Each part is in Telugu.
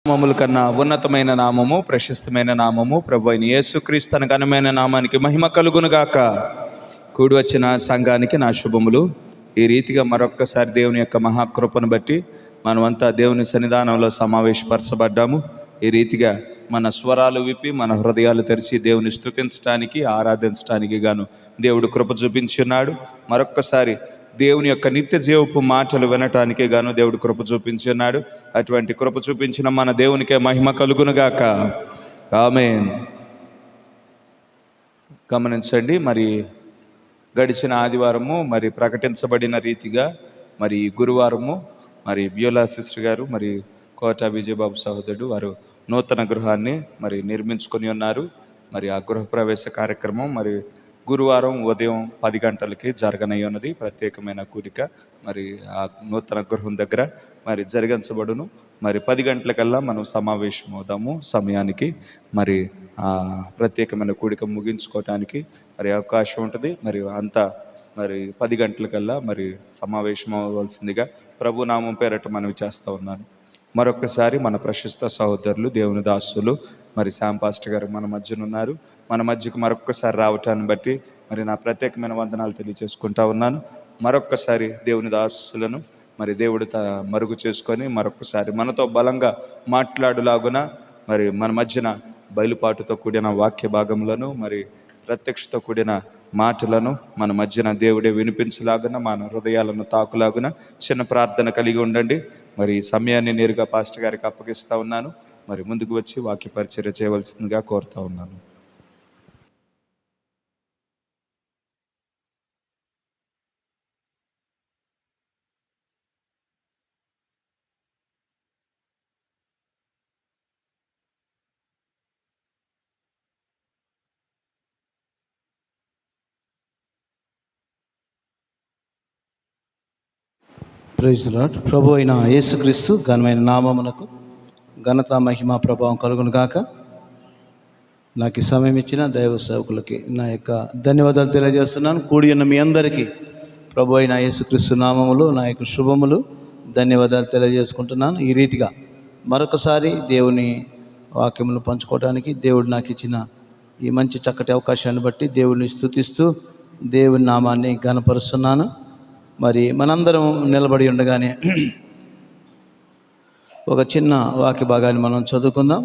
నామముల కన్నా ఉన్నతమైన నామము, ప్రశస్తమైన నామము ప్రభు అయిన యేసుక్రీస్తు తన ఘనమైన నామానికి మహిమ కలుగునుగాక. కూడి వచ్చిన సంఘానికి నా శుభములు. ఈ రీతిగా మరొక్కసారి దేవుని యొక్క మహాకృపను బట్టి మనమంతా దేవుని సన్నిధానంలో సమావేశపరచబడ్డాము. ఈ రీతిగా మన స్వరాలు విప్పి మన హృదయాలు తెరిచి దేవుని స్తుతించడానికి, ఆరాధించడానికి గాను దేవుడు కృప చూపించి ఉన్నాడు. మరొక్కసారి దేవుని యొక్క నిత్య జీవపు మాటలు వినటానికే గాను దేవుడు కృప చూపించి ఉన్నాడు. అటువంటి కృప చూపించిన మన దేవునికే మహిమ కలుగునుగాక. ఆమేన్. గమనించండి, మరి గడిచిన ఆదివారము మరి ప్రకటించబడిన రీతిగా మరి గురువారము మరి బ్యూలా సిస్టర్ గారు మరి కోట విజయబాబు సహోదరుడు వారు నూతన గృహాన్ని మరి నిర్మించుకొని ఉన్నారు. మరి ఆ గృహప్రవేశ కార్యక్రమం మరి గురువారం ఉదయం 10 గంటలకి జరగనై ఉన్నది. ప్రత్యేకమైన కూడిక మరి ఆ నూతన గృహం దగ్గర మరి జరిగించబడును. మరి 10 గంటలకల్లా మనం సమావేశం అవుదాము. సమయానికి మరి ఆ ప్రత్యేకమైన కూడిక ముగించుకోవటానికి మరి అవకాశం ఉంటుంది. మరి అంతా మరి 10 గంటలకల్లా మరి సమావేశం అవ్వాల్సిందిగా ప్రభు నామం పేరట మనవి చేస్తూ ఉన్నాను. మరొకసారి మన ప్రశస్త సహోదరులు దేవుని దాసులు మరి శ్యామ్ పాస్టర్ గారు మన మధ్యన ఉన్నారు. మన మధ్యకు మరొక్కసారి రావటాన్ని బట్టి మరి నా ప్రత్యేకమైన వందనాలు తెలియజేసుకుంటా ఉన్నాను. మరొక్కసారి దేవుని దాసులను మరి దేవుడు మరుగు చేసుకొని మరొకసారి మనతో బలంగా మాట్లాడులాగున మరి మన మధ్యన బయలుపాటుతో కూడిన వాక్య భాగములను మరి ప్రత్యక్షతో కూడిన మాటలను మన మధ్యన దేవుడే వినిపించలాగున మన హృదయాలను తాకులాగున చిన్న ప్రార్థన కలిగి ఉండండి. మరి ఈ సమయాన్ని నేరుగా పాస్టర్ గారికి అప్పగిస్తూ ఉన్నాను. మరి ముందుకు వచ్చి వాక్య పరిచర్య చేయవలసిందిగా కోరుతా ఉన్నాను. Praise the lord. ప్రభు అయిన యేసుక్రీస్తు ఘనమైన నామమునకు ఘనత మహిమ ప్రభావం కలుగును గాక. నాకు ఈ సమయం ఇచ్చిన దైవ సేవకులకి నా యొక్క ధన్యవాదాలు తెలియజేస్తున్నాను. కూడి ఉన్న మీ అందరికీ ప్రభు అయిన యేసుక్రీస్తు నామములు నా యొక్క శుభములు ధన్యవాదాలు తెలియజేసుకుంటున్నాను. ఈ రీతిగా మరొకసారి దేవుని వాక్యములు పంచుకోవడానికి దేవుడు నాకు ఇచ్చిన ఈ మంచి చక్కటి అవకాశాన్ని బట్టి దేవుడిని స్తుతిస్తూ దేవుని నామాన్ని ఘనపరుస్తున్నాను. మరి మనందరం నిలబడి ఉండగానే ఒక చిన్న వాక్య భాగాన్ని మనం చదువుకుందాం.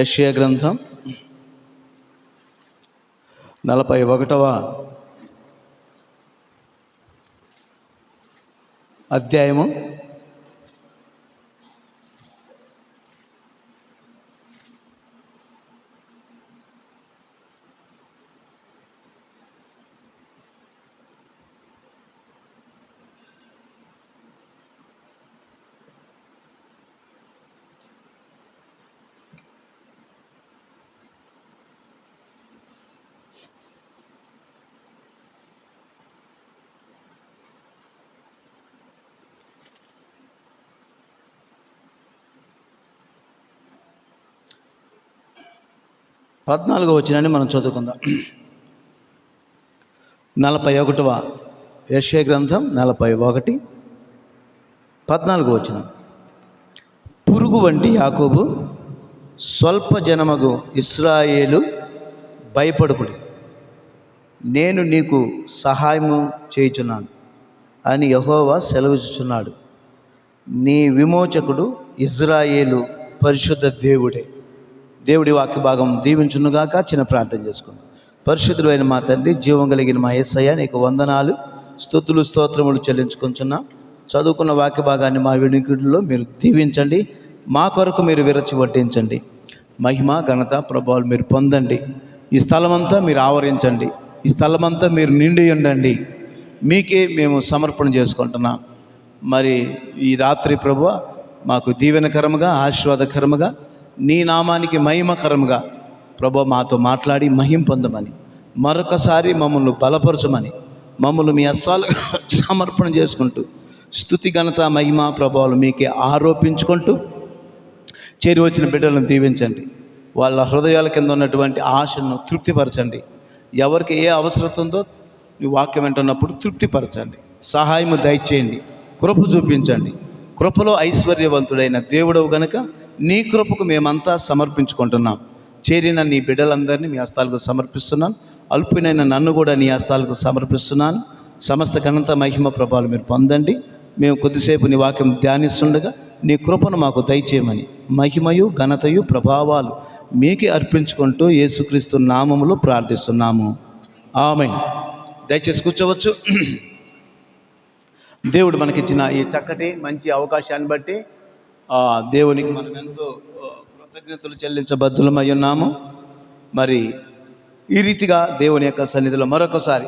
యెషయా గ్రంథం 41వ అధ్యాయము 14వ వచనాన్ని మనం చదువుకుందాం. 41వ యెషయా గ్రంథం 41 14వ వచనం. పురుగు వంటి యాకోబు, స్వల్ప జనమగు ఇశ్రాయేలు భయపడుకుడి, నేను నీకు సహాయము చేయుచున్నాను అని యెహోవా సెలవిస్తున్నాడు. నీ విమోచకుడు ఇశ్రాయేలు పరిశుద్ధ దేవుడే. దేవుడి వాక్య భాగం దీవించునుగాక. చిన్న ప్రార్థన చేసుకుందాం. పరిశుద్ధుడు అయిన మా తండ్రి, జీవం కలిగిన మా యేసయ్య, నీకు వందనాలు, స్తుతులు, స్తోత్రములు చెల్లించుకుంటున్నా. చదువుకున్న వాక్య భాగాన్ని మా వినికిడిలో మీరు దీవించండి. మా కొరకు మీరు విరచి వడ్డించండి. మహిమ ఘనత ప్రభావాలు మీరు పొందండి. ఈ స్థలమంతా మీరు ఆవరించండి. ఈ స్థలమంతా మీరు నిండి ఉండండి. మీకే మేము సమర్పణ చేసుకుంటున్నాం. మరి ఈ రాత్రి ప్రభువా మాకు దీవెనకరముగా, ఆశీర్వాదకరముగా, నీ నామానికి మహిమకరముగా ప్రభు మాతో మాట్లాడి మహిమ పొందమని, మరొకసారి మమ్మల్ని బలపరచమని, మమ్మల్ని మీ హస్తాలు సమర్పణ చేసుకుంటూ స్తుతి ఘనత మహిమ ప్రభావాలు మీకే ఆరోపించుకుంటూ చేరి వచ్చిన బిడ్డలను దీవించండి. వాళ్ళ హృదయాల కింద ఉన్నటువంటి ఆశను తృప్తిపరచండి. ఎవరికి ఏ అవసరం ఉందో నీ వాక్యం వింటున్నప్పుడు తృప్తిపరచండి. సహాయము దయచేయండి. కృప చూపించండి. కృపలో ఐశ్వర్యవంతుడైన దేవుడవు గనుక నీ కృపకు మేమంతా సమర్పించుకుంటున్నాం. చేరిన నీ బిడ్డలందరినీ మీ హస్తాలకు సమర్పిస్తున్నాను. అల్పునైన నన్ను కూడా నీ హస్తాలకు సమర్పిస్తున్నాను. సమస్త ఘనత మహిమ ప్రభావాలు మీరు పొందండి. మేము కొద్దిసేపు నీ వాక్యం ధ్యానిస్తుండగా నీ కృపను మాకు దయచేయమని మహిమయు ఘనతయు ప్రభావాలు మీకే అర్పించుకుంటూ యేసుక్రీస్తు నామములో ప్రార్థిస్తున్నాము. ఆమేన్. దయచేసి కూర్చోవచ్చు. దేవుడు మనకిచ్చిన ఈ చక్కటి మంచి అవకాశాన్ని బట్టి దేవునికి మనం ఎంతో కృతజ్ఞతలు చెల్లించబద్దులమై ఉన్నాము. మరి ఈ రీతిగా దేవుని యొక్క సన్నిధిలో మరొకసారి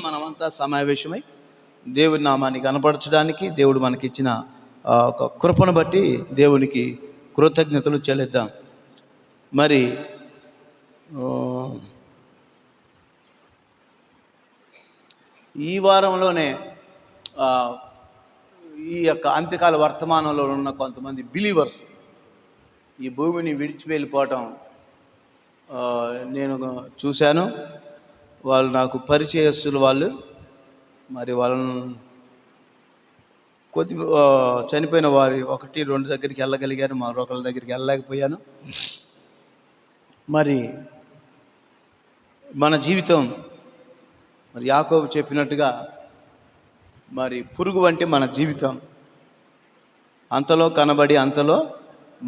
మనమంతా సమావేశమై దేవుని నామాన్ని కనపరచడానికి దేవుడు మనకిచ్చిన ఒక కృపను బట్టి దేవునికి కృతజ్ఞతలు చెల్లిద్దాం. మరి ఈ వారంలోనే ఈ యొక్క అంత్యకాల వర్తమానంలో ఉన్న కొంతమంది బిలీవర్స్ ఈ భూమిని విడిచి వెళ్ళిపోవటం నేను చూశాను. వాళ్ళు నాకు పరిచయస్తులు. వాళ్ళు మరి వాళ్ళను కొద్ది చనిపోయిన వారి 1-2 దగ్గరికి వెళ్ళగలిగాను, మరొకరి దగ్గరికి వెళ్ళలేకపోయాను. మరి మన జీవితం మరి యాకోబు చెప్పినట్టుగా మరి పురుగు వంటి మన జీవితం అంతలో కనబడి అంతలో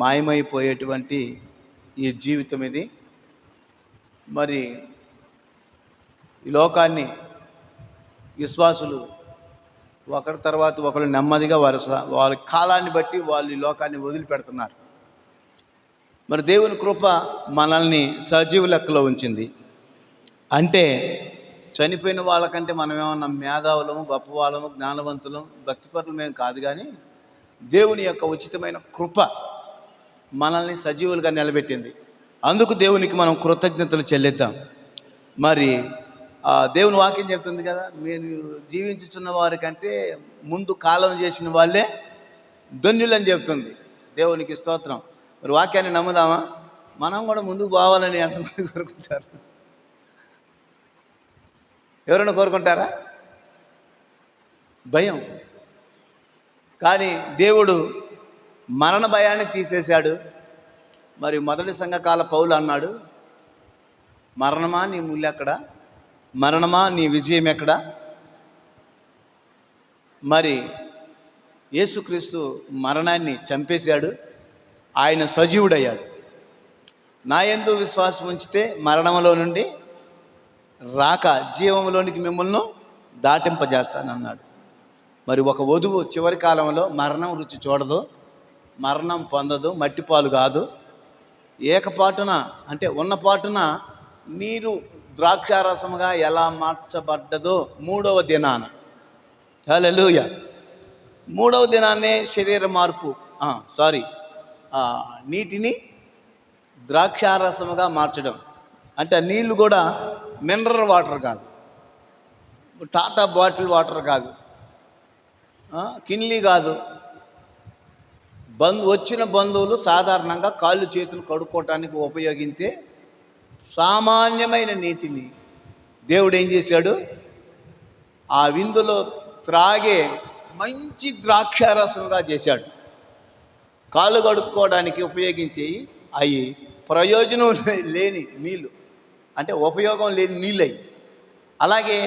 మాయమైపోయేటువంటి ఈ జీవితం ఇది. మరి ఈ లోకాన్ని విశ్వాసులు ఒకరి తర్వాత ఒకరు నెమ్మదిగా వారి కాలాన్ని బట్టి వాళ్ళు ఈ లోకాన్ని వదిలిపెడుతున్నారు. మరి దేవుని కృప మనల్ని సజీవ లెక్కలో ఉంచింది. అంటే చనిపోయిన వాళ్ళకంటే మనం ఏమన్నా మేధావులము, గొప్పవాళ్ళము, జ్ఞానవంతులం, భక్తిపరులు మేము కాదు. కానీ దేవుని యొక్క ఉచితమైన కృప మనల్ని సజీవులుగా నిలబెట్టింది. అందుకు దేవునికి మనం కృతజ్ఞతలు చెల్లిద్దాం. మరి దేవుని వాక్యం చెప్తుంది కదా, మీరు జీవించుచున్న వారికంటే ముందు కాలం చేసిన వాళ్ళే ధన్యులని చెప్తుంది. దేవునికి స్తోత్రం. మరి వాక్యాన్ని నమ్ముదామా? మనం కూడా ముందుకు పోవాలని ఎంతమంది కోరుకుంటారు? ఎవరైనా కోరుకుంటారా? భయం. కానీ దేవుడు మరణ భయాన్ని తీసేశాడు. మరి మొదటి సంఘకాల పౌలు అన్నాడు, మరణమా నీ ముళ్ళు ఎక్కడ, మరణమా నీ విజయం ఎక్కడ? మరి యేసుక్రీస్తు మరణాన్ని చంపేశాడు, ఆయన సజీవుడయ్యాడు. నా యందు విశ్వాసం ఉంచితే మరణంలో నుండి రాక జీవంలోనికి మిమ్మల్ని దాటింపజేస్తానన్నాడు. మరి ఒక వధువు చివరి కాలంలో మరణం రుచి చూడదు, మరణం పొందదు, మట్టిపాలు కాదు. ఏకపాటున అంటే ఉన్నపాటున నీరు ద్రాక్షారసముగా ఎలా మార్చబడ్డదో 3వ దినాన, హల్లెలూయా, 3వ దినాన్నే శరీర మార్పు నీటిని ద్రాక్షారసముగా మార్చడం. అంటే నీళ్ళు కూడా మినరల్ వాటర్ కాదు, టాటా బాటిల్ వాటర్ కాదు, కిన్లీ కాదు. వచ్చిన బంధువులు సాధారణంగా కాళ్ళు చేతులు కడుక్కోవటానికి ఉపయోగించే సామాన్యమైన నీటిని దేవుడు ఏం చేశాడు, ఆ విందులో త్రాగే మంచి ద్రాక్షారసంగా చేశాడు. కాళ్ళు కడుక్కోవడానికి ఉపయోగించి అవి ప్రయోజనం లేని నీళ్ళు, అంటే ఉపయోగం లేని నీళ్ళు అవి. అలాగే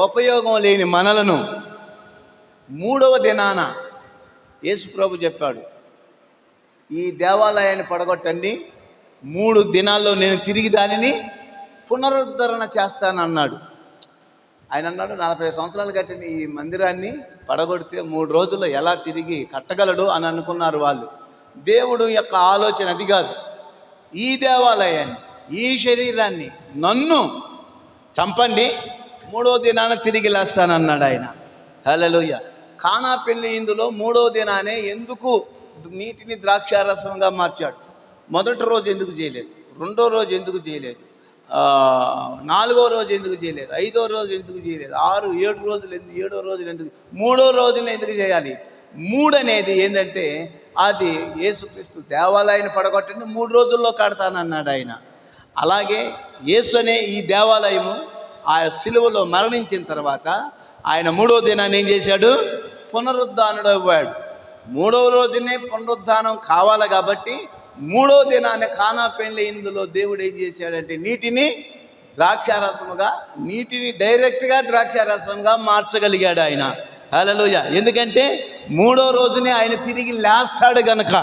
ఉపయోగం లేని మనలను 3వ దినాన యేసుప్రభు చెప్పాడు, ఈ దేవాలయాన్ని పడగొట్టండి, 3 దినాల్లో నేను తిరిగి దానిని పునరుద్ధరణ చేస్తానన్నాడు. ఆయన అన్నాడు, 40 సంవత్సరాలు కట్టిన ఈ మందిరాన్ని పడగొడితే 3 రోజుల్లో ఎలా తిరిగి కట్టగలడు అని అనుకున్నారు వాళ్ళు. దేవుడు యొక్క ఆలోచన అది కాదు. ఈ దేవాలయాన్ని, ఈ శరీరాన్ని నన్ను చంపండి, 3వ దినాన తిరిగి లేస్తానన్నాడు ఆయన. హల్లెలూయా. కానా పెళ్లి ఇందులో 3వ దినానే ఎందుకు నీటిని ద్రాక్షారసంగా మార్చాడు? మొదటి రోజు ఎందుకు చేయలేదు? 2వ రోజు ఎందుకు చేయలేదు? 4వ రోజు ఎందుకు చేయలేదు? 5వ రోజు ఎందుకు చేయలేదు? 6, 7 రోజులు ఎందుకు? 7వ రోజులు ఎందుకు? 3వ రోజున ఎందుకు చేయాలి? 3 అనేది ఏంటంటే అది యేసుక్రీస్తు దేవాలయాన్ని పడగొట్టండి 3 రోజుల్లో కడతానన్నాడు ఆయన. అలాగే యేసు అనే ఈ దేవాలయము ఆ సిలువలో మరణించిన తర్వాత ఆయన 3వ దినాన్ని ఏం చేశాడు? పునరుద్ధానుడు అవ్వాడు. 3వ రోజునే పునరుద్ధానం కావాలి కాబట్టి మూడో దినాన్ని కానా పెండ్లి ఇందులో దేవుడు ఏం చేశాడంటే నీటిని డైరెక్ట్గా ద్రాక్షారసంగా మార్చగలిగాడు ఆయన. హల్లెలూయా. ఎందుకంటే మూడో రోజునే ఆయన తిరిగి లేస్తాడు గనక.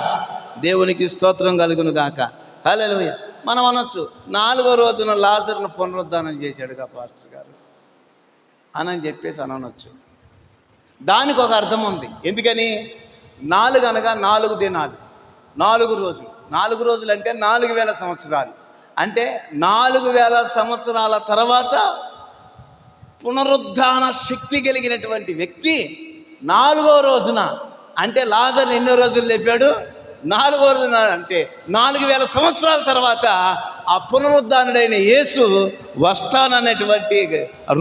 దేవునికి స్తోత్రం కలుగును గాక. హల్లెలూయా. మనం అనొచ్చు, 4వ రోజున లాజరును పునరుద్ధానం చేశాడుగా పాస్టర్ గారు అని చెప్పేసి అనొచ్చు. దానికి ఒక అర్థం ఉంది. ఎందుకని? 4 అనగా 4 దినాలు, 4 రోజులు. 4 రోజులు అంటే 4000 సంవత్సరాలు. అంటే 4000 సంవత్సరాల తర్వాత పునరుద్ధాన శక్తి కలిగినటువంటి వ్యక్తి 4వ రోజున, అంటే లాజరు ఎన్నో రోజులు లేపాడు? 4వ రోజున. అంటే 4000 సంవత్సరాల తర్వాత ఆ పునరుద్ధానుడైన యేసు వస్తానన్నటువంటి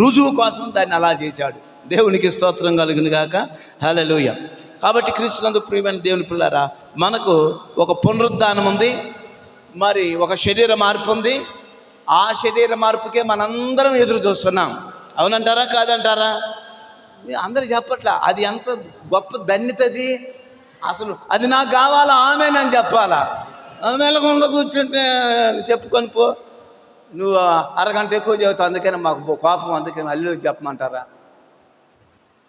రుజువు కోసం దాన్ని అలా చేశాడు. దేవునికి స్తోత్రం కలుగును గాక. హల్లెలూయా. కాబట్టి క్రీస్తునందు ప్రియమైన దేవుని పిల్లారా, మనకు ఒక పునరుద్ధానం ఉంది, మరి ఒక శరీర మార్పు ఉంది. ఆ శరీర మార్పుకే మనందరం ఎదురు చూస్తున్నాం. అవునంటారా కాదంటారా? అందరూ చెప్పట్లా. అది ఎంత గొప్ప ధన్యతది అసలు. అది నాకు కావాలా, ఆమెనని చెప్పాలా? మెలకుండా కూర్చుంటే చెప్పుకొని పో, నువ్వు అరగంట ఎక్కువ చెబుతావు అందుకని మాకు కోపం, అందుకని అల్లు చెప్పమంటారా?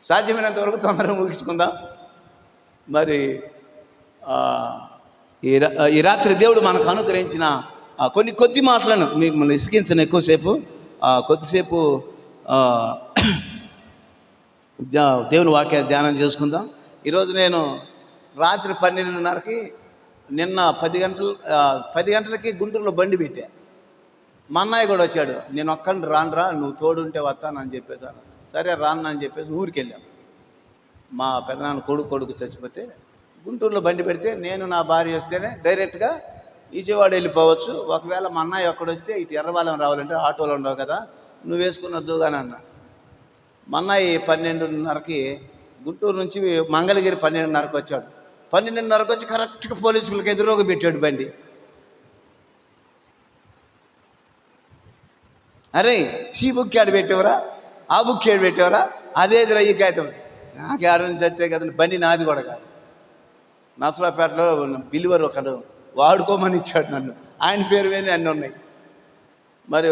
సాధ్యమైనంత వరకు తొందరగా ముగించుకుందాం. మరి ఈ రాత్రి దేవుడు మనకు అనుగ్రహించిన కొద్ది మాటలను మీకు మనం ఇసికించను. ఎక్కువసేపు కొద్దిసేపు దేవుని వాక్యాన్ని ధ్యానం చేసుకుందాం. ఈరోజు నేను రాత్రి 12:30కి, నిన్న 10 గంటలకి గుంటూరులో బండి పెట్టా. మా అన్నయ్య కూడా వచ్చాడు. నేను ఒక్కడిని రానురా, నువ్వు తోడుంటే వస్తానని చెప్పేసాను. సరే రానని చెప్పేసి ఊరికి వెళ్ళాం. మా పెదనాన్న కొడుకు చచ్చిపోతే గుంటూరులో బండి పెడితే నేను నా భార్య వస్తేనే డైరెక్ట్గా ఈజీవాడ వెళ్ళిపోవచ్చు. ఒకవేళ మా అన్నయ్య ఒక్కడొస్తే ఇటు ఎర్రబాలెం రావాలంటే ఆటోలు ఉండవు కదా, నువ్వు వేసుకుని వద్దు కానీ అన్న. మా అన్నయ్య 12:30కి గుంటూరు నుంచి మంగళగిరి 12:30కి వచ్చాడు. 12:30కి వచ్చి కరెక్ట్గా పోలీసులకు ఎదురుగా పెట్టాడు బండి. అరే ఈ బుక్ ఏడు పెట్టేవరా, ఆ బుక్ ఏడు పెట్టేవరా, అదేదిరా ఈ కాగితం, నాకు ఏడాది చచ్చే కదండి. బండి నాది కూడా కాదు. నసరాపేటలో బిలివర్ ఒకడు వాడుకోమని ఇచ్చాడు నన్ను. ఆయన పేరు మీద అన్నీ ఉన్నాయి. మరి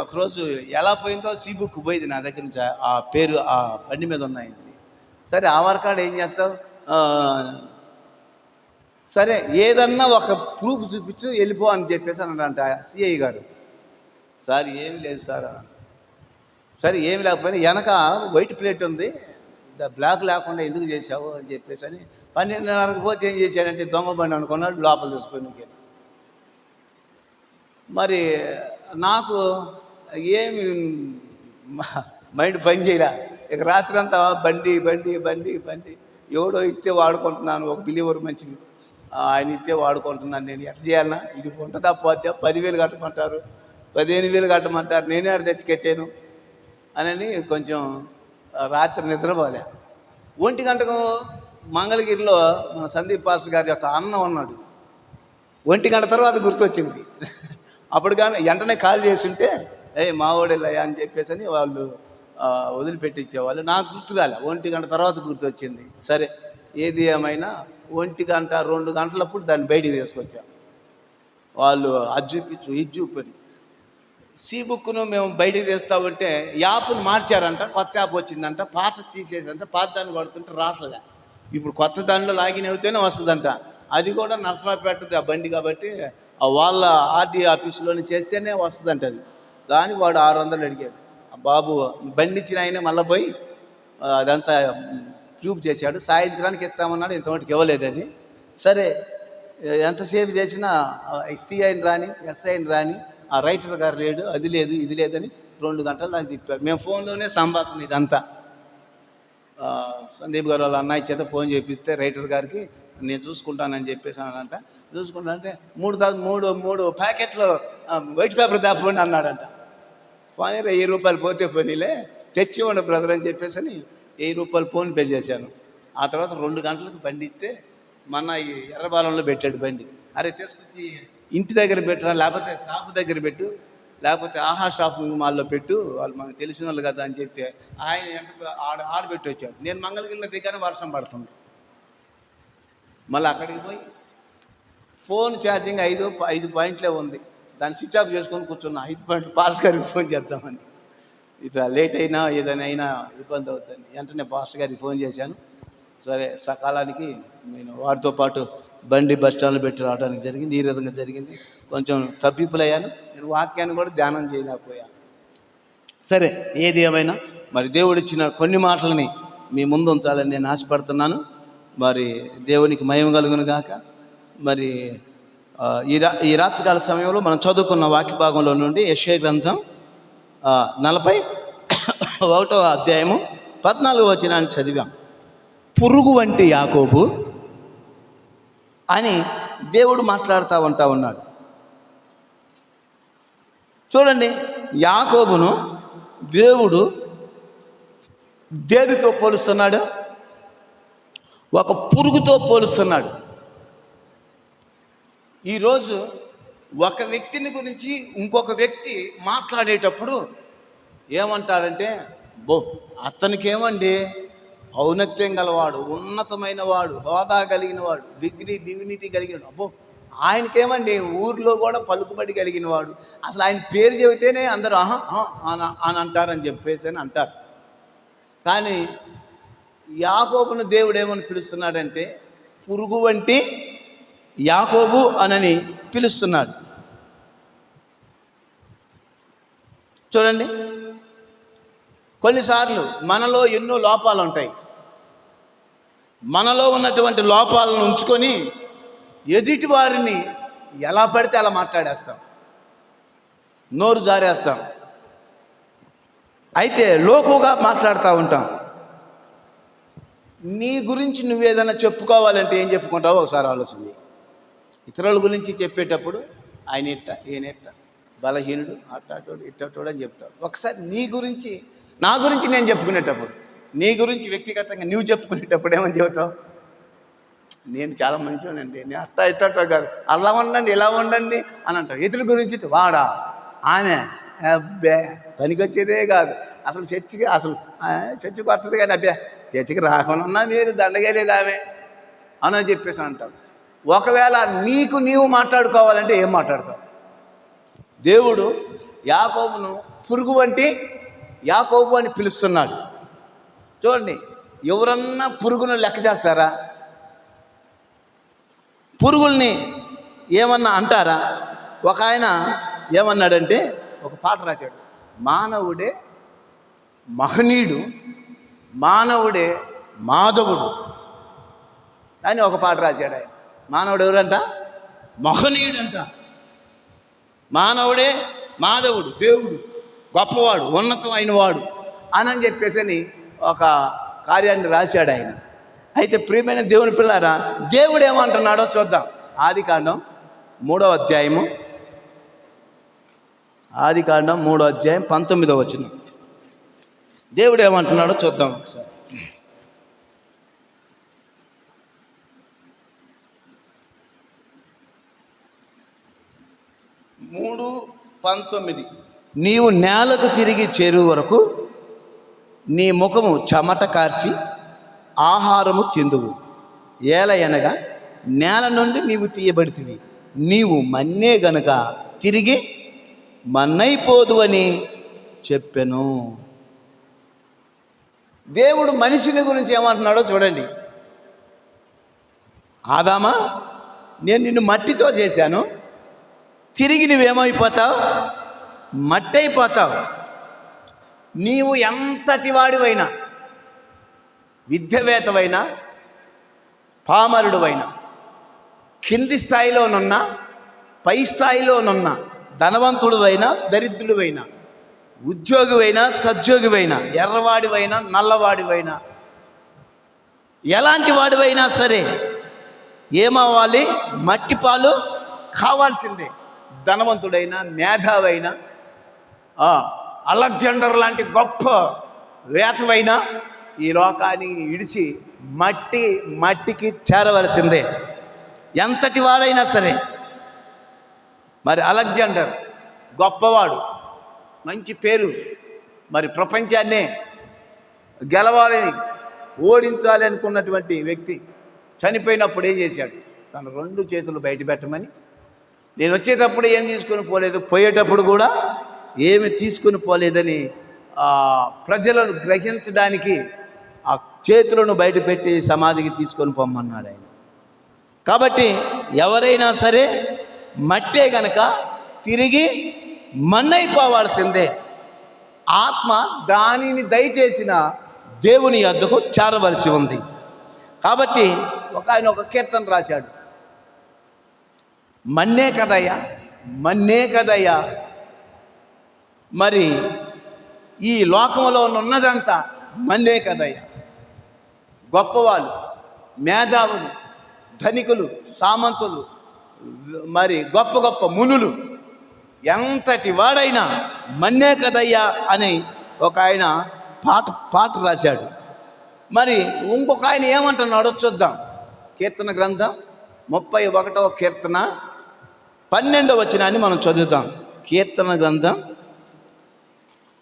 ఒకరోజు ఎలా పోయిందో సి బుక్ పోయింది నా దగ్గర నుంచి. ఆ పేరు ఆ బండి మీద ఉన్నాయి. సరే ఆధార్ కార్డు ఏం చేస్తావు, సరే ఏదన్నా ఒక ప్రూఫ్ చూపించు వెళ్ళిపో అని చెప్పేసి అన్నాడంట సిఐ గారు. సార్ ఏమి లేదు సార్. సరే ఏమి లేకపోయినా వెనక వైట్ ప్లేట్ ఉంది, బ్లాక్ లేకుండా ఎందుకు చేసావు అని చెప్పేసి అని 12:30కి పోతే ఏం చేశాడంటే దొంగ బండి అనుకున్నాడు, లోపల తీసుకొని. మరి నాకు ఏమి మైండ్ పని చేయలే. ఇక రాత్రి అంతా బండి బండి బండి బండి ఎవడో ఇస్తే వాడుకుంటున్నాను. ఒక బిలీవర్ మంచి ఆయన ఇస్తే వాడుకుంటున్నాను. నేను ఎట్లా చేయాలన్నా, ఇది ఉంటుందా పోతే 10,000 కట్టమంటారు, 15,000 కట్టమంటారు, నేనే ఆడ తెచ్చి కట్టాను అని కొంచెం రాత్రి నిద్రపోలే. 1 గంటకు మంగళగిరిలో మన సందీప్ పాస్టర్ గారి యొక్క అన్న ఉన్నాడు. 1 గంట తర్వాత గుర్తొచ్చింది. అప్పుడు కానీ వెంటనే కాల్ చేస్తుంటే మావోడేలయ్యా అని చెప్పేసి అని వాళ్ళు వదిలిపెట్టించేవాళ్ళు. నాకు గుర్తు రాలే, 1 గంట తర్వాత గుర్తొచ్చింది. సరే ఏది ఏమైనా 1 గంట 2 గంటలప్పుడు దాన్ని బయటికి తీసుకొచ్చాం. వాళ్ళు అది చూపించు ఇది చూపని సి బుక్ను మేము బయటికి తీస్తామంటే యాప్ను మార్చారంట, కొత్త యాప్ వచ్చిందంట, పాత తీసేసంట, పాత దాన్ని కొడుతుంటే రావట్లే. ఇప్పుడు కొత్త దానిలో లాగిన్ అవుతేనే వస్తుందంట. అది కూడా నర్సరావుపేటది ఆ బండి కాబట్టి వాళ్ళ ఆర్టీ ఆఫీసులోని చేస్తేనే వస్తుందంట. అది దానికి వాడు 600 అడిగాడు. బాబు బండి ఇచ్చిన ఆయన మళ్ళీ పోయి అదంతా ప్రూఫ్ చేశాడు. సాయంత్రానికి ఇస్తామన్నాడు, ఇంతవరకు ఇవ్వలేదు. అది సరే ఎంతసేపు చేసినా సిఐని రాని ఎస్ఐని రాని ఆ రైటర్ గారు లేడు, అది లేదు ఇది లేదని 2 గంటలు నాకు తిప్పారు. మేము ఫోన్లోనే సంభాషణ ఇదంతా. సందీప్ గారు వాళ్ళ అన్నయ్య చేత ఫోన్ చేపిస్తే రైటర్ గారికి నేను చూసుకుంటానని చెప్పేసి అనంట. చూసుకుంటానంటే 3 ప్యాకెట్లు వైట్ పేపర్ దాపోండి అన్నాడంట. పోనీ 1000 రూపాయలు పోతే పోనీలే తెచ్చివ్వండి బ్రదర్ అని చెప్పేసి అని 1000 రూపాయలు ఫోన్ పే చేశాను. ఆ తర్వాత 2 గంటలకు బండి ఇస్తే మన ఈ ఎర్రబాలంలో పెట్టాడు బండి. అరే తీసుకొచ్చి ఇంటి దగ్గర పెట్టరా, లేకపోతే షాపు దగ్గర పెట్టు, లేకపోతే ఆహా షాపింగ్ మాల్లో పెట్టు, వాళ్ళు మనకు తెలిసిన వాళ్ళు కదా అని చెప్తే ఆయన ఆడబెట్టి వచ్చాడు. నేను మంగళగిరిలో దిగానే వర్షం పడుతుంది. మళ్ళీ అక్కడికి పోయి ఫోన్ ఛార్జింగ్ 5 పాయింట్లే ఉంది. దాన్ని స్విచ్ ఆఫ్ చేసుకొని కూర్చున్నా. 5 పాయింట్లు పాస్టర్ గారికి ఫోన్ చేద్దామని. ఇట్లా లేట్ అయినా ఏదైనా ఇబ్బంది అవుతుంది. వెంటనే పాస్టర్ గారికి ఫోన్ చేశాను. సరే సకాలానికి నేను వారితో పాటు బండి బస్ స్టాండ్లో పెట్టి రావడానికి జరిగింది. ఈ విధంగా జరిగింది. కొంచెం తప్పిపులయ్యాను. నేను వాక్యాన్ని కూడా ధ్యానం చేయలేకపోయాను. సరే, ఏది ఏమైనా మరి దేవుడు ఇచ్చిన కొన్ని మాటలని మీ ముందు ఉంచాలని నేను ఆశపడుతున్నాను. మరి దేవునికి మహిమ కలుగును గాక. మరి ఈ రాత్రికాల సమయంలో మనం చదువుకున్న వాక్య భాగంలో నుండి యెషయా గ్రంథం 41వ అధ్యాయము 14వ వచనాన్ని చదివాం. పురుగు వంటి యాకోబు అని దేవుడు మాట్లాడుతూ ఉన్నాడు. చూడండి, యాకోబును దేవుడు దేనితో పోలుస్తున్నాడు? ఒక పురుగుతో పోలుస్తున్నాడు. ఈరోజు ఒక వ్యక్తిని గురించి ఇంకొక వ్యక్తి మాట్లాడేటప్పుడు ఏమంటారంటే, అతనికేమండి ఔన్నత్యం గలవాడు, ఉన్నతమైన వాడు, హోదా కలిగిన వాడు, డిగ్రీ డివినిటీ కలిగిన వాడు, ఆయనకేమండి ఊర్లో కూడా పలుకుబడి కలిగిన వాడు, అసలు ఆయన పేరు చెబితేనే అందరూ అని అంటారని చెప్పేసి అని అంటారు. కానీ యాకోబును దేవుడు ఏమని పిలుస్తున్నాడంటే పురుగు వంటి యాకోబు అనని పిలుస్తున్నాడు. చూడండి, కొన్నిసార్లు మనలో ఎన్నో లోపాలు ఉంటాయి. మనలో ఉన్నటువంటి లోపాలను ఉంచుకొని ఎదుటి వారిని ఎలా పడితే అలా మాట్లాడేస్తాం, నోరు జారేస్తాం, అయితే లోకుగా మాట్లాడుతూ ఉంటాం. నీ గురించి నువ్వేదైనా చెప్పుకోవాలంటే ఏం చెప్పుకుంటావో ఒకసారి ఆలోచించి. ఇతరుల గురించి చెప్పేటప్పుడు ఆయన ఎట్ట, ఈయనెట్ట, బలహీనుడు, అట్టాటోడు, ఇట్టటోడు అని చెప్తావు. ఒకసారి నీ గురించి, నా గురించి నేను చెప్పుకునేటప్పుడు, నీ గురించి వ్యక్తిగతంగా నువ్వు చెప్పుకునేటప్పుడు ఏమని చెబుతావు? నేను చాలా మంచివానండి, నేను అట్ట ఇట్టటో కాదు, అలా ఉండండి ఇలా ఉండండి అని అంటావు. ఇతరుల గురించి వాడా, ఆమె, అబ్బే పనికి వచ్చేదే కాదు, అసలు చర్చికి వస్తుంది కానీ అబ్బే చర్చికి రాకుండా మీరు దండగలేదు ఆమె అని చెప్పేసి అంటావు. ఒకవేళ నీకు నీవు మాట్లాడుకోవాలంటే ఏం మాట్లాడతావు? దేవుడు యాకోబును పురుగు వంటి యాకోబు అని పిలుస్తున్నాడు. చూడండి, ఎవరన్నా పురుగును లెక్క చేస్తారా? పురుగుల్ని ఏమన్నా అంటారా? ఒక ఆయన ఏమన్నాడంటే, ఒక పాట రాశాడు, మానవుడే మహనీయుడు, మానవుడే మాధవుడు అని ఒక పాట రాశాడు ఆయన. మానవుడు ఎవరంట? మహనీయుడంట. మానవుడే మాధవుడు, దేవుడు గొప్పవాడు, ఉన్నతమైన వాడు అని చెప్పేసి ఒక కార్యాన్ని రాశాడు ఆయన. అయితే ప్రియమైన దేవుని పిల్లారా, దేవుడు ఏమంటున్నాడో చూద్దాం. ఆదికాండం 3వ అధ్యాయము, ఆదికాండం 3వ అధ్యాయం 19వ వచనం. దేవుడు ఏమంటున్నాడో చూద్దాం ఒకసారి. 3:19 నీవు నేలకు తిరిగి చేరు వరకు నీ ముఖము చెమట కార్చి ఆహారము తిందువు. ఏలయనగా నేల నుండి నీవు తీయబడితివి, నీవు మన్నే గనుక తిరిగి మన్నైపోదు అని చెప్పెను. దేవుడు మనిషిని గురించి ఏమంటున్నాడో చూడండి. ఆదామా, నేను నిన్ను మట్టితో చేశాను, తిరిగి నువ్వేమైపోతావు? మట్టి అయిపోతావు. నీవు ఎంతటి వాడివైనా, విద్యవేత్తవైనా, పామరుడువైనా, కింది స్థాయిలోనున్నా పై స్థాయిలోనున్నా, ధనవంతుడివైనా దరిద్రుడివైనా, ఉద్యోగివైనా సద్యోగివైనా, ఎర్రవాడివైనా నల్లవాడివైనా, ఎలాంటి వాడివైనా సరే ఏమవ్వాలి? మట్టిపాలు కావాల్సిందే. ధనవంతుడైనా, మేధావైనా, అలెగ్జాండర్ లాంటి గొప్ప వేతవైనా ఈ లోకాన్ని ఇడిచి మట్టికి చేరవలసిందే, ఎంతటి వాడైనా సరే. మరి అలెగ్జాండర్ గొప్పవాడు, మంచి పేరు, మరి ప్రపంచాన్నే గెలవాలని ఓడించాలి అనుకున్నటువంటి వ్యక్తి చనిపోయినప్పుడు ఏం చేశాడు? తన 2 చేతులు బయట పెట్టమని. నేను వచ్చేటప్పుడు ఏం తీసుకొని పోలేదు, పోయేటప్పుడు కూడా ఏమి తీసుకొని పోలేదని ప్రజలను గ్రహించడానికి ఆ చేతులను బయట పెట్టి సమాధికి తీసుకొని పొమ్మన్నాడు ఆయన. కాబట్టి ఎవరైనా సరే మట్టే గనక తిరిగి మన్నైపోవాల్సిందే. ఆత్మ దానిని దయచేసిన దేవుని యొద్దకు చేరవలసి ఉంది. కాబట్టి ఆయన ఒక కీర్తన రాశాడు, మన్నే కదయ్యా మరి ఈ లోకంలో ఉన్నదంతా మన్నే కదయ్యా. గొప్పవాళ్ళు, మేధావులు, ధనికులు, సామంతులు, మరి గొప్ప గొప్ప మునులు, ఎంతటి వాడైనా మన్నే కదయ్యా అని ఒక ఆయన పాట రాశాడు. మరి ఇంకొక ఆయన ఏమంటున్నాడో చూద్దాం. కీర్తన గ్రంథం 31వ కీర్తన 12వ వచనాన్ని మనం చదువుతాం. కీర్తన గ్రంథం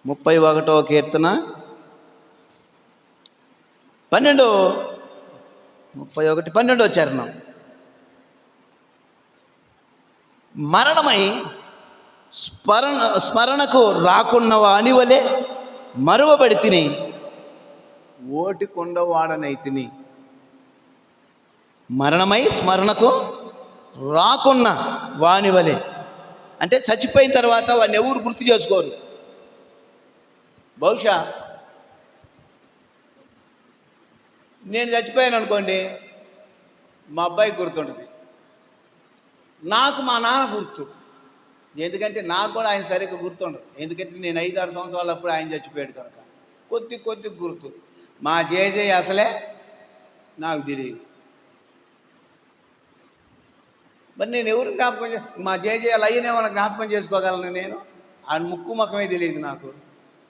31వ కీర్తన 12వ చరణం. మరణమై స్మరణకు రాకున్న వాని వలె మరువబడి తిని ఓటికొండవాడనైతిని. మరణమై స్మరణకు రాకున్న వాని వలె అంటే చచ్చిపోయిన తర్వాత వాడిని ఎవరు గుర్తు చేసుకోరు. బహుశా నేను చచ్చిపోయాను అనుకోండి, మా అబ్బాయికి గుర్తుంటుంది, నాకు మా నాన్న గుర్తు. ఎందుకంటే నాకు కూడా ఆయన సరిగ్గా గుర్తుండదు. ఎందుకంటే నేను 5-6 సంవత్సరాలప్పుడు ఆయన చచ్చిపోయాడు కనుక కొద్ది గుర్తు. మా జేజే అసలే నాకు తెలియదు. మరి నేను ఎవరు జ్ఞాపకం మా జేజే లయ్యని ఏమన్నా జ్ఞాపకం చేసుకోగలను నేను? ఆయన ముక్కు ముఖమే తెలియదు నాకు.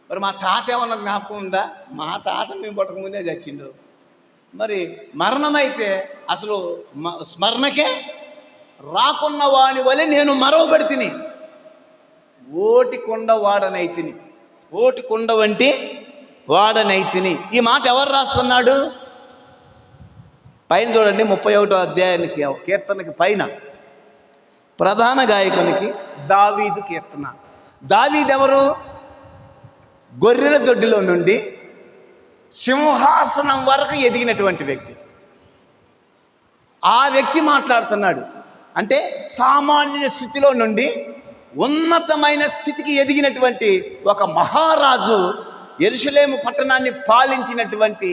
మరి మా తాత ఏమన్నా జ్ఞాపకం ఉందా? మా తాత మేము పుట్టకముందే చచ్చిండు. మరి మరణమైతే అసలు స్మరణకే రాకున్న వాని వలె నేను మరవబడి తిని ఓటికొండ వంటి వాడనైతిని. ఈ మాట ఎవరు రాస్తున్నాడు? పైన చూడండి, 31వ అధ్యాయానికి కీర్తనకి పైన ప్రధాన గాయకునికి దావీదు కీర్తన. దావీదు ఎవరు? గొర్రెల దొడ్డిలో నుండి సింహాసనం వరకు ఎదిగినటువంటి వ్యక్తి. ఆ వ్యక్తి మాట్లాడుతున్నాడు. అంటే సామాన్య స్థితిలో నుండి ఉన్నతమైన స్థితికి ఎదిగినటువంటి ఒక మహారాజు, యెరూషలేము పట్టణాన్ని పాలించినటువంటి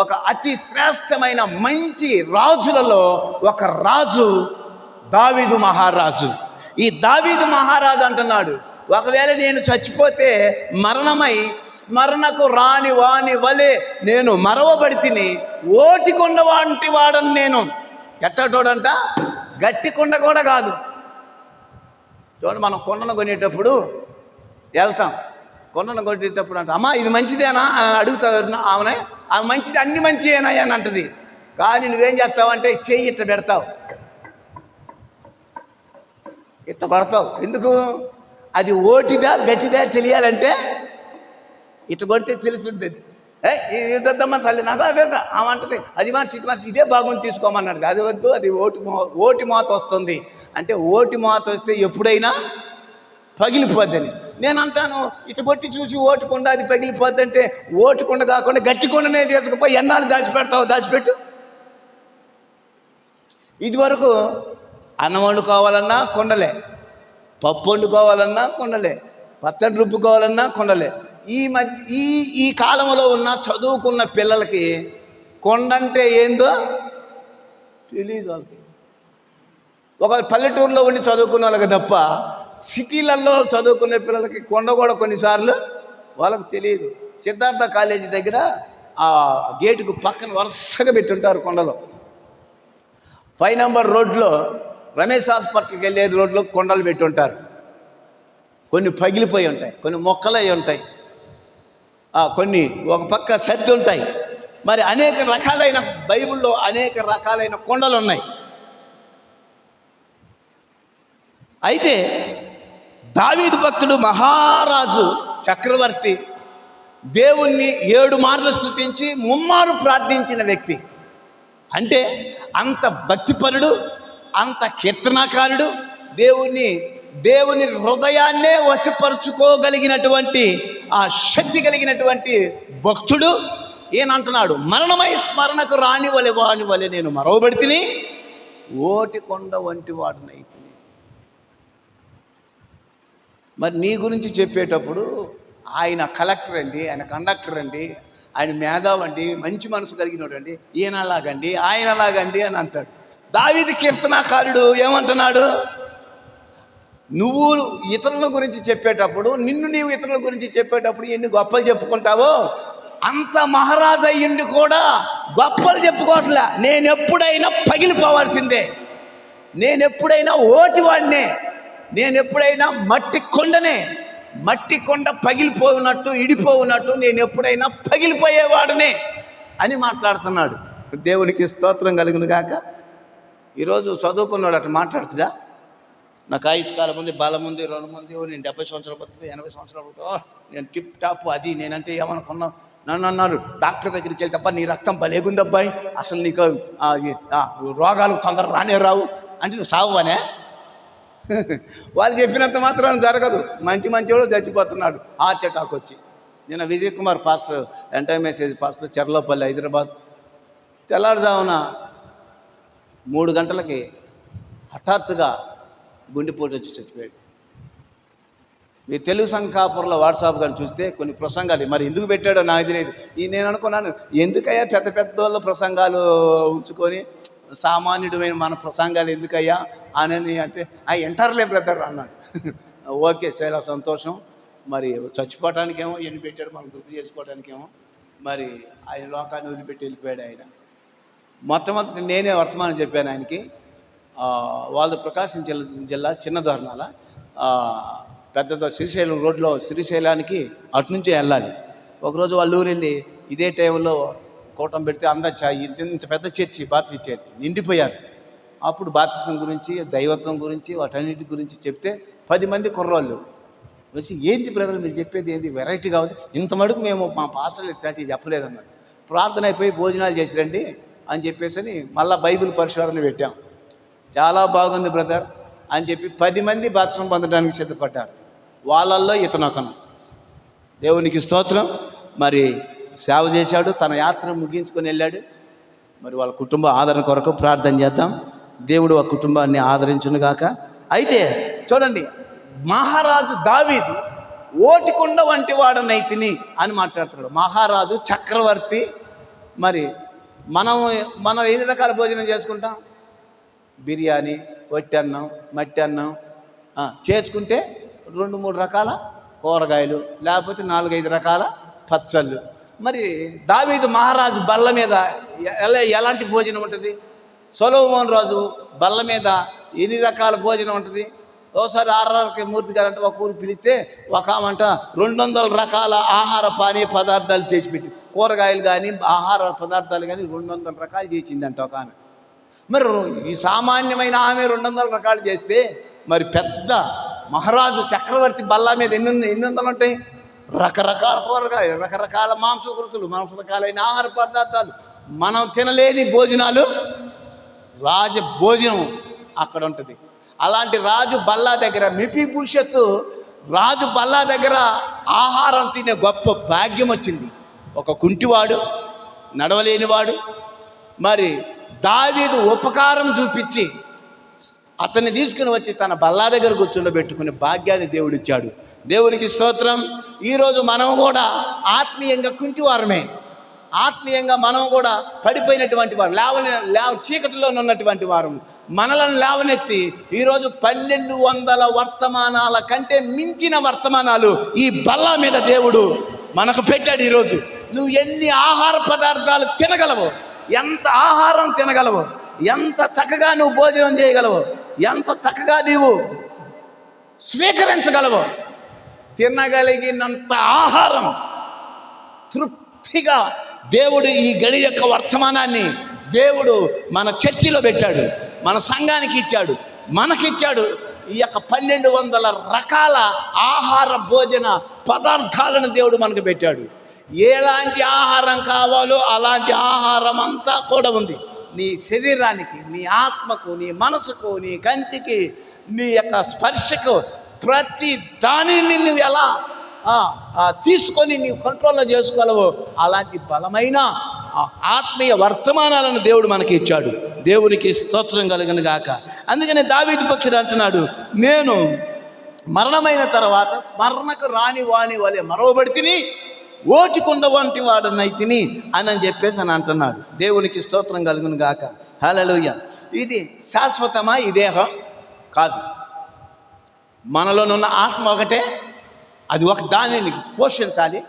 ఒక అతి శ్రేష్టమైన మంచి రాజులలో ఒక రాజు దావీదు మహారాజు. ఈ దావీదు మహారాజు అంటున్నాడు, ఒకవేళ నేను చచ్చిపోతే మరణమై స్మరణకు రాని వాని వలె నేను మరవబడి తిని ఓటికొండ వంటి వాడను నేను. ఎట్టటోడంట, గట్టి కొండ కూడా కాదు. చూడండి, మనం కొండను కొనేటప్పుడు వెళ్తాం. కొండను కొట్టేటప్పుడు అంట, అమ్మా ఇది మంచిదేనా అని అడుగుతావు. ఆమె మంచిది, అన్ని మంచిదేనా అని అంటది. కానీ నువ్వేం చేస్తావంటే చెయ్యి ఇట్ట పెడతావు, ఇట్ట కొడతావు. ఎందుకు? అది ఓటిదా గట్టిదా తెలియాలంటే ఇట్ట కొడితే తెలుసుంటుంది. ఇదమ్మా తల్లి నాకు అదేదా ఆమె అంటది, అది మంచి ఇది మంచి, ఇదే బాగుంది తీసుకోమన్నాడు. అది వద్దు, అది ఓటి మోత వస్తుంది అంటే ఓటి మోత వస్తే ఎప్పుడైనా పగిలిపోద్దని నేను అంటాను. ఇటు కొట్టి చూసి ఓటుకుండా అది పగిలిపోద్ది అంటే ఓటుకుండా కాకుండా గట్టి కొండనే తీసుకుపోయి ఎన్నాళ్ళు దాచిపెట్టు. ఇది అన్నం వండుకోవాలన్నా కొండలే, పప్పు వండుకోవాలన్నా కొండలే, పచ్చడి రుబ్బుకోవాలన్నా కొండలే. ఈ కాలంలో ఉన్న చదువుకున్న పిల్లలకి కొండంటే ఏందో తెలియదు. వాళ్ళకి ఒక పల్లెటూరులో ఉండి చదువుకున్న వాళ్ళకి తప్ప సిటీలలో చదువుకునే పిల్లలకి కొండ కూడా కొన్నిసార్లు వాళ్ళకు తెలియదు. సిద్ధార్థ కాలేజీ దగ్గర ఆ గేటుకు పక్కన వరుసగా పెట్టుంటారు కొండలో. 5 నంబర్ రోడ్లో రమేష్ హాస్పిటల్కి వెళ్ళే రోడ్లో కొండలు పెట్టుంటారు. కొన్ని పగిలిపోయి ఉంటాయి, కొన్ని మొక్కలు అయి ఉంటాయి, కొన్ని ఒక పక్క సర్ది ఉంటాయి. మరి అనేక రకాలైన బైబిల్లో అనేక రకాలైన కొండలు ఉన్నాయి. అయితే దావీదు భక్తుడు మహారాజు చక్రవర్తి దేవుణ్ణి 7 మార్లు స్తుతించి 3 ప్రార్థించిన వ్యక్తి. అంటే అంత భక్తిపరుడు, అంత కీర్తనాకారుడు, దేవుని హృదయాన్నే వశపరుచుకోగలిగినటువంటి ఆ శక్తి కలిగినటువంటి భక్తుడు ఏనంటున్నాడు, మరణమై స్మరణకు రాని వాని వలె నేను మరవబడితిని, ఓటి కొండ వంటి వాడినైతిని. మరి నీ గురించి చెప్పేటప్పుడు ఆయన కలెక్టర్ అండి, ఆయన కండక్టర్ అండి, ఆయన మేధావి అండి, మంచి మనసు కలిగినోడు అండి, ఈయనలాగండి ఆయనలాగండి అని అంటాడు. దావీదు కీర్తనాకారుడు ఏమంటున్నాడు, నువ్వు ఇతరుల గురించి చెప్పేటప్పుడు, నీవు ఇతరుల గురించి చెప్పేటప్పుడు ఎన్ని గొప్పలు చెప్పుకుంటావో, అంత మహారాజు అయ్యిండి కూడా గొప్పలు చెప్పుకోవట్లే. నేను ఎప్పుడైనా పగిలిపోవాల్సిందే, నేను ఎప్పుడైనా ఓటివాడినే, నేను ఎప్పుడైనా మట్టి కొండ పగిలిపోయినట్టు ఇడిపోయినట్టు నేను ఎప్పుడైనా పగిలిపోయేవాడినే అని మాట్లాడుతున్నాడు. దేవునికి స్తోత్రం కలుగును గాక. ఈరోజు చదువుకున్నాడు అట్లా మాట్లాడుతుడా, నాకు ఆయుష్కాలం ఉంది, బలం ఉంది, 2 మంది, నేను 70 సంవత్సరాలు బతుకుతా, 80 సంవత్సరాలు బతుకుతా, నేను టిప్ టాప్, అది నేనంటే ఏమనుకున్నాను. నన్ను అన్నారు, డాక్టర్ దగ్గరికి వెళ్తే తప్ప నీ రక్తం బలేగుంది అబ్బాయి, అసలు నీకు రోగాలు తొందర రానే రావు అంటే నువ్వు సావువనే. వాళ్ళు చెప్పినంత మాత్రం జరగదు. మంచివాడు చచ్చిపోతున్నాడు హార్ట్ అటాక్ వచ్చి. నిన్న Vijay Kumar pastor, entire message pastor, Cherlopalli, Hyderabad, తెల్లారుజామున 3 గంటలకి హఠాత్తుగా గుండెపోటు వచ్చి చచ్చిపోయాడు. మీరు తెలుగు సంఘాపురంలో వాట్సాప్ కానీ చూస్తే కొన్ని ప్రసంగాలు, మరి ఎందుకు పెట్టాడో నాకు తెలియదు. నేను అనుకున్నాను, ఎందుకయ్యా పెద్ద వాళ్ళ ప్రసంగాలు ఉంచుకొని సామాన్యుడమైన మన ప్రసంగాలు ఎందుకయ్యా అని అంటే, ఎంటర్లే బ్రదర్ అన్నాడు. ఓకే, చాలా సంతోషం. మరి చచ్చిపోవటానికేమో ఎన్ని పెట్టాడు, మనం గుర్తు చేసుకోవటానికేమో. మరి ఆయన లోకాన్ని వదిలిపెట్టి వెళ్ళిపోయాడు ఆయన. మొట్టమొదటి నేనే వర్తమానం చెప్పాను ఆయనకి. వాళ్ళది ప్రకాశం జిల్లా చిన్న దొర్నాల, పెద్ద శ్రీశైలం రోడ్లో, శ్రీశైలానికి అటునుంచే వెళ్ళాలి. ఒకరోజు వాళ్ళ ఊరు వెళ్ళి ఇదే టైంలో కూటం పెడితే ఇంత పెద్ద చర్చి, బాప్టిస్ట్ చర్చి నిండిపోయారు. అప్పుడు బాప్టిజం గురించి, దైవత్వం గురించి, వాటన్నిటి గురించి చెప్తే 10 మంది కుర్రోళ్ళు వచ్చి, ఏంటి బ్రదర్ మీరు చెప్పేది, ఏంటి వెరైటీగా ఉంది, ఇంత మటుకు మేము మా పాస్టర్లు ఇట్లాంటివి చెప్పలేదన్నారు. ప్రార్థన అయిపోయి భోజనాలు చేసి రండి అని చెప్పేసి మళ్ళీ బైబిల్ పరిశోధన పెట్టాం. చాలా బాగుంది బ్రదర్ అని చెప్పి 10 మంది బాప్టిజం పొందడానికి సిద్ధపడ్డారు. వాళ్ళల్లో ఇతనొకను. దేవునికి స్తోత్రం. మరి సేవ చేశాడు, తన యాత్ర ముగించుకొని వెళ్ళాడు. మరి వాళ్ళ కుటుంబ ఆదరణ కొరకు ప్రార్థన చేద్దాం. దేవుడు ఆ కుటుంబాన్ని ఆదరించునుగాక. అయితే చూడండి, మహారాజు దావీదు ఓటికొండ వంటి వాడనైతిని అని మాట్లాడుతున్నాడు. మహారాజు, చక్రవర్తి. మరి మనం ఎన్ని రకాల భోజనం చేసుకుంటాం? బిర్యానీ, వట్టి అన్నం, మట్టి అన్నం చేసుకుంటే 2-3 రకాల కూరగాయలు, లేకపోతే 4-5 రకాల పచ్చళ్ళు. మరి దావీదు మహారాజు బల్ల మీద ఎలాంటి భోజనం ఉంటుంది? సొలొమోను రాజు బల్ల మీద ఎన్ని రకాల భోజనం ఉంటుంది? ఒకసారి ఆర్ఆర్కే మూర్తి గారు అంటే ఒక ఊరు పిలిస్తే ఒక ఆమంట 200 రకాల ఆహార పానీయ పదార్థాలు చేసి పెట్టి, కూరగాయలు కానీ ఆహార పదార్థాలు కానీ 200 రకాలు చేసిందంట ఒక ఆమె. మరి ఈ సామాన్యమైన ఆమె 200 రకాలు చేస్తే, మరి పెద్ద మహారాజు చక్రవర్తి బల్ల మీద ఎన్ని వందలు ఉంటాయి? రకరకాల కూరగాయలు, రకరకాల మాంసకృతులు, రకరకాలైన ఆహార పదార్థాలు, మనం తినలేని భోజనాలు, రాజ భోజనం అక్కడ ఉంటుంది. అలాంటి రాజు బల్లా దగ్గర మెఫీబోషెతు రాజు బల్లా దగ్గర ఆహారం తినే గొప్ప భాగ్యం వచ్చింది. ఒక కుంటివాడు, నడవలేనివాడు. మరి దావీదు ఉపకారం చూపించి అతన్ని తీసుకుని వచ్చి తన బల్లా దగ్గర కూర్చుండబెట్టుకునే భాగ్యాన్ని దేవుడిచ్చాడు. దేవునికి స్తోత్రం. ఈరోజు మనం కూడా ఆత్మీయంగా కుంటివారమే. ఆత్మీయంగా మనం కూడా పడిపోయినటువంటి వారు, చీకటిలో ఉన్నటువంటి వారు. మనలను లేవనెత్తి ఈరోజు 1200 వర్తమానాల కంటే మించిన వర్తమానాలు ఈ బల్ల మీద దేవుడు మనకు పెట్టాడు. ఈరోజు నువ్వు ఎన్ని ఆహార పదార్థాలు తినగలవు, ఎంత ఆహారం తినగలవు, ఎంత చక్కగా నువ్వు భోజనం చేయగలవు, ఎంత చక్కగా నీవు స్వీకరించగలవు. తినగలిగినంత ఆహారం తృప్తిగా దేవుడు ఈ గడి యొక్క వర్తమానాన్ని దేవుడు మన చర్చిలో పెట్టాడు, మన సంఘానికి ఇచ్చాడు, మనకిచ్చాడు. ఈ యొక్క 1200 రకాల ఆహార భోజన పదార్థాలను దేవుడు మనకు పెట్టాడు. ఎలాంటి ఆహారం కావాలో అలాంటి ఆహారం అంతా కూడా ఉంది. నీ శరీరానికి, నీ ఆత్మకు, నీ మనసుకు, నీ కంటికి, నీ యొక్క స్పర్శకు, ప్రతి దానిని నువ్వు ఎలా తీసుకొని నీవు కంట్రోల్లో చేసుకోలేవో అలాంటి బలమైన ఆత్మీయ వర్తమానాలను దేవుడు మనకి ఇచ్చాడు. దేవునికి స్తోత్రం కలుగును గాక. అందుకని దావీదు భక్తుడు అంటున్నాడు, నేను మరణమైన తర్వాత స్మరణకు రాని వాని వలె మరవబడితిని, ఓటికుండ వంటి వాడనైతిని అని చెప్పేసి అని అంటున్నాడు. దేవునికి స్తోత్రం కలుగును గాక. హల్లెలూయా. ఇది శాశ్వతమా ఈ దేహం? కాదు. మనలోనున్న ఆత్మ ఒకటే, అది ఒక దానిని పోషించాలి,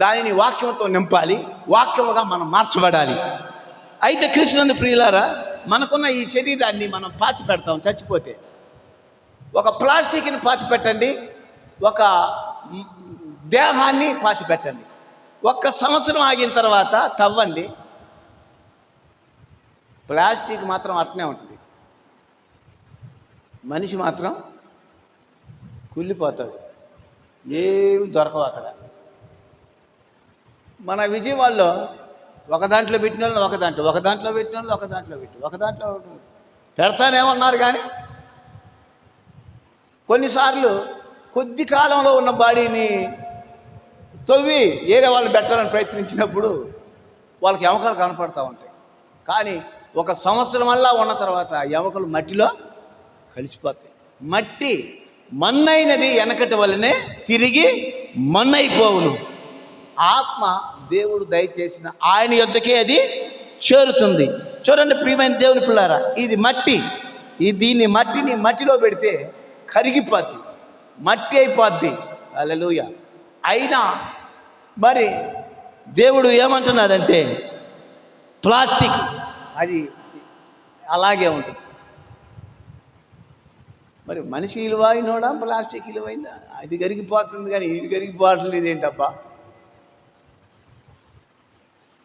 దానిని వాక్యంతో నింపాలి, వాక్యముగా మనం మార్చబడాలి. అయితే క్రీస్తునందు ప్రియులారా, మనకున్న ఈ శరీరాన్ని మనం పాతి పెడతాం చచ్చిపోతే. ఒక ప్లాస్టిక్ని పాతి పెట్టండి, ఒక దేహాన్ని పాతి పెట్టండి. 1 సంవత్సరం ఆగిన తర్వాత తవ్వండి, ప్లాస్టిక్ మాత్రం అట్నే ఉంటుంది, మనిషి మాత్రం కుళ్ళిపోతాడు, ఏమి దొరకవు అక్కడ. మన విజయవాడలో ఒక దాంట్లో పెట్టిన వాళ్ళు ఒక దాంట్లో, ఒక దాంట్లో పెట్టిన వాళ్ళు ఒక దాంట్లో పెట్టి, ఒక దాంట్లో పెడతానేమన్నారు. కానీ కొన్నిసార్లు కొద్ది కాలంలో ఉన్న బాడీని తవ్వి వేరే వాళ్ళు పెట్టాలని ప్రయత్నించినప్పుడు వాళ్ళకి ఎముకలు కనపడతా ఉంటాయి. కానీ 1 సంవత్సరం వల్ల ఉన్న తర్వాత ఎముకలు మట్టిలో కలిసిపోతాయి. మట్టి మన్నైనది వెనకటి వల్లనే తిరిగి మన్నైపోవును. ఆత్మ దేవుడు దయచేసిన ఆయన యొద్దకే అది చేరుతుంది. చూడండి ప్రియమైన దేవుని పిల్లారా, ఇది మట్టి, దీన్ని మట్టిలో పెడితే కరిగిపోద్ది, మట్టి అయిపోద్ది. హల్లెలూయా. అయినా మరి దేవుడు ఏమంటున్నాడంటే ప్లాస్టిక్ అది అలాగే ఉంటుంది. మరి మనిషి విలువైనోడా ప్లాస్టిక్ విలువైందా? అది కరిగిపోతుంది కానీ ఇది కరిగిపోవట్లేదు ఏంటబ్బా?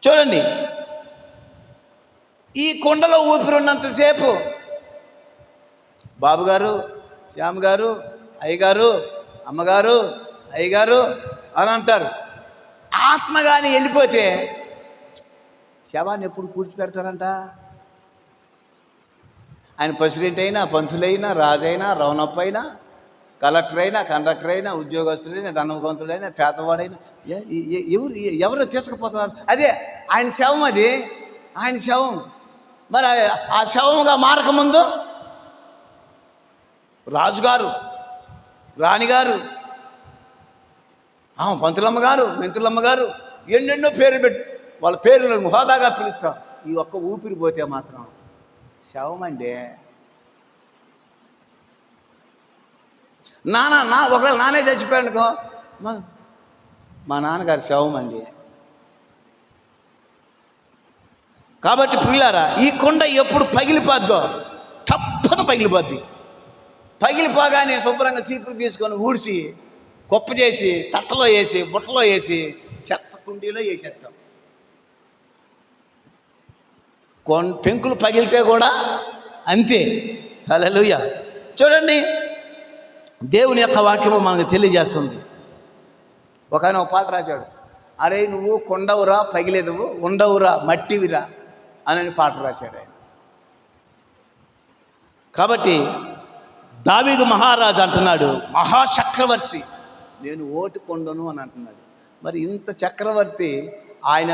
చూడండి, ఈ కుండలో ఊపిరున్నంతసేపు బాబుగారు, శ్యామ్ గారు, అయ్యగారు, అమ్మగారు, అయ్యగారు అని అంటారు. ఆత్మ కానీ వెళ్ళిపోతే శవాన్ని ఎప్పుడు కూర్చిపెడతారంట? ఆయన ప్రెసిడెంట్ అయినా, పంతులైనా, రాజైనా, రౌనప్ అయినా, కలెక్టర్ అయినా, కండక్టర్ అయినా, ఉద్యోగస్తుడైనా, ధనవంతుడైనా, పేదవాడైనా ఎవరు తీసుకుపోతున్నారు? అదే ఆయన శవం, అది ఆయన శవం. మరి ఆ శవంగా మారకముందు రాజుగారు, రాణిగారు, పంతులమ్మ గారు, మెంతులమ్మ గారు, ఎన్నెన్నో పేర్లు పెట్టి వాళ్ళ పేర్లను హోదాగా పిలుస్తాం. ఈ ఒక్క ఊపిరి పోతే మాత్రం శవం అండి. ఒకవేళ నానే చచ్చిపోయానుకో, మా నాన్నగారి శవం అండి. కాబట్టి పిల్లారా, ఈ కొండ ఎప్పుడు పగిలిపోద్దో తప్పన పగిలిపోద్ది. పగిలిపోగానే శుభ్రంగా చీపురు తీసుకొని ఊడ్చి కుప్ప చేసి తట్టలో వేసి బుట్టలో వేసి చెత్త కుండీలో వేసేస్తాం. పెంకులు పగిలితే కూడా అంతే. హల్లెలూయా. చూడండి, దేవుని యొక్క వాక్యము మనకు తెలియజేస్తుంది. ఒక ఆయన ఒక పాట రాశాడు, అరే నువ్వు కొండవురా పగిలేదువు, ఉండవురా మట్టివిరా అని పాట రాశాడు ఆయన. కాబట్టి దావీదు మహారాజు అంటున్నాడు, మహాచక్రవర్తి నేను ఓటు కొండను అని అంటున్నాడు. మరి ఇంత చక్రవర్తి ఆయన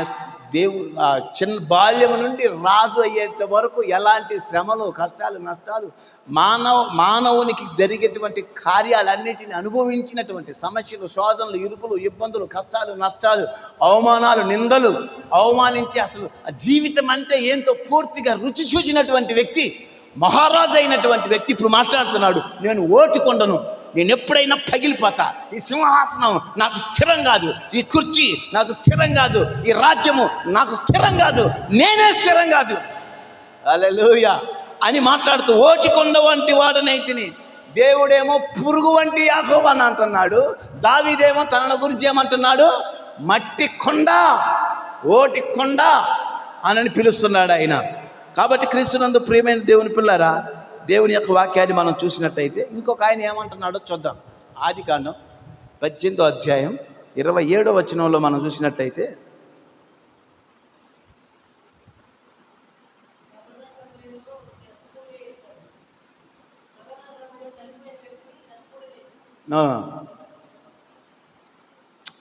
చిన్న బాల్యం నుండి రాజు అయ్యేంత వరకు ఎలాంటి శ్రమలు, కష్టాలు, నష్టాలు, మానవునికి జరిగేటువంటి కార్యాలన్నిటిని అనుభవించినటువంటి సమస్యలు, శోధనలు, ఇరుకులు, ఇబ్బందులు, కష్టాలు, నష్టాలు, అవమానాలు, నిందలు, అవమానించి అసలు జీవితం అంటే ఏంటో పూర్తిగా రుచి చూచినటువంటి వ్యక్తి, మహారాజు అయినటువంటి వ్యక్తి ఇప్పుడు మాట్లాడుతున్నాడు, నేను ఓటు కొండను, నేను ఎప్పుడైనా పగిలిపోతా, ఈ సింహాసనం నాకు స్థిరం కాదు, ఈ కుర్చీ నాకు స్థిరం కాదు, ఈ రాజ్యము నాకు స్థిరం కాదు, నేనే స్థిరం కాదు. హల్లెలూయా అని మాట్లాడుతూ ఓటి కొండ వంటి వాడనైతిని. దేవుడేమో పురుగు వంటి యాకోబు అని అంటున్నాడు, దావీదేమో తన గురించి ఏమంటున్నాడు, మట్టి కొండ, ఓటి కొండ అని పిలుస్తున్నాడు ఆయన. కాబట్టి క్రీస్తునందు ప్రియమైన దేవుని పిల్లారా, దేవుని యొక్క వాక్యాన్ని మనం చూసినట్టయితే ఇంకొక ఆయన ఏమంటున్నాడో చూద్దాం. ఆదికాండం 18వ అధ్యాయం 27వ వచనంలో మనం చూసినట్టయితే,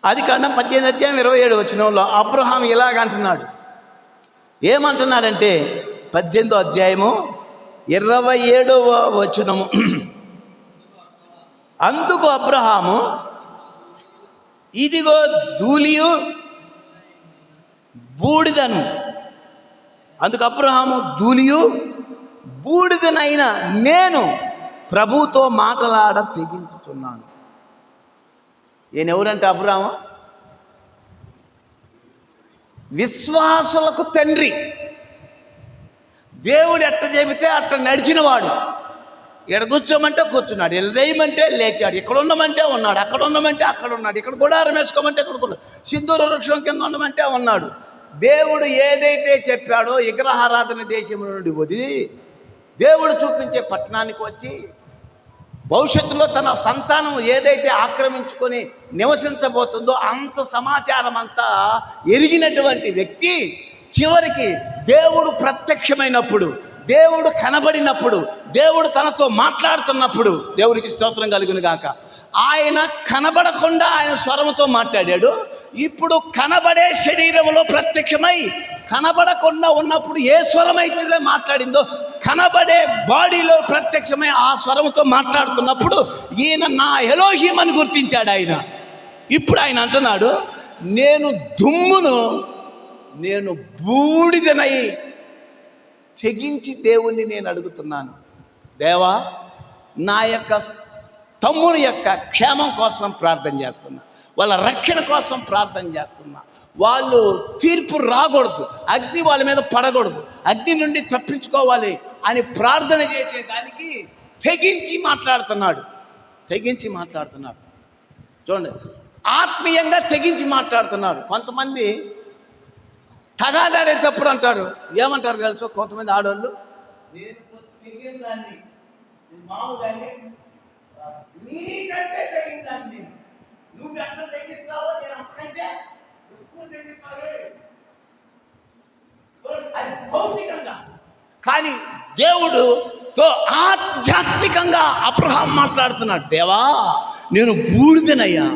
ఆదికాండం 18:27 అబ్రహాం ఇలాగంటున్నాడు. ఏమంటున్నాడంటే 18:27 అందుకు అబ్రహాము, ఇదిగో ధూళియు బూడిదను. అందుకు అబ్రహాము, ధూళియు బూడిదనైన నేను ప్రభువుతో మాట్లాడ తెగించుతున్నాను. ఈయన ఎవరంటే అబ్రహాము విశ్వాసులకు తండ్రి. దేవుడు ఎట్ట చెబితే అట్ట నడిచినవాడు. ఇక్కడ కూర్చోమంటే కూర్చున్నాడు, ఇలా లేయమంటే లేచాడు, ఇక్కడ ఉండమంటే ఉన్నాడు, అక్కడ ఉండమంటే అక్కడ ఉన్నాడు, ఇక్కడ గుడారం వేసుకోమంటే ఇక్కడ కూడా, సింధూర వృక్షం కింద ఉండమంటే ఉన్నాడు. దేవుడు ఏదైతే చెప్పాడో విగ్రహారాధన దేశం నుండి వదిలి దేవుడు చూపించే పట్టణానికి వచ్చి భవిష్యత్తులో తన సంతానం ఏదైతే ఆక్రమించుకొని నివసించబోతుందో అంత సమాచారం అంతా ఎరిగినటువంటి వ్యక్తి చివరికి దేవుడు ప్రత్యక్షమైనప్పుడు, దేవుడు కనబడినప్పుడు, దేవుడు తనతో మాట్లాడుతున్నప్పుడు, దేవునికి స్తోత్రం కలుగును గాక, ఆయన కనబడకుండా ఆయన స్వరముతో మాట్లాడాడు. ఇప్పుడు కనబడే శరీరంలో ప్రత్యక్షమై కనబడకుండా ఉన్నప్పుడు ఏ స్వరం అయితే మాట్లాడిందో కనబడే బాడీలో ప్రత్యక్షమై ఆ స్వరముతో మాట్లాడుతున్నప్పుడు ఈయన నా ఎలోహీం అని గుర్తించాడు ఆయన. ఇప్పుడు ఆయన అంటున్నాడు, నేను దుమ్మును, నేను బూడిదనై తెగించి దేవుణ్ణి నేను అడుగుతున్నాను. దేవా, నా యొక్క తమ్ముని యొక్క క్షేమం కోసం ప్రార్థన చేస్తున్నా, వాళ్ళ రక్షణ కోసం ప్రార్థన చేస్తున్నా. వాళ్ళు తీర్పు రాకూడదు, అగ్ని వాళ్ళ మీద పడకూడదు, అగ్ని నుండి తప్పించుకోవాలి అని ప్రార్థన చేసేదానికి తెగించి మాట్లాడుతున్నాడు. చూడండి, ఆత్మీయంగా తెగించి మాట్లాడుతున్నారు. కొంతమంది తగాదాడేటప్పుడు అంటారు, ఏమంటారు తెలుసు కొంతమంది ఆడవాళ్ళు, నేను తెగిన దాన్ని, మామూదాన్ని, నీకంటే తెగిన దాన్ని, నువ్వు ఎంత తెగిస్తావో నేను అంతకంటే ఎక్కువ తెగిస్తావే. అది భౌతికంగా. కానీ దేవుడుతో ఆధ్యాత్మికంగా అబ్రహాం మాట్లాడుతున్నాడు. దేవా, నేను బూడిదనయ్యా,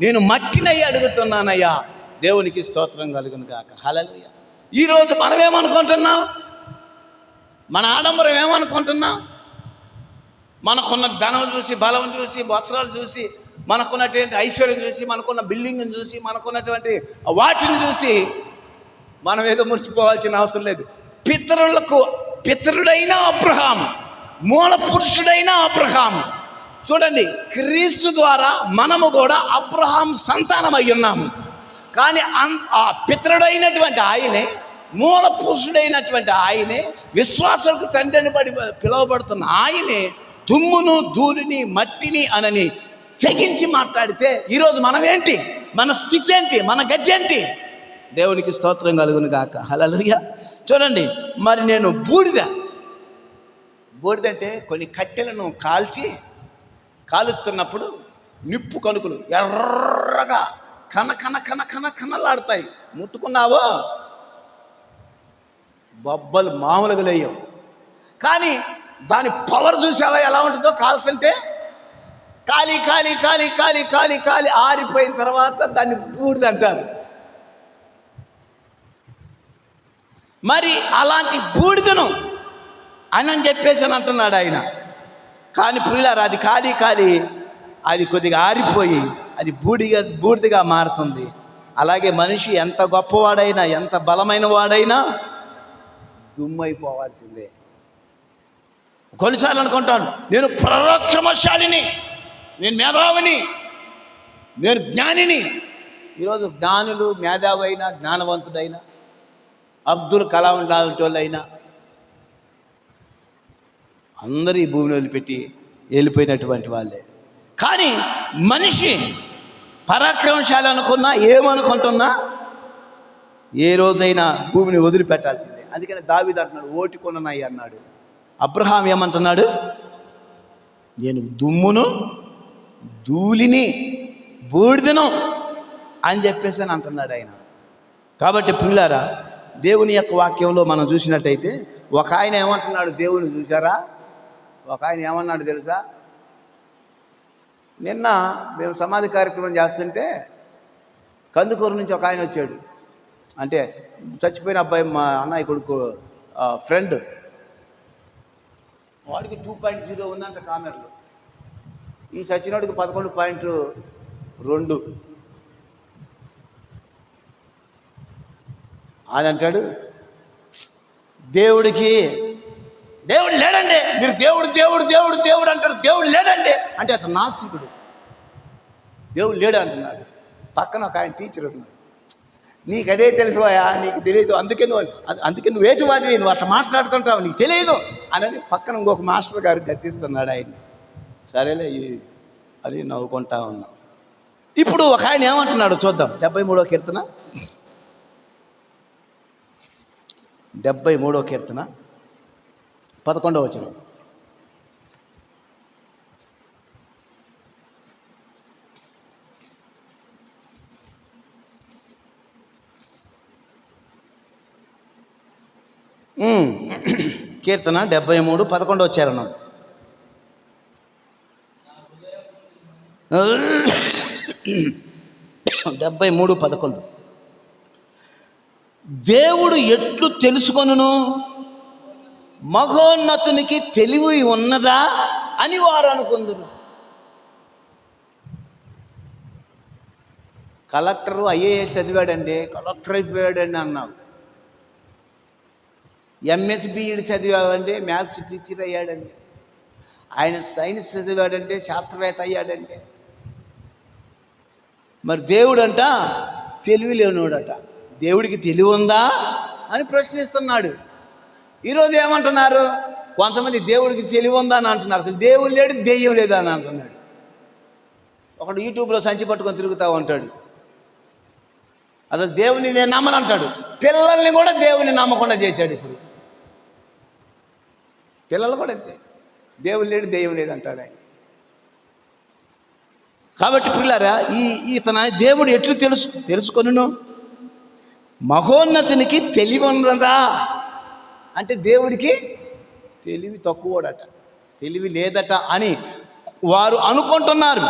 నేను మట్టినయ్యా అడుగుతున్నానయ్యా. దేవునికి స్తోత్రం కలుగును గాక. హల్లెలూయా. ఈరోజు మనం ఏమనుకుంటున్నాం? మన ఆడంబరం ఏమనుకుంటున్నాం? మనకున్న ధనం చూసి, బలం చూసి, వస్త్రాలు చూసి, మనకున్నటువంటి ఐశ్వర్యం చూసి, మనకున్న బిల్డింగ్ని చూసి, మనకున్నటువంటి వాటిని చూసి మనం ఏదో మురిసిపోవాల్సిన అవసరం లేదు. పితరుడైన అబ్రహాము, మూల పురుషుడైన అబ్రహాము. చూడండి, క్రీస్తు ద్వారా మనము కూడా అబ్రహాం సంతానం అయి ఉన్నాము. కానీ ఆ పితరుడైనటువంటి ఆయనే, మూల పురుషుడైనటువంటి ఆయనే, విశ్వాసులకు తండ్రిని పిలువబడుతున్న ఆయనే దుమ్మును, ధూళిని, మట్టిని అనని తెగించి మాట్లాడితే ఈరోజు మనం ఏంటి, మన స్థితి ఏంటి, మన గతి ఏంటి? దేవునికి స్తోత్రం కలుగును గాక. హల్లెలూయా. చూడండి, మరి నేను బూడిదంటే కొన్ని కట్టెలను కాలుస్తున్నప్పుడు నిప్పు కణుకులు ఎర్రగా కనలాడతాయి. ముట్టుకున్నావో బొబ్బలు మామూలుగా లేయవు. కానీ దాని పవర్ చూసావా ఎలా ఉంటుందో? కాలుతుంటే కాలి కాలి కాలి కాలి కాలి కాలి ఆరిపోయిన తర్వాత దాన్ని బూడిద అంటారు. మరి అలాంటి బూడిదను అని చెప్పేసి అని అంటున్నాడు ఆయన. కానీ ప్రియులారా, అది కాలి అది కొద్దిగా ఆరిపోయి అది బూడిదగా మారుతుంది. అలాగే మనిషి ఎంత గొప్పవాడైనా, ఎంత బలమైన వాడైనా దుమ్మైపోవాల్సిందే. కొన్నిసార్లు అనుకుంటాను, నేను పరాక్రమశాలిని, నేను మేధావిని, నేను జ్ఞానిని. ఈరోజు జ్ఞానులు, మేధావైనా, జ్ఞానవంతుడైనా, అబ్దుల్ కలాం లాంటి వాళ్ళైనా అందరూ ఈ భూమిని వదిలిపెట్టి వెళ్ళిపోయినటువంటి వాళ్ళే. కానీ మనిషి పరాక్రమశాలి అనుకున్నా, ఏమనుకుంటున్నా ఏ రోజైనా భూమిని వదిలిపెట్టాల్సిందే. అందుకని దావీదు అంటున్నాడు, ఓటి కొననాయి అన్నాడు. అబ్రహాం ఏమంటున్నాడు? నేను దుమ్మును, ధూళిని, బూడిదను అని చెప్పేసి అని అంటున్నాడు ఆయన. కాబట్టి ప్రియులారా, దేవుని యొక్క వాక్యంలో మనం చూసినట్టయితే ఒక ఆయన ఏమంటున్నాడు? దేవుని చూసారా? ఒక ఆయన ఏమన్నాడు తెలుసా? నిన్న మేము సమాధి కార్యక్రమం చేస్తుంటే కందుకూరు నుంచి ఒక ఆయన వచ్చాడు. అంటే చచ్చిపోయిన అబ్బాయి మా అన్నయ్య కొడుకు ఫ్రెండ్. వాడికి 2.0 ఉందంట కామెర్లు. ఈ సచ్చినోడికి 11.2. అని అంటాడు, దేవుడు లేడండి, మీరు దేవుడు దేవుడు దేవుడు దేవుడు అంటారు, దేవుడు లేడండి అంటే అతను నాస్తికుడు. దేవుడు లేడు అంటున్నాడు. పక్కన ఒక ఆయన టీచర్ ఉన్నాడు. నీకు అదే తెలుసువాయా, నీకు తెలియదు, అందుకే నువ్వు ఏతువాదివి, నువ్వు అట్లా మాట్లాడుతుంటావు, నీకు తెలియదు అని పక్కన ఇంకొక మాస్టర్ గారు గద్దిస్తున్నాడు ఆయన్ని. సరేలే అని నవ్వుకుంటా ఉన్నాం. ఇప్పుడు ఒక ఆయన ఏమంటున్నాడు చూద్దాం. 73వ కీర్తన 11వ వచనం. కీర్తన 73 11వ చరణం. దేవుడు ఎట్లు తెలుసుకొనును, మహోన్నతునికి తెలివి ఉన్నదా అని వారు అనుకుందరు. కలెక్టరు ఐఏఎస్ చదివాడండి, కలెక్టర్ అయిపోయాడండి అన్నావు. ఎంఎస్ బిఈడి చదివాడండి, మ్యాథ్స్ టీచర్ అయ్యాడండి. ఆయన సైన్స్ చదివాడంటే శాస్త్రవేత్త అయ్యాడండి. మరి దేవుడంట తెలివి లేనోడట. దేవుడికి తెలివి ఉందా అని ప్రశ్నిస్తున్నాడు. ఈరోజు ఏమంటున్నారు కొంతమంది, దేవుడికి తెలివి ఉందా అని అంటున్నారు. అసలు దేవుడు లేడు, దెయ్యం లేదా అని అంటున్నాడు. ఒకడు యూట్యూబ్లో సంచి పట్టుకొని తిరుగుతూ ఉంటాడు. అసలు దేవుని నేను నమ్మనంటాడు. పిల్లల్ని కూడా దేవుని నమ్మకుండా చేశాడు. ఇప్పుడు పిల్లలు కూడా అంతే, దేవుడు లేడు, దెయ్యం లేదంటాడు ఆయన. కాబట్టి పిల్లారా, ఇతను దేవుడు ఎట్లు తెలుసుకొనును, మహోన్నతునికి తెలివి ఉన్నదా అంటే దేవుడికి తెలివి తక్కువడట, తెలివి లేదట అని వారు అనుకుంటున్నారు.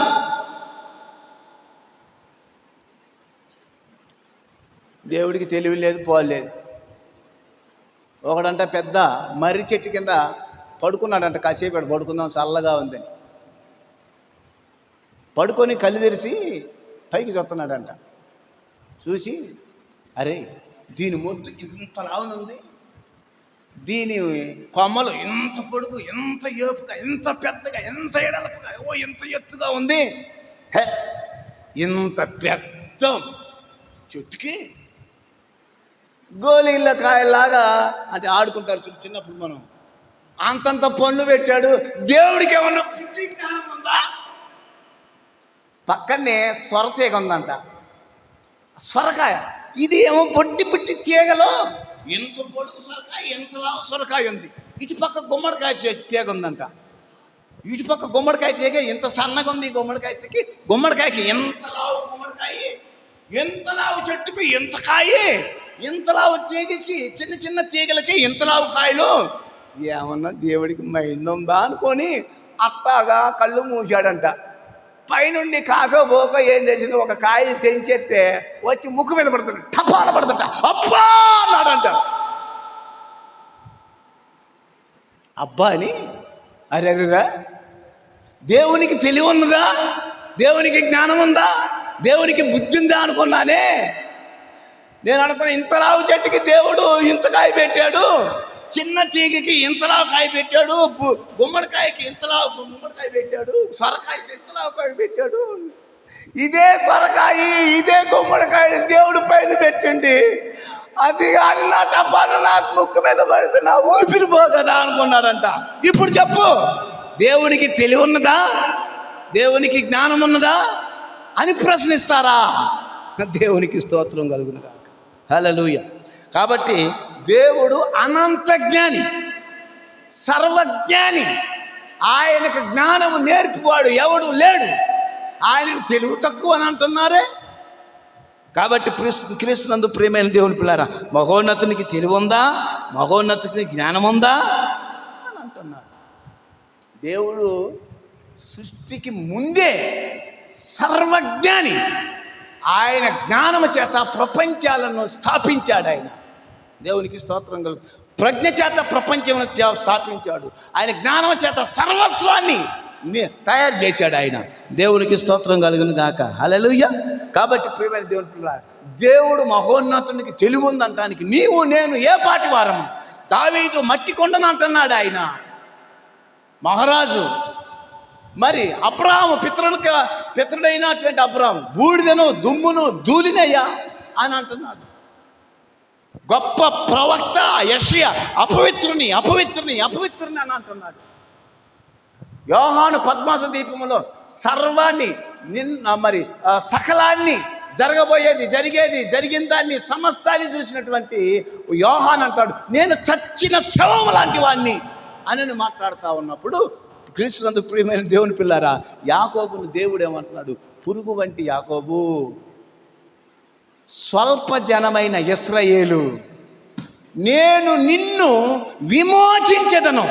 దేవుడికి తెలివి లేదు, పోలేదు. ఒకడంట పెద్ద మర్రి చెట్టు కింద పడుకున్నాడంట. కాసేపు పడుకుందాం చల్లగా ఉందని పడుకొని కళ్ళు తెరిచి పైకి చూస్తున్నాడంట. చూసి, అరే దీని మొద్దు ఇంత లావునుంది, దీని కొమ్మలు ఎంత పొడుగు, ఎంత ఏపుగా, ఎంత పెద్దగా, ఎంత ఎడలపుగా, ఎంత ఎత్తుగా ఉంది. హే, ఇంత పెద్ద చెట్టుకి గోళీళ్ళ కాయలాగా అంటే ఆడుకుంటారు చిన్నప్పుడు మనం, అంతంత పండ్లు పెట్టాడు. దేవుడికి ఏమన్నా బుద్ధి జ్ఞానం ఉందా? పక్కనే సొరతీగ ఉందంట, సొరకాయ. ఇది ఏమో పొట్టి పొట్టి తీగలో ఎంత పొడుగు సొరకాయ, ఎంత లావు సొరకాయ ఉంది. ఇటు పక్క గుమ్మడికాయ తీగ ఉందంట. ఇటు పక్క గుమ్మడికాయ తీగ ఎంత సన్నగా ఉంది. గుమ్మడికాయకి ఎంత లావు గుమ్మడికాయ, ఎంత లావు చెట్టుకు ఎంత కాయ, ఎంత లావు తీగకి, చిన్న చిన్న తీగలకి ఎంత లావు కాయలు. ఏమన్నా దేవుడికి మైండ్ ఉందా అనుకొని అట్టాగా కళ్ళు మూసాడంట. పైనుండి కాకపోక ఏం చేసింది, ఒక కాయని తెంచేస్తే వచ్చి ముక్కు మీద పడుతుంది, టపాల పడుతుంట. అబ్బా అన్నాడంట. అబ్బా అని అరెరా, దేవునికి తెలివి ఉన్నదా, దేవునికి జ్ఞానం ఉందా, దేవునికి బుద్ధి ఉందా అనుకున్నానే. నేను అనుకున్నా ఇంతలావు చెట్టుకి దేవుడు ఇంత కాయ పెట్టాడు, చిన్న తీగకి ఇంతలావు కాయ పెట్టాడు, గుమ్మడికాయకి ఇంతలావు గుమ్మడికాయ పెట్టాడు, సొరకాయకి ఇంతలావు కాయ పెట్టాడు. ఇదే సొరకాయ, ఇదే గుమ్మడికాయ దేవుడు పైన పెట్టండి. అది కానీ నా టపాను నాకు ముక్కు మీద పడితే నా ఊపిరి పోగదా అనుకున్నాడంట. ఇప్పుడు చెప్పు, దేవునికి తెలివి ఉన్నదా, దేవునికి జ్ఞానం ఉన్నదా అని ప్రశ్నిస్తారా? దేవునికి స్తోత్రం కలుగునుగా. హల్లెలూయా. కాబట్టి దేవుడు అనంత జ్ఞాని, సర్వజ్ఞాని. ఆయనకు జ్ఞానము నేర్పువాడు ఎవడు లేడు. ఆయనకు తెలివి తక్కువ అని అంటున్నారే. కాబట్టి క్రీస్తునందు ప్రియమైన దేవుని పిల్లారా, మహోన్నతునికి తెలివి ఉందా, మహోన్నతునికి జ్ఞానం ఉందా అని అంటున్నారు. దేవుడు సృష్టికి ముందే సర్వజ్ఞాని. ఆయన జ్ఞానము చేత ప్రపంచాలను స్థాపించాడు. ఆయన దేవునికి స్తోత్రం కలుగు. ప్రజ్ఞ చేత ప్రపంచం స్థాపించాడు. ఆయన జ్ఞానం చేత సర్వస్వాన్ని తయారు చేశాడు. ఆయన దేవునికి స్తోత్రం కలుగును గాక. హల్లెలూయా. కాబట్టి ప్రియమైన దేవుని పిల్లారా, దేవుడు మహోన్నతునికి తెలివి ఉందంటానికి నీవు నేను ఏ పాటి వారము? దావీదు మట్టి కొండను అంటున్నాడు ఆయన మహారాజు. మరి అబ్రాహాము పితరుడైనటువంటి అబ్రాహాము బూడిదను దుమ్మును ధూళినయ్యా అని అంటున్నాడు. గొప్ప ప్రవక్త యెషయా అపవిత్రుని అని అంటున్నాడు. యోహాను పద్మాస దీపములో సర్వాన్ని సకలాన్ని జరిగిన దాన్ని సమస్తాన్ని చూసినటువంటి యోహాను అంటాడు, నేను చచ్చిన శవం లాంటి వాడిని అని మాట్లాడుతూ ఉన్నప్పుడు, క్రీస్తునందు ప్రియమైన దేవుని పిల్లారా, యాకోబును దేవుడు ఏమంటున్నాడు? పురుగు వంటి యాకోబు, స్వల్ప జనమైన ఇశ్రాయేలు, నేను నిన్ను విమోచించెదను,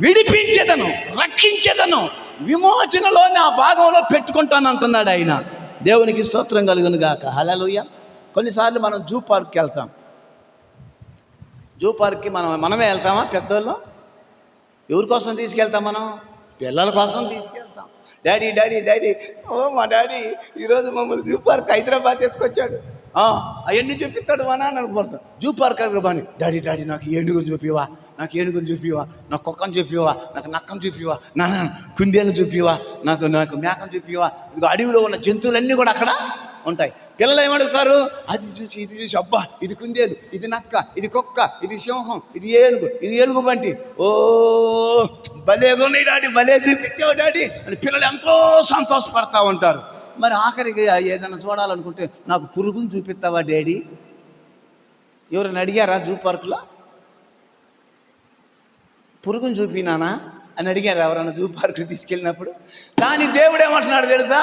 విడిపించెదను, రక్షించెదను, విమోచనలోని ఆ భాగంలో పెట్టుకుంటాను అంటున్నాడు ఆయన. దేవునికి స్తోత్రం కలుగును గాక. హల్లెలూయా. కొన్నిసార్లు మనం జూ పార్క్కి వెళ్తాం. జూ పార్క్కి మనమే వెళ్తామా? పెద్దోళ్ళు ఎవరి కోసం తీసుకెళ్తాం? మనం పిల్లల కోసం తీసుకెళ్తాం. డాడీ ఓ మా డాడీ ఈరోజు మమ్మల్ని జూ పార్క్ హైదరాబాద్ తీసుకొచ్చాడు, అవన్నీ చూపిస్తాడు మా నాన్న అనుకుంటాం. జూ పార్క్ బాని డాడీ నాకు ఏనుగుని చూపివా, నాకు కుక్కను చూపివా, నాకు నక్కను చూపివా, నాన్న కుందేలను చూపివా, నాకు మేకను చూపివా. ఇదిగో అడవిలో ఉన్న జంతువులన్నీ కూడా అక్కడ ఉంటాయి. పిల్లలు ఏమడుగుతారు? అది చూసి ఇది చూసి, అబ్బా ఇది కుందేలు, ఇది నక్క, ఇది కుక్క, ఇది సింహం, ఇది ఏనుగు, ఇది ఎలుగుబంటి, ఓ భలే ఉన్నాయి డాడీ, భలే చూపించావు డాడీ అని పిల్లలు ఎంతో సంతోషపడతా ఉంటారు. మరి ఆఖరికి ఏదైనా చూడాలనుకుంటే నాకు పురుగుని చూపిస్తావా డాడీ? ఎవరైనా అడిగారా జూ పార్కులో? పురుగుని చూపినానా అని అడిగారు ఎవరన్నా జూ పార్కుకి తీసుకెళ్ళినప్పుడు? కానీ దేవుడు ఏమంటున్నాడు తెలుసా?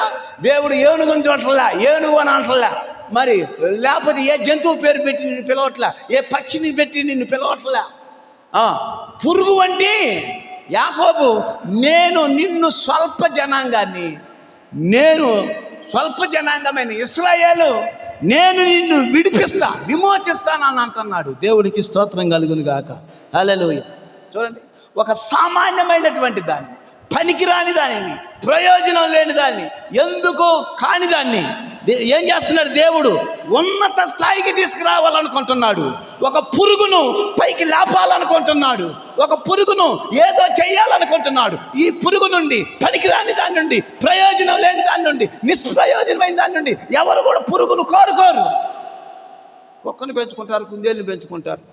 దేవుడు ఏనుగుని చూడట్లా, ఏనుగు అని అంటలా, మరి లేకపోతే ఏ జంతువు పేరు పెట్టి నిన్ను పిలవట్లా, ఏ పక్షిని పెట్టి నిన్ను పిలవట్లా. పురుగు వంటి యాకోబు, నేను నిన్ను స్వల్ప జనాంగమైన ఇశ్రాయేలు, నేను నిన్ను విమోచిస్తానని అంటున్నాడు. దేవుడికి స్తోత్రం కలుగును గాక. హల్లెలూయా. చూడండి, ఒక సామాన్యమైనటువంటి దాన్ని, పనికిరాని దానిని, ప్రయోజనం లేని దాన్ని, ఎందుకు కాని దాన్ని ఏం చేస్తున్నాడు? దేవుడు ఉన్నత స్థాయికి తీసుకురావాలనుకుంటున్నాడు. ఒక పురుగును పైకి లేపాలనుకుంటున్నాడు. ఒక పురుగును ఏదో చేయాలనుకుంటున్నాడు. ఈ పురుగు నుండి, పనికిరాని దాని నుండి, ప్రయోజనం లేని దాని నుండి, నిష్ప్రయోజనమైన దాని నుండి ఎవరు కూడా పురుగును కోరుకోరు. కుక్కను పెంచుకుంటారు, కుందేలుని పెంచుకుంటారు,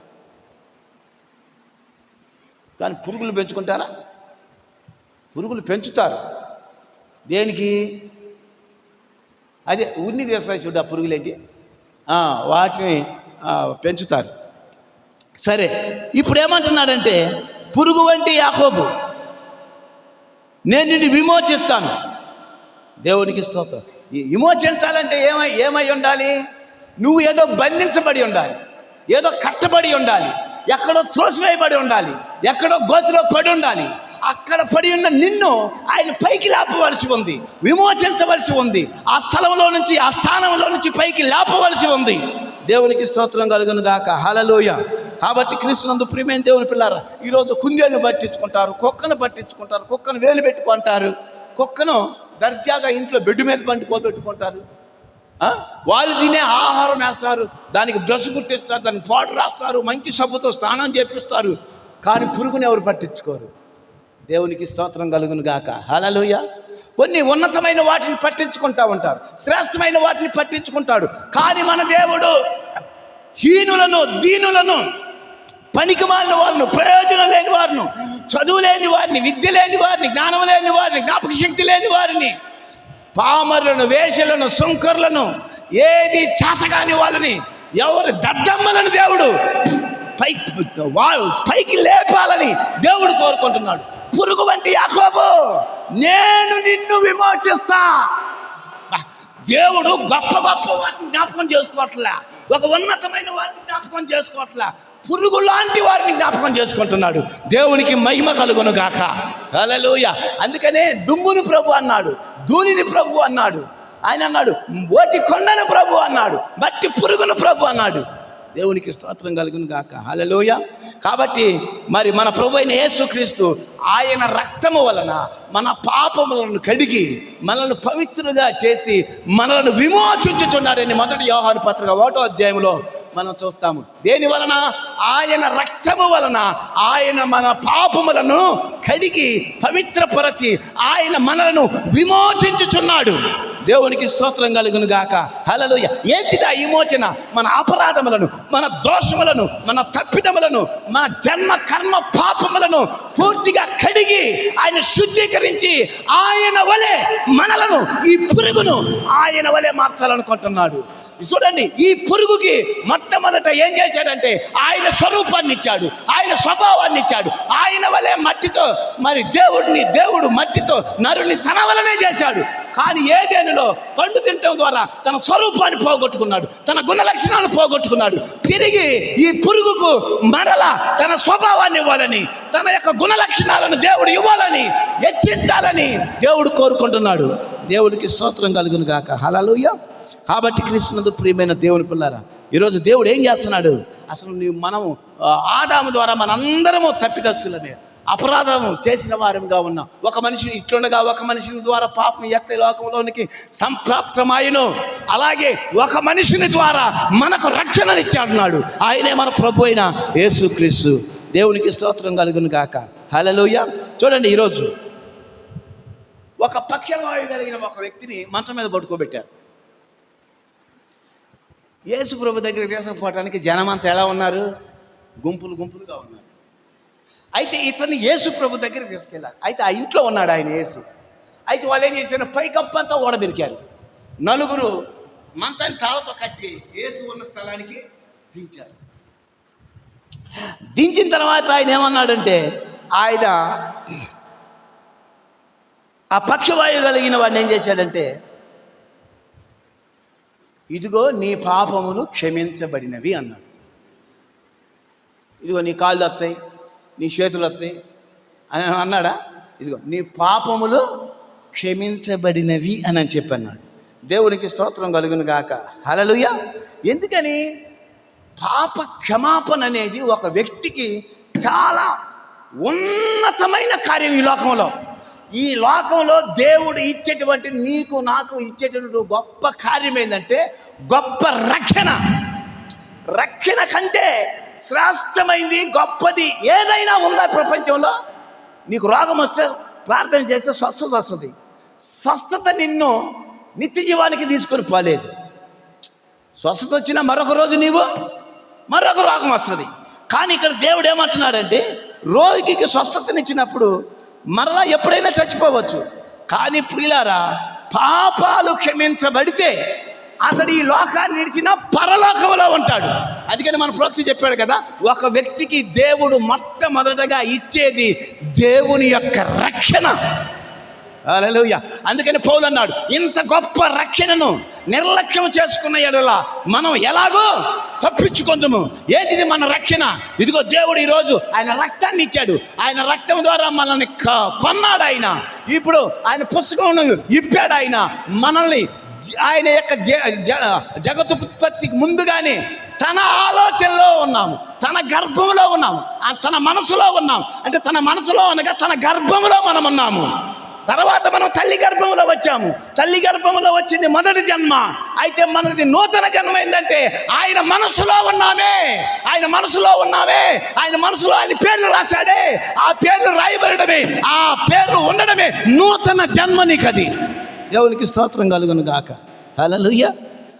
కానీ పురుగులు పెంచుకుంటారా? పురుగులు పెంచుతారు దేనికి? అదే ఉన్ని తీస్తాయి చూడు, ఆ పురుగులేంటి, వాటిని పెంచుతారు. సరే, ఇప్పుడు ఏమంటున్నాడంటే, పురుగు వంటి యాకోబు, నేను నిన్ను విమోచిస్తాను. దేవునికి స్తోత్రం. విమోచించాలంటే ఏమై ఉండాలి? నువ్వు ఏదో బంధించబడి ఉండాలి, ఏదో కట్టబడి ఉండాలి, ఎక్కడో త్రోసివేయబడి ఉండాలి, ఎక్కడో గోతిలో పడి ఉండాలి. అక్కడ పడి ఉన్న నిన్ను ఆయన పైకి లేపవలసి ఉంది, విమోచించవలసి ఉంది. ఆ స్థలంలో నుంచి, ఆ స్థానంలో నుంచి పైకి లేపవలసి ఉంది. దేవునికి స్తోత్రం కలుగును గాక. హల్లెలూయా. కాబట్టి క్రీస్తునందు ప్రియమైన దేవుని పిల్లారా, ఈరోజు కుందేలును పట్టించుకుంటారు, కుక్కను పట్టించుకుంటారు, కుక్కను వేలు పెట్టుకుంటారు, కుక్కను దర్జాగా ఇంట్లో బెడ్ మీద పండుకోబెట్టుకుంటారు. వాళ్ళు తినే ఆహారం వేస్తారు, దానికి బ్రష్ కుట్టిస్తారు, దానికి పౌడర్ రాస్తారు, మంచి సబ్బుతో స్నానం చేపిస్తారు, కానీ పురుగుని ఎవరు పట్టించుకోరు. దేవునికి స్తోత్రం కలుగును గాక. హల్లెలూయా. కొన్ని ఉన్నతమైన వాటిని పట్టించుకుంటా ఉంటారు, శ్రేష్టమైన వాటిని పట్టించుకుంటాడు, కానీ మన దేవుడు హీనులను, దీనులను, పనికిమాలిన వారిని, ప్రయోజనం లేని వారిని, చదువు లేని వారిని, విద్య లేని వారిని, జ్ఞానం లేని వారిని, జ్ఞాపక శక్తి లేని వారిని, పామరులను, వేషలను, సుంకరులను, ఏది చేతగాని వాళ్ళని, ఎవరు దద్దమ్మలను దేవుడు పైకి లేపాలని దేవుడు కోరుకుంటున్నాడు. పురుగు వంటి యాకోబు, నేను నిన్ను విమోచిస్తా. దేవుడు గొప్ప వాటిని జ్ఞాపకం చేసుకోవట్లే, ఒక ఉన్నతమైన వాటిని జ్ఞాపకం చేసుకోవట్లే, పురుగు లాంటి వారిని జ్ఞాపకం చేసుకుంటున్నాడు. దేవునికి మహిమ కలుగును గాక. హల్లెలూయా. అందుకనే దుమ్ముని ప్రభు అన్నాడు, ధూళిని ప్రభు అన్నాడు, ఆయన అన్నాడు ఓటి కొండను ప్రభు అన్నాడు, బట్టి పురుగును ప్రభు అన్నాడు. దేవునికి స్తోత్రం కలుగును గాక. హల్లెలూయా. కాబట్టి మరి మన ప్రభు అయిన యేసుక్రీస్తు ఆయన రక్తము వలన మన పాపములను కడిగి మనల్ని పవిత్రులుగా చేసి మనల్ని విమోచించుచున్నాడని 1 యోహాను పత్రిక 1వ అధ్యాయంలో మనం చూస్తాము. దేని వలన? ఆయన రక్తము వలన ఆయన మన పాపములను కడిగి పవిత్రపరచి ఆయన మనలను విమోచించుచున్నాడు. దేవునికి స్తోత్రం కలుగును గాక. హల్లెలూయా. ఏంటిదా విమోచన? మన అపరాధములను, మన దోషములను, మన తప్పిదములను, మన జన్మ కర్మ పాపములను పూర్తిగా కడిగి ఆయన శుద్ధీకరించి ఆయన వలె మనలను, ఈ పురుగును ఆయన వలె మార్చాలనుకుంటున్నాడు. చూడండి, ఈ పురుగుకి మొట్టమొదట ఏం చేశాడంటే ఆయన స్వరూపాన్ని ఇచ్చాడు, ఆయన స్వభావాన్ని ఇచ్చాడు. ఆయన వలె మట్టితో మరి దేవుడు మట్టితో నరుని తన వలనే చేశాడు. కానీ ఏదేనులో పండు తినటం ద్వారా తన స్వరూపాన్ని పోగొట్టుకున్నాడు, తన గుణ లక్షణాలను పోగొట్టుకున్నాడు. తిరిగి ఈ పురుగుకు మరలా తన స్వభావాన్ని ఇవ్వాలని, తన యొక్క గుణ లక్షణాలను దేవుడు ఇవ్వాలని, హెచ్చించాలని దేవుడు కోరుకుంటున్నాడు. దేవుడికి స్తోత్రం కలుగును గాక. హల్లెలూయా. కాబట్టి క్రీస్తునందు ప్రియమైన దేవుని పిల్లారా, ఈరోజు దేవుడు ఏం చేస్తున్నాడు? అసలు మనము ఆదాము ద్వారా మనందరము తప్పిదస్సులమే, అపరాధము చేసిన వారంగా ఉన్నాం. ఒక మనిషిని ఇట్లుండగా ఒక మనిషిని ద్వారా పాపం ఎక్కడ లోకంలోనికి సంప్రాప్తమాయను, అలాగే ఒక మనిషిని ద్వారా మనకు రక్షణనిచ్చాడున్నాడు. ఆయనే మన ప్రభు అయిన యేసుక్రీస్తు. దేవునికి స్తోత్రం కలుగును గాక. హల్లెలూయా. చూడండి, ఈరోజు ఒక పక్షవాయు కలిగిన ఒక వ్యక్తిని మంచం మీద పడుకోబెట్టారు. యేసు ప్రభు దగ్గరికి తీసుకుపోవటానికి జనమంతా ఎలా ఉన్నారు? గుంపులుగా ఉన్నారు. అయితే ఇతన్ని యేసు ప్రభు దగ్గరికి తీసుకెళ్ళారు. అయితే ఆ ఇంట్లో ఉన్నాడు ఆయన యేసు. అయితే వాళ్ళు ఏం చేశారు? పైకప్పంతా ఓడబెరికారు. నలుగురు మంచాన్ని తాళతో కట్టి యేసు ఉన్న స్థలానికి దించారు. దించిన తర్వాత ఆయన ఏమన్నాడంటే, ఆయన ఆ పక్షవాయువు కలిగిన వాడిని ఏం చేశాడంటే, ఇదిగో నీ పాపములు క్షమించబడినవి అన్నాడు. ఇదిగో నీ కాళ్ళు వస్తాయి, నీ చేతులు వస్తాయి అని అన్నాడా? ఇదిగో నీ పాపములు క్షమించబడినవి అని చెప్పన్నాడు. దేవునికి స్తోత్రం కలుగును గాక. హల్లెలూయా. ఎందుకని? పాప క్షమాపణ అనేది ఒక వ్యక్తికి చాలా ఉన్నతమైన కార్యం. ఈ లోకంలో దేవుడు ఇచ్చేటువంటి, నీకు నాకు ఇచ్చేటువంటి గొప్ప కార్యం ఏంటంటే గొప్ప రక్షణ కంటే శ్రేష్టమైంది, గొప్పది ఏదైనా ఉందా ప్రపంచంలో? నీకు రోగం వస్తే ప్రార్థన చేస్తే స్వస్థత వస్తుంది. స్వస్థత నిన్ను నిత్య జీవానికి తీసుకొని పోలేదు. స్వస్థత వచ్చినా మరొక రోజు నీవు మరొక రోగం వస్తుంది. కానీ ఇక్కడ దేవుడు ఏమంటున్నాడంటే, రోగికి స్వస్థతనిచ్చినప్పుడు మరలా ఎప్పుడైనా చచ్చిపోవచ్చు. కానీ ప్రియులారా, పాపాలు క్షమించబడితే అతడు ఈ లోకాన్ని నిడిచిన పరలోకంలో ఉంటాడు. అందుకని మన ప్రవక్త చెప్పాడు కదా, ఒక వ్యక్తికి దేవుడు మొట్టమొదటగా ఇచ్చేది దేవుని యొక్క రక్షణ. హల్లెలూయా. అందుకని పౌలు అన్నాడు, ఇంత గొప్ప రక్షణను నిర్లక్ష్యం చేసుకున్న ఎడల మనం ఎలాగో తప్పించుకుందాము. ఏంటిది మన రక్షణ? ఇదిగో దేవుడు ఈరోజు ఆయన రక్తాన్ని ఇచ్చాడు. ఆయన రక్తం ద్వారా మనల్ని కొన్నాడు. ఆయన ఇప్పుడు ఆయన పుస్తకం ఇప్పాడు. ఆయన మనల్ని ఆయన యొక్క జగతుత్పత్తికి ముందుగానే తన ఆలోచనలో ఉన్నాము, తన గర్భంలో ఉన్నాము, తన మనసులో ఉన్నాము. అంటే తన మనసులో అనగా తన గర్భంలో మనం ఉన్నాము. తర్వాత మనం తల్లి గర్భంలో వచ్చాము. తల్లి గర్భంలో వచ్చింది మొదటి జన్మ. అయితే మనది నూతన జన్మ ఏంటంటే ఆయన మనసులో ఉన్నామే. ఆయన మనసులో ఆయన పేర్లు రాశాడే. ఆ పేర్లు రాయబడమే, ఆ పేర్లు ఉండడమే నూతన జన్మ నీకది. దేవునికి స్తోత్రం కలుగును గాక. హల్లెలూయా.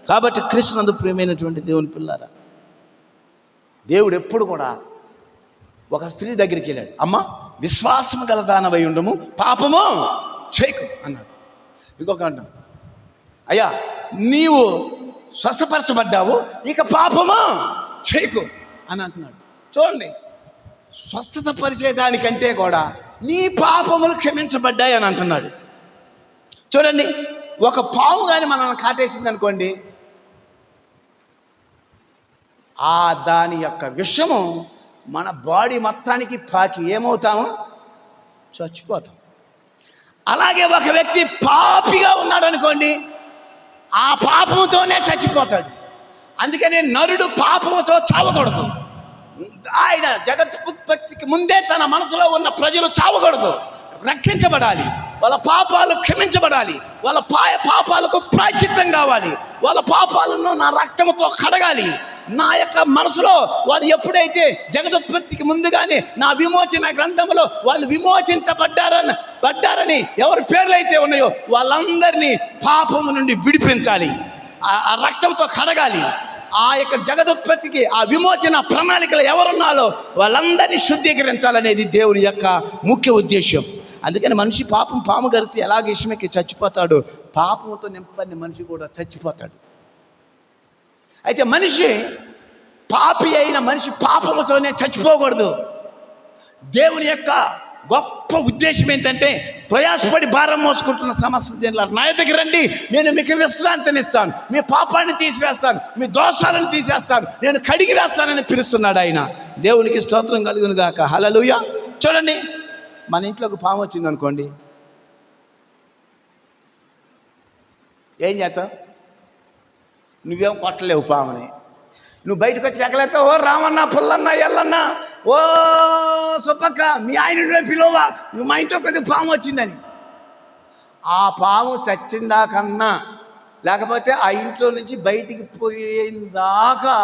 కాబట్టి క్రీస్తునందు ప్రియమైనటువంటి దేవుని పిల్లారా, దేవుడు ఎప్పుడు కూడా ఒక స్త్రీ దగ్గరికి వెళ్ళాడు. అమ్మ, విశ్వాసము గల దానవై ఉండము, పాపము చేయకు అన్నాడు. ఇంకొక అన్నాడు, అయ్యా నీవు స్వస్థపరచబడ్డావు, ఇక పాపము చేయకు అని అంటున్నాడు. చూడండి, స్వస్థత పరిచేదానికంటే కూడా నీ పాపములు క్షమించబడ్డాయి అని అంటున్నాడు. చూడండి, ఒక పాము కానీ మనల్ని కాటేసింది అనుకోండి, దాని యొక్క విషము మన బాడీ మొత్తానికి పాకి ఏమవుతాము? చచ్చిపోతాం. అలాగే ఒక వ్యక్తి పాపిగా ఉన్నాడు అనుకోండి, ఆ పాపముతోనే చచ్చిపోతాడు. అందుకని నరుడు పాపముతో చావకూడదు. ఆయన జగత్తుత్పత్తికి ముందే తన మనసులో ఉన్న ప్రజలు చావకూడదు, రక్షించబడాలి. వాళ్ళ పాపాలు క్షమించబడాలి. వాళ్ళ పాపాలకు ప్రాయశ్చిత్తం కావాలి. వాళ్ళ పాపాలను నా రక్తముతో కడగాలి. నా యొక్క మనసులో వాళ్ళు ఎప్పుడైతే జగదుత్పత్తికి ముందుగానే నా విమోచన గ్రంథంలో వాళ్ళు విమోచించబడ్డారని ఎవరి పేర్లు అయితే ఉన్నాయో వాళ్ళందరినీ పాపము నుండి విడిపించాలి. ఆ రక్తంతో కడగాలి. ఆ యొక్క జగదుత్పత్తికి ఆ విమోచన ప్రణాళికలు ఎవరున్నారో వాళ్ళందరినీ శుద్ధీకరించాలనేది దేవుని యొక్క ముఖ్య ఉద్దేశం. అందుకని మనిషి పాము గరితే ఎలాగ ఇష్టమెక్కి చచ్చిపోతాడో, పాపంతో నింపబడిన మనిషి కూడా చచ్చిపోతాడు. అయితే పాపి అయిన మనిషి పాపముతోనే చచ్చిపోకూడదు. దేవుని యొక్క గొప్ప ఉద్దేశం ఏంటంటే, ప్రయాసపడి భారం మోసుకుంటున్న సమస్త జనులారా నా దగ్గర రండి, నేను మీకు విశ్రాంతిని ఇస్తాను, మీ పాపాన్ని తీసివేస్తాను, మీ దోషాలను తీసేస్తాను, నేను కడిగి వేస్తానని పిలుస్తున్నాడు ఆయన. దేవునికి స్తోత్రం కలుగును గాక. హల్లెలూయా. చూడండి, మన ఇంట్లోకి పాము వచ్చింది అనుకోండి, ఏం చేస్తావు? నువ్వేం కొట్టలేవు పాముని. నువ్వు బయటకు వచ్చి ఎక్కలేస్తావు, ఓ రామన్నా, పుల్లన్నా, ఎల్లన్నా, ఓ సుబ్బక్క, మీ ఆయన పిలువా, నువ్వు మా ఇంట్లో కొద్దిగా పాము వచ్చిందని. ఆ పాము చచ్చిందాకన్నా, లేకపోతే ఆ ఇంట్లో నుంచి బయటికి పోయిందాకా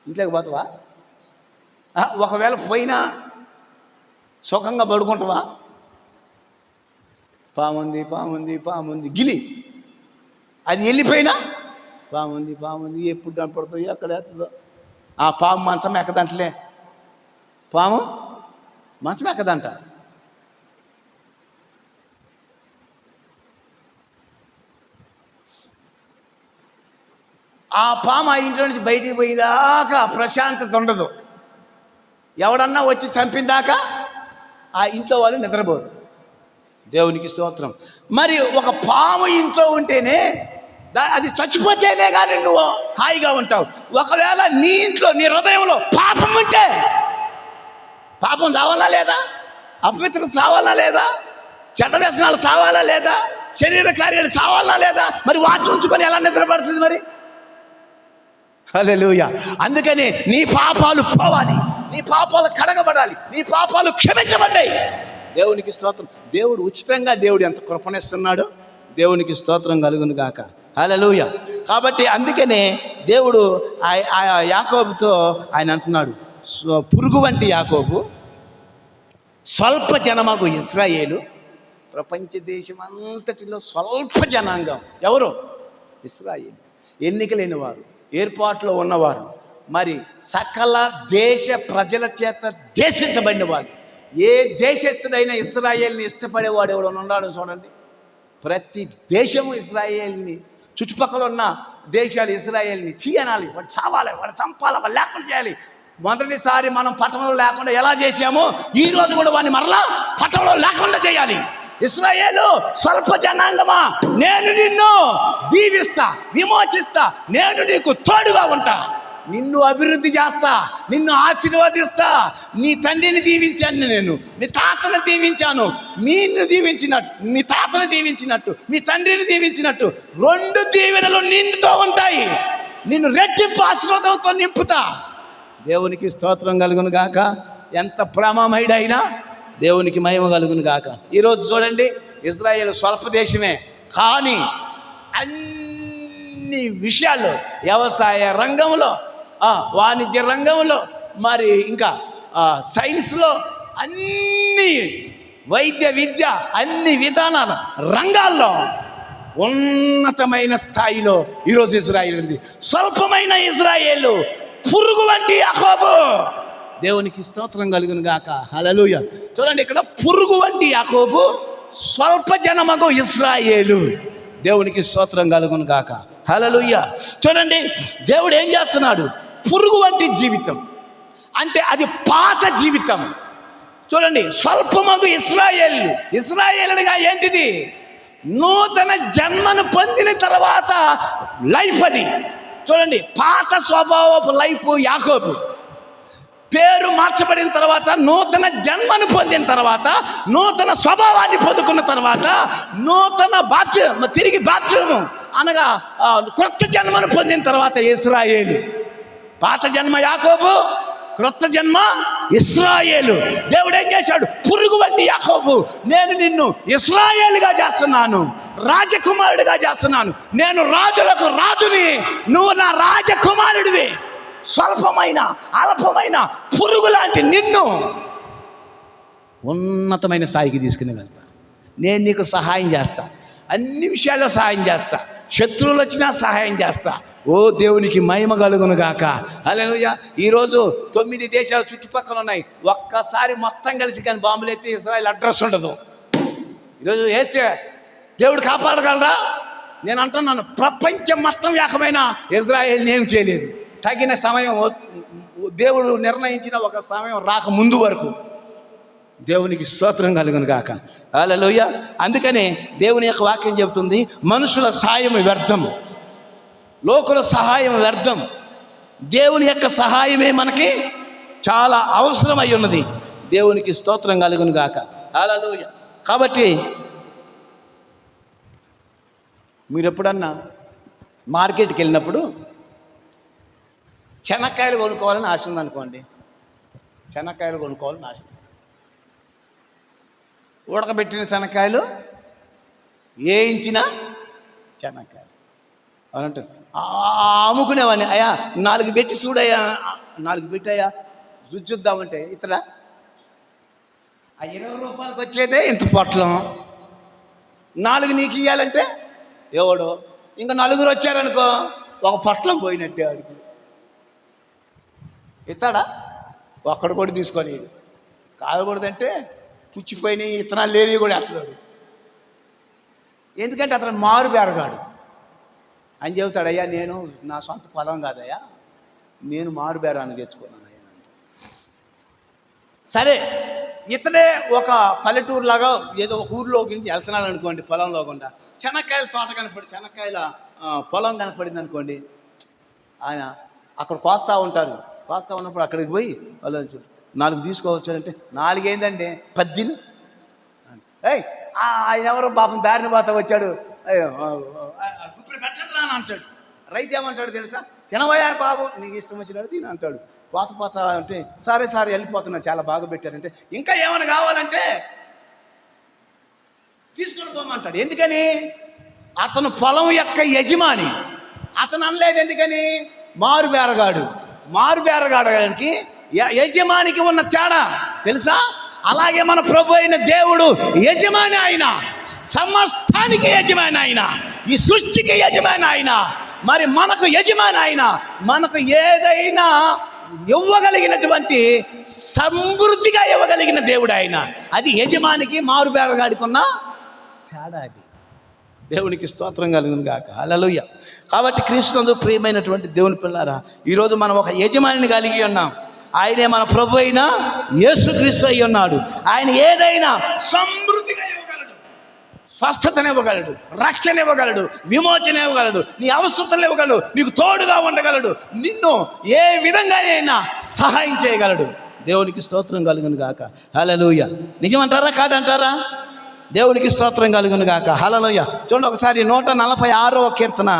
ఇంట్లోకి పోతావా? ఒకవేళ పోయినా సుఖంగా పడుకుంటావా? పాముంది గిలి, అది వెళ్ళిపోయినా పాముంది ఎప్పుడు కనపడుతుందో ఎక్కడ ఎత్తుందో. ఆ పాము మంచం ఎక్కదంటలే, పాము మంచం ఎక్కదంట. ఆ పాము ఆ ఇంట్లో నుంచి బయటికి పోయేదాకా ప్రశాంతత ఉండదు. ఎవడన్నా వచ్చి చంపిందాకా ఆ ఇంట్లో వాళ్ళు నిద్రపోరు. దేవునికి స్తోత్రం. మరి ఒక పాము ఇంట్లో ఉంటేనే అది చచ్చిపోతేనే కానీ నువ్వు హాయిగా ఉంటావు. ఒకవేళ నీ ఇంట్లో నీ హృదయంలో పాపం ఉంటే, పాపం చావాలా లేదా? అపవిత్రత చావాలా లేదా? చెడ్డ వ్యసనాలు చావాలా లేదా? శరీర కార్యాలు చావాలా లేదా? మరి వాటిని ఉంచుకొని ఎలా నిద్రపడుతుంది మరి? హల్లెలూయా. అందుకని నీ పాపాలు పోవాలి, నీ పాపాలు కడగబడాలి, నీ పాపాలు క్షమించబడ్డాయి. దేవునికి స్తోత్రం. దేవుడు ఉచితంగా దేవుడు ఎంత కృపణిస్తున్నాడో దేవునికి స్తోత్రం కలుగును గాక. హల్లెలూయా. కాబట్టి అందుకనే దేవుడు యాకోబుతో ఆయన అంటున్నాడు, పురుగు వంటి యాకోబు, స్వల్ప జనమగు ఇశ్రాయేలు. ప్రపంచ దేశం అంతటిలో స్వల్ప జనాంగం ఎవరు? ఇశ్రాయేలు. ఎన్నిక లేని వారు, ఏర్పాట్లో ఉన్నవారు, మరి సకల దేశ ప్రజల చేత దేశించబడిన వాళ్ళు. ఏ దేశస్థుడైనా ఇశ్రాయేల్ని ఇష్టపడేవాడు ఎవడో ఉన్నాడు చూడండి. ప్రతి దేశము ఇశ్రాయేల్ని, చుట్టుపక్కల ఉన్న దేశాలు ఇశ్రాయేల్ని చీయనాలి, వాడు చావాలి, వాడు చంపాలి, వాడు లేకుండా చేయాలి. మొదటిసారి మనం పట్టణంలో లేకుండా ఎలా చేశామో ఈరోజు కూడా వాడిని మరలా పట్టణంలో లేకుండా చేయాలి. ఇశ్రాయేలు స్వల్ప జనాంగమా, నేను నిన్ను దీవిస్తా, విమోచిస్తా, నేను నీకు తోడుగా ఉంటా, నిన్ను అభివృద్ధి చేస్తా, నిన్ను ఆశీర్వదిస్తా. నీ తండ్రిని దీవించాను నేను, నీ తాతను దీవించాను, నిన్ను దీవించినట్టు, నీ తాతను దీవించినట్టు, మీ తండ్రిని దీవించినట్టు 2 దీవెనలు నిన్నుతో ఉంటాయి. నిన్ను రెట్టింపు ఆశీర్వాదంతో నింపుతా. దేవునికి స్తోత్రం కలుగును గాక. ఎంత ప్రేమమయుడైనా దేవునికి మహిమ కలుగును గాక. ఈరోజు చూడండి, ఇశ్రాయేలు స్వల్ప దేశమే, కానీ అన్ని విషయాల్లో, వ్యవసాయ రంగంలో, వాణిజ్య రంగంలో, మరి ఇంకా సైన్స్లో, అన్ని వైద్య విద్య, అన్ని విధానాల రంగాల్లో ఉన్నతమైన స్థాయిలో ఈరోజు ఇశ్రాయేలు ఉంది. స్వల్పమైన ఇశ్రాయేలు, పురుగు వంటి యాకోబు. దేవునికి స్తోత్రం కలుగును గాక. హల్లెలూయా. చూడండి, ఇక్కడ పురుగు వంటి యాకోబు, స్వల్ప జనమగు ఇశ్రాయేలు. దేవునికి స్తోత్రం కలుగును గాక. హల్లెలూయా. చూడండి, దేవుడు ఏం చేస్తున్నాడు? పురుగు వంటి జీవితం అంటే అది పాత జీవితం. చూడండి, స్వల్పమగు ఇశ్రాయేలు. ఇశ్రాయేలుగా ఏంటిది? నూతన జన్మను పొందిన తర్వాత లైఫ్ అది. చూడండి, పాత స్వభావపు లైఫ్ యాకోబు. పేరు మార్చబడిన తర్వాత, నూతన జన్మను పొందిన తర్వాత, నూతన స్వభావాన్ని పొందుకున్న తర్వాత, నూతన తిరిగి బాప్తిస్మము అనగా క్రొత్త జన్మను పొందిన తర్వాత ఇశ్రాయేలు. పాత జన్మ యాకోబు, క్రొత్త జన్మ ఇశ్రాయేలు. దేవుడు ఏం చేశాడు? పురుగు వంటి యాకోబు, నేను నిన్ను ఇశ్రాయేలుగా చేస్తున్నాను, రాజకుమారుడిగా చేస్తున్నాను. నేను రాజులకు రాజుని, నువ్వు నా రాజకుమారుడివి. స్వల్పమైన అల్పమైన పురుగు లాంటి నిన్ను ఉన్నతమైన స్థాయికి తీసుకుని వెళ్తా. నేను నీకు సహాయం చేస్తా, అన్ని విషయాల్లో సహాయం చేస్తా, శత్రువులు వచ్చినా సహాయం చేస్తా. ఓ దేవునికి మహిమ కలుగును గాక. హల్లెలూయా. ఈరోజు 9 దేశాలు చుట్టుపక్కల ఉన్నాయి. ఒక్కసారి మొత్తం కలిసి కానీ బాంబులు ఎత్తే ఇశ్రాయేల్ అడ్రస్ ఉండదు. ఈరోజు అయితే దేవుడు కాపాడగలరా? నేను అంటున్నాను, ప్రపంచం మొత్తం ఏకమైన ఇశ్రాయేల్ని ఏం చేయలేదు. తగిన సమయం, దేవుడు నిర్ణయించిన ఒక సమయం రాక ముందు వరకు. దేవునికి స్తోత్రం కలుగును గాక. హల్లెలూయా. అందుకనే దేవుని యొక్క వాక్యం చెబుతుంది, మనుషుల సాయం వ్యర్థం, లోకుల సహాయం వ్యర్థం. దేవుని యొక్క సహాయమే మనకి చాలా అవసరమై ఉన్నది. దేవునికి స్తోత్రం కలుగును గాక. హల్లెలూయా. కాబట్టి మీరు ఎప్పుడన్నా మార్కెట్కి వెళ్ళినప్పుడు శనక్కాయలు కొనుక్కోవాలని ఆశ ఉందనుకోండి, శనక్కాయలు కొనుక్కోవాలని ఆశ. ఉడకబెట్టిన శనక్కాయలు, వేయించిన శనక్కాయలు అనంటే అమ్ముకునేవాడిని. అయ్యా 4 పెట్టి చూడయ్యా, 4 పెట్టాయా రుచిద్దామంటే ఇతర ఆ 20 రూపాయలకి వచ్చేదే ఇంత పొట్లం. 4 నీకు ఇవ్వాలంటే ఎవడు? ఇంకా 4 వచ్చారనుకో, ఒక పొట్లం పోయినట్టే వాడికి. ఇస్తాడా? ఒక్కడు కూడా తీసుకొని కాదకూడదంటే పుచ్చిపోయిన ఇతనాలు లేని కూడా ఎత్తడాడు. ఎందుకంటే అతను మారు బేరగాడు అని చెబుతాడు. అయ్యా నేను నా సొంత పొలం కాదయ్యా, నేను మారు బేరాన్ని తెచ్చుకున్నాను అయ్యా అంటే. సరే, ఇతనే ఒక పల్లెటూరులాగా ఏదో ఒక ఊరిలోకి నుంచి వెళ్తున్నాను అనుకోండి, పొలంలో గుండా శనక్కాయల తోట కనపడి, శనక్కాయల పొలం కనపడింది అనుకోండి. ఆయన అక్కడ కోస్తా ఉంటారు. కోస్తా ఉన్నప్పుడు అక్కడికి పోయి వాళ్ళు 4 తీసుకోవచ్చారంటే 4 ఏందండి 10. ఆయన ఎవరో పాపం దారిని పోతా వచ్చాడు, గుప్పుడు పెట్టండి రా అని అంటాడు. రైతు ఏమంటాడు తెలుసా? తినబోయారు బాబు, నీకు ఇష్టం వచ్చినాడు తిని అంటాడు. పోత అంటే సరే సరే వెళ్ళిపోతున్నా, చాలా బాగా పెట్టారంటే ఇంకా ఏమైనా కావాలంటే తీసుకొని పోమంటాడు. ఎందుకని? అతను పొలం యొక్క యజమాని. అతను అనలేదు ఎందుకని? మారు బేరగాడు. మారు బేరగాడడానికి యజమానికి ఉన్న తేడా తెలుసా? అలాగే మన ప్రభు అయిన దేవుడు యజమాని. ఆయన సమస్తానికి యజమాని, ఆయన ఈ సృష్టికి యజమాని. ఆయన మరి మనకు యజమాని. ఆయన మనకు ఏదైనా ఇవ్వగలిగినటువంటి సమృద్ధిగా ఇవ్వగలిగిన దేవుడు ఆయన. అది యజమానికి మారు బేరగాడికి ఉన్న తేడా. అది దేవునికి స్తోత్రం కలుగును గాక. హల్లెలూయా. కాబట్టి క్రీస్తునందు ప్రియమైనటువంటి దేవుని పిల్లారా, ఈరోజు మనం ఒక యజమానిని కలిగి ఉన్నాం. ఆయనే మన ప్రభు అయిన యేసుక్రీస్తు అయి ఉన్నాడు. ఆయన ఏదైనా సమృద్ధిగా ఇవ్వగలడు. స్వస్థతను ఇవ్వగలడు, రక్షణ ఇవ్వగలడు, విమోచన ఇవ్వగలడు, నీ అవసరతలు ఇవ్వగలడు, నీకు తోడుగా ఉండగలడు, నిన్ను ఏ విధంగానైనా సహాయం చేయగలడు. దేవునికి స్తోత్రం కలుగును గాక. హల్లెలూయా. నిజమంటారా కాదంటారా? దేవునికి స్తోత్రం కలుగును గాక. హల్లెలూయా. చూడండి ఒకసారి 146వ కీర్తన,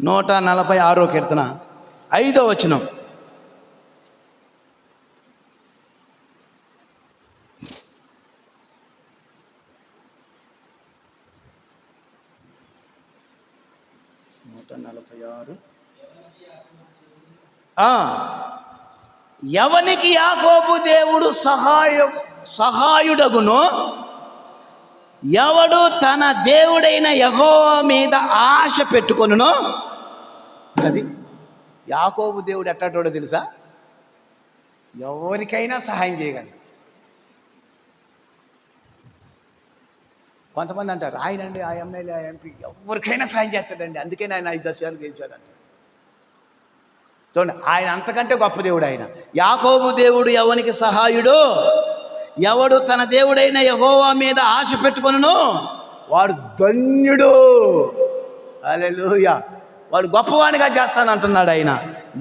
146వ కీర్తన 5వ వచనం. ఎవనికి యాకోబు దేవుడు సహాయుడగునో, ఎవడు తన దేవుడైన యెహోవా మీద ఆశ పెట్టుకొనునో. అది యాకోబు దేవుడు ఎట్టాటోడో తెలుసా? ఎవరికైనా సహాయం చేయగలడు. కొంతమంది అంటారు ఆయనండి, ఆ ఎమ్మెల్యే, ఆ ఎంపీ ఎవరికైనా సహాయం చేస్తాడండి, అందుకని ఆయన 5 దశలు గెలిచాడంట. చూడండి, ఆయన అంతకంటే గొప్ప దేవుడు ఆయన. యాకోబు దేవుడు ఎవనికి సహాయుడు? ఎవడు తన దేవుడైన యెహోవా మీద ఆశ పెట్టుకొనునో వాడు ధన్యుడు. హల్లెలూయా. వాడు గొప్పవానిగా చేస్తానంటున్నాడు ఆయన.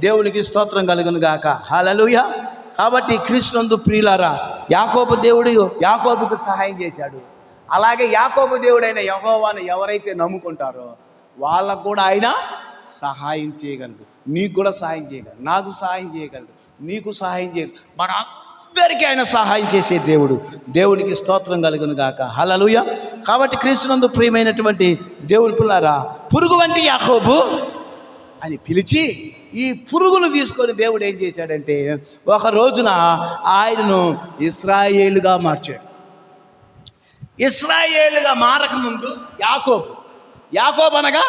దేవునికి స్తోత్రం కలుగును గాక. హల్లెలూయా. కాబట్టి క్రీస్తునందు ప్రియులారా, యాకోబు దేవుడు యాకోబుకు సహాయం చేశాడు. అలాగే యాకోబు దేవుడైన యెహోవాను ఎవరైతే నమ్ముకుంటారో వాళ్ళకు కూడా ఆయన సహాయం చేయగలడు. నీకు కూడా సహాయం చేయగలడు, నాకు సహాయం చేయగలడు, నీకు సహాయం చేయగలడు. మనందరికీ ఆయన సహాయం చేసే దేవుడు. దేవునికి స్తోత్రం కలుగును గాక. హల్లెలూయా. కాబట్టి క్రీస్తునందు ప్రియమైనటువంటి దేవుని పిల్లారా, పురుగు వంటి యాకోబు అని పిలిచి ఈ పురుగును తీసుకొని దేవుడు ఏం చేశాడంటే ఒక రోజున ఆయనను ఇశ్రాయేలుగా మార్చాడు. ఇశ్రాయేలుగా మారకముందు యాకోబు అనగా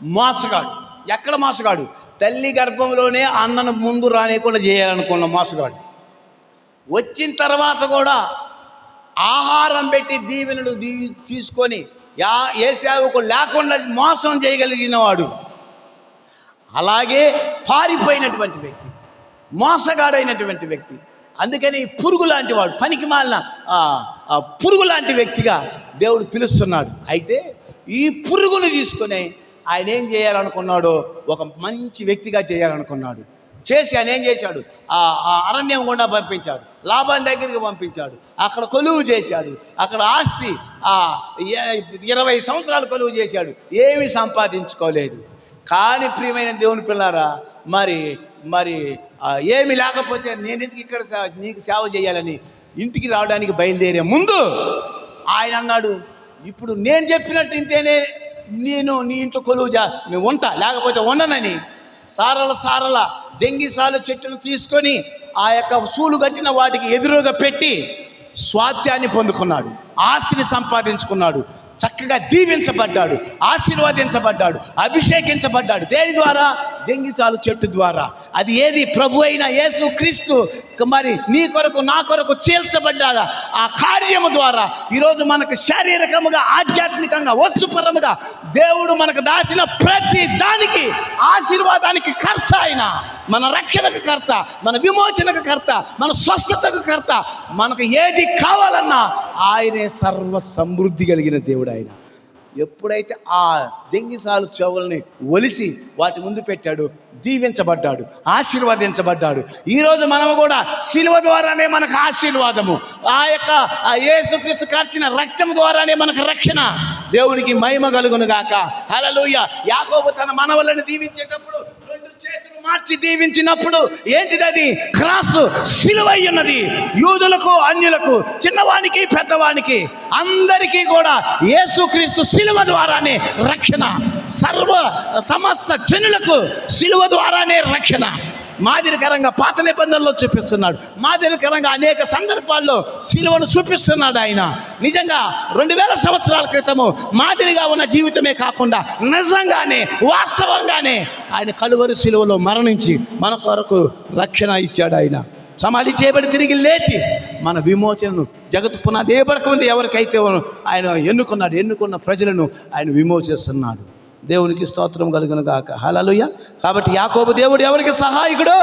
మోసగాడు. ఎక్కడ మోసగాడు? తల్లి గర్భంలోనే అన్నను ముందు రానియకుండా చేయాలనుకున్న మోసగాడు. వచ్చిన తర్వాత కూడా ఆహారం పెట్టి దీవెనలు తీసుకొని ఏశావుకు లేకుండా మోసం చేయగలిగిన వాడు. అలాగే పారిపోయినటువంటి వ్యక్తి, మోసగాడైనటువంటి వ్యక్తి. అందుకని పురుగు లాంటి వాడు, పనికి మాలిన పురుగు లాంటి వ్యక్తిగా దేవుడు పిలుస్తున్నాడు. అయితే ఈ పురుగును తీసుకొని ఆయన ఏం చేయాలనుకున్నాడో ఒక మంచి వ్యక్తిగా చేయాలనుకున్నాడు. చేసి ఆయన ఏం చేశాడు? ఆ అరణ్యం గుండా పంపించాడు, లాబాను దగ్గరికి పంపించాడు. అక్కడ కొలువు చేశాడు. అక్కడ ఆస్తి 20 సంవత్సరాలు కొలువు చేశాడు. ఏమీ సంపాదించుకోలేదు. కానీ ప్రియమైన దేవుని పిల్లారా, మరి ఏమి లేకపోతే నేను ఎందుకు ఇక్కడ నీకు సేవ చేయాలని ఇంటికి రావడానికి బయలుదేరే ముందు ఆయన అన్నాడు, ఇప్పుడు నేను చెప్పినట్టు ఇంటేనే నేను నీ ఇంట్లో కొలువు నేను ఉంటా, లేకపోతే ఉండనని సారల జంగిసాలు చెట్టును తీసుకొని ఆ యొక్క సూలు కట్టిన వాటికి ఎదురుగా పెట్టి స్వాస్థ్యాన్ని పొందుకున్నాడు, ఆస్తిని సంపాదించుకున్నాడు, చక్కగా దీవించబడ్డాడు, ఆశీర్వదించబడ్డాడు, అభిషేకించబడ్డాడు. దేని ద్వారా? జంగిసాలు చెట్టు ద్వారా. అది ఏది? ప్రభు అయిన యేసు క్రీస్తు మరి నీ కొరకు నా కొరకు చీల్చబడ్డాడు. ఆ కార్యము ద్వారా ఈరోజు మనకు శారీరకముగా, ఆధ్యాత్మికంగా, వస్తుపరముగా దేవుడు మనకు దాచిన ప్రతి దానికి ఆశీర్వాదానికి కర్త ఆయన. మన రక్షణకు కర్త, మన విమోచనకు కర్త, మన స్వస్థతకు కర్త. మనకు ఏది కావాలన్నా ఆయనే సర్వ సమృద్ధి కలిగిన దేవుడు ఆయన. ఎప్పుడైతే ఆ జంగిసాలు చెవుల్ని ఒలిసి వాటి ముందు పెట్టాడు, దీవించబడ్డాడు, ఆశీర్వదించబడ్డాడు. ఈరోజు మనము కూడా శిలువ ద్వారానే మనకు ఆశీర్వాదము, ఆ యొక్క యేసుక్రీస్తు కార్చిన రక్తం ద్వారానే మనకు రక్షణ. దేవునికి మహిమ కలుగును గాక. హల్లెలూయా. యాకోబు తన మనవలను దీవించేటప్పుడు 2 చేతులు మార్చి దీవించినప్పుడు ఏంటిది? అది క్రాసు, శిలువ ఉన్నది. యూదులకు, అన్యులకు, చిన్నవానికి, పెద్దవానికి, అందరికీ కూడా యేసుక్రీస్తు శిలువ ద్వారానే రక్షణ. సమస్త జనులకు శిలువ ద్వారానే రక్షణ. మాదిరికరంగా పాత నిబంధనలో చూపిస్తున్నాడు, మాదిరికరంగా అనేక సందర్భాల్లో శిలువను చూపిస్తున్నాడు ఆయన. నిజంగా 2000 సంవత్సరాల క్రితము మాదిరిగా ఉన్న జీవితమే కాకుండా నిజంగానే, వాస్తవంగానే ఆయన కలువరి శిలువలో మరణించి మన కొరకు రక్షణ ఇచ్చాడు. ఆయన సమాధి చేయబడి తిరిగి లేచి మన విమోచనను జగత్తు పునాది ఏబడకముందు ఎవరికైతే ఆయన ఎన్నుకున్న ప్రజలను ఆయన విమోచిస్తున్నాడు. దేవునికి స్తోత్రం కలుగును గాక. హల్లెలూయా. కాబట్టి యాకోబు దేవుడు ఎవరికి సహాయకుడు?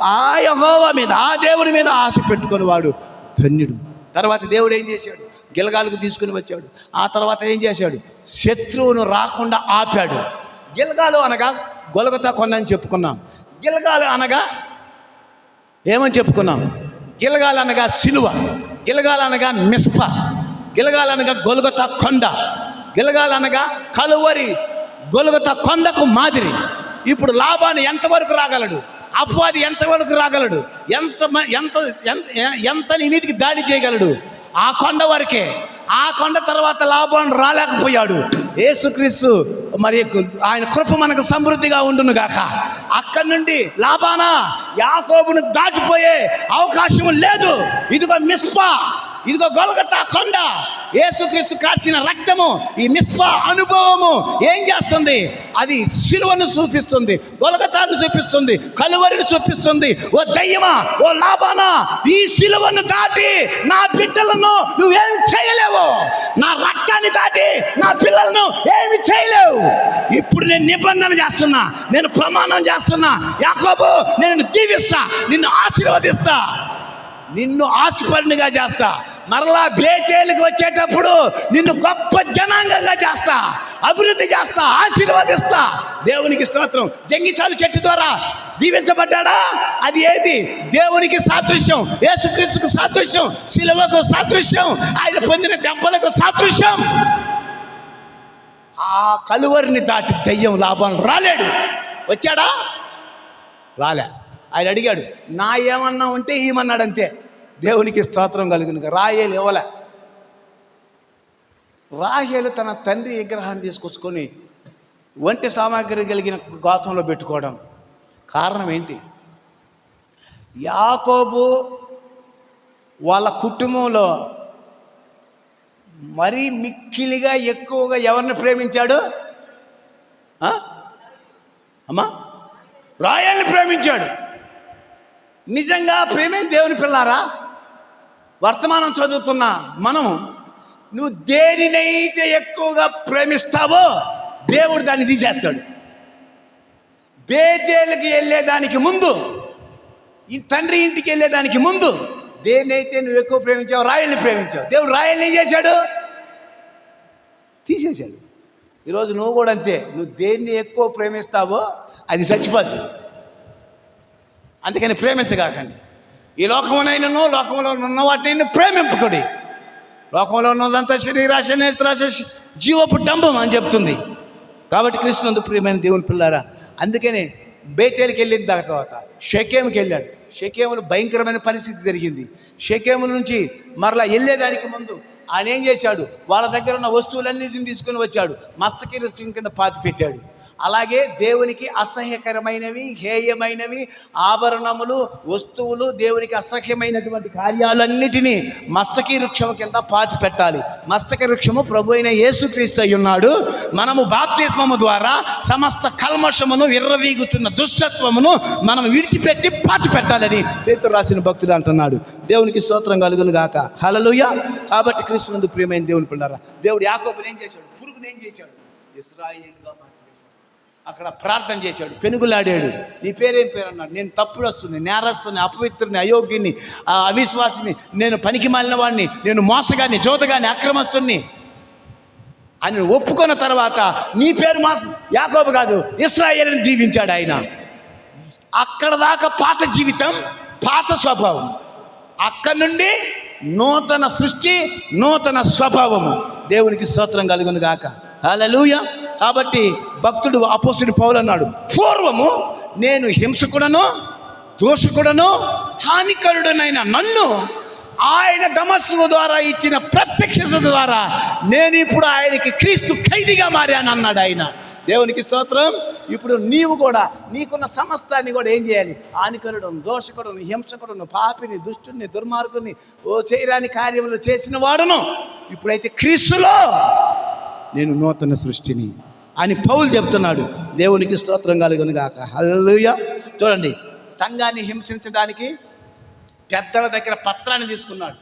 ఆ యెహోవా మీద, ఆ దేవుని మీద ఆశ పెట్టుకుని వాడు ధన్యుడు. తర్వాత దేవుడు ఏం చేశాడు? గిల్గాలుకు తీసుకుని వచ్చాడు. ఆ తర్వాత ఏం చేశాడు? శత్రువును రాకుండా ఆపాడు. గిల్గాలు అనగా గొలగతా కొండని చెప్పుకున్నాం. గిల్గాలు అనగా ఏమని చెప్పుకున్నాం? గిల్గాలు అనగా సిలువ, గిల్గాలు అనగా మిస్పా, గిల్గాలు అనగా గొలగతా కొండ, గిల్గాలు అనగా కలువరి గొలగతా కొండకు మాదిరి. ఇప్పుడు లాబాను ఎంతవరకు రాగలడు? అపవాది ఎంతవరకు రాగలడు? ఎంత నీ మీదికి దాడి చేయగలడు? ఆ కొండ వరకే. ఆ కొండ తర్వాత లాబాను రాలేకపోయాడు. యేసుక్రీస్తు మరి ఆయన కృప మనకు సమృద్ధిగా ఉండును గాక. అక్కడి నుండి లాబానా, యాకోబును దాటిపోయే అవకాశం లేదు. ఇదిగో మిస్పా, ఇదిగో గొలగతా కొండ, యేసుక్రీస్తు కార్చిన రక్తము, ఈ మిస్పా అనుభవము ఏం చేస్తుంది? అది శిలువను చూపిస్తుంది, గొలగతాను చూపిస్తుంది, కలువరిని చూపిస్తుంది. ఓ దయ్యమా, ఓ లాబానా, ఈ శిలువను దాటి నా బిడ్డలను నువ్వేమి చేయలేవు, నా రక్తాన్ని దాటి నా పిల్లలను ఏమి చేయలేవు. ఇప్పుడు నేను నిబంధన చేస్తున్నా, నేను ప్రమాణం చేస్తున్నా. యాకోబు, నేను దీవిస్తా, నిన్ను ఆశీర్వదిస్తా. నిన్ను ఆస్పర్ణిగా చేస్తా. మరలా బేతేలుకి వచ్చేటప్పుడు నిన్ను గొప్ప జనాంగంగా చేస్తా, అభివృద్ధి చేస్తా, ఆశీర్వదిస్తా. దేవునికి స్తోత్రం. జంగిచాలు చెట్టు ద్వారా దీవించబడ్డాడా? అది ఏది? దేవునికి సాదృశ్యం, యేసుక్రీస్తుకు సాదృశ్యం, శిలువకు సాదృశ్యం, ఆయన పొందిన దెబ్బలకు సాదృశ్యం. ఆ కలువరిని దాటి దయ్యం లాభం రాలేడు. వచ్చాడా? రాలే. ఆయన అడిగాడు, నా ఏమన్నా ఉంటే ఏమన్నాడు, అంతే. దేవునికి స్తోత్రం కలుగునుగా. రాహేలు ఇవ్వలే. రాహేలు తన తండ్రి విగ్రహాన్ని తీసుకొచ్చుకొని వంటి సామాగ్రి కలిగిన గోతంలో పెట్టుకోవడం కారణం ఏంటి? యాకోబు వాళ్ళ కుటుంబంలో మరీ మిక్కిలిగా ఎక్కువగా ఎవరిని ప్రేమించాడు? అమ్మా, రాహేలుని ప్రేమించాడు. నిజంగా ప్రేమే దేవుని పిల్లారా? వర్తమానం చదువుతున్న మనము, నువ్వు దేనినైతే ఎక్కువగా ప్రేమిస్తావో దేవుడు దాన్ని తీసేస్తాడు. బేతేలుకి వెళ్ళేదానికి ముందు, ఈ తండ్రి ఇంటికి వెళ్ళేదానికి ముందు దేన్నైతే నువ్వు ఎక్కువ ప్రేమించావు, రాయల్ని ప్రేమించావు, దేవుడు రాయల్ని ఏం చేశాడు? తీసేశాడు. ఈరోజు నువ్వు కూడా అంతే. నువ్వు దేన్ని ఎక్కువ ప్రేమిస్తావో అది చచ్చిపోద్ది. అందుకని ప్రేమించగాకండి. ఈ లోకంలోనైనా లోకంలో ఉన్న వాటిని ప్రేమింపుకుడి. లోకంలో ఉన్నదంతా శరీరాశ, నేత్రాశ, జీవపు డంబం అని చెప్తుంది. కాబట్టి కృష్ణునందు ప్రియమైన దేవుని పిల్లారా, అందుకని బేతేలుకి వెళ్ళిన తర్వాత షెకెముకి వెళ్ళాడు. షెకెములో భయంకరమైన పరిస్థితి జరిగింది. షెకెము నుంచి మరలా వెళ్ళేదానికి ముందు ఆయన ఏం చేశాడు? వాళ్ళ దగ్గర ఉన్న వస్తువులన్నిటిని తీసుకుని వచ్చాడు, మస్తకి రుచి కింద పాతి పెట్టాడు. అలాగే దేవునికి అసహ్యకరమైనవి, హేయమైనవి, ఆభరణములు, వస్తువులు, దేవునికి అసహ్యమైనటువంటి కార్యాలన్నిటినీ మస్తకి వృక్షము కింద పాతి పెట్టాలి. మస్తకి వృక్షము ప్రభు అయిన యేసుక్రీస్తు అయి ఉన్నాడు. మనము బాప్తిస్మము ద్వారా సమస్త కల్మషమును, విర్రవీగుతున్న దుష్టత్వమును మనం విడిచిపెట్టి పాతి పెట్టాలని పేతురు రాసిన భక్తుడు అంటున్నాడు. దేవునికి స్తోత్రం కలుగును గాక. హల్లెలూయా. కాబట్టి కృష్ణునందు ప్రియమైన దేవుని పిల్లారా, దేవుడు యాకోబుని ఏం చేశాడు? పురుగుని ఏం చేశాడు? ఇశ్రాయేలుగా మార్చేశాడు. అక్కడ ప్రార్థన చేశాడు, పెనుగులాడాడు. నీ పేరేం పేరు అన్నాడు. నేను తప్పుడొస్తుంది, నేరస్తుని, అపవిత్రుని, అయోగ్యుని, అవిశ్వాసిని, నేను పనికి మాలిన వాడిని, నేను మోసగాన్ని, జోతగాన్ని, అక్రమస్తుని అని ఒప్పుకున్న తర్వాత నీ పేరు యాకోబు కాదు, ఇశ్రాయేలుని దీవించాడు ఆయన. అక్కడ దాకా పాత జీవితం, పాత స్వభావం. అక్కడి నుండి నూతన సృష్టి, నూతన స్వభావము. దేవునికి స్తోత్రం కలుగును గాక. హల్లెలూయా. కాబట్టి భక్తుడు అపోస్తలుడు పౌలు అన్నాడు, పూర్వము నేను హింసకుడను, దోషకుడను, హానికరుడనైన నన్ను ఆయన దమస్కు ద్వారా ఇచ్చిన ప్రత్యక్షత ద్వారా నేను ఇప్పుడు ఆయనకి క్రీస్తు ఖైదీగా మారాను అన్నాడు ఆయన. దేవునికి స్తోత్రం. ఇప్పుడు నీవు కూడా నీకున్న సమస్తాన్ని కూడా ఏం చేయాలి? హానికరుడును, దోషకుడును, హింసకుడును, పాపిని, దుష్టుని, దుర్మార్గుని, చేయరాని కార్యములు చేసిన వాడును ఇప్పుడైతే క్రీస్తులో నేను నూతన సృష్టిని అని పౌలు చెప్తున్నాడు. దేవునికి స్తోత్రం కలుగును గాక. హల్లెలూయా. చూడండి, సంఘాన్ని హింసించడానికి పెద్దల దగ్గర పత్రాన్ని తీసుకున్నాడు,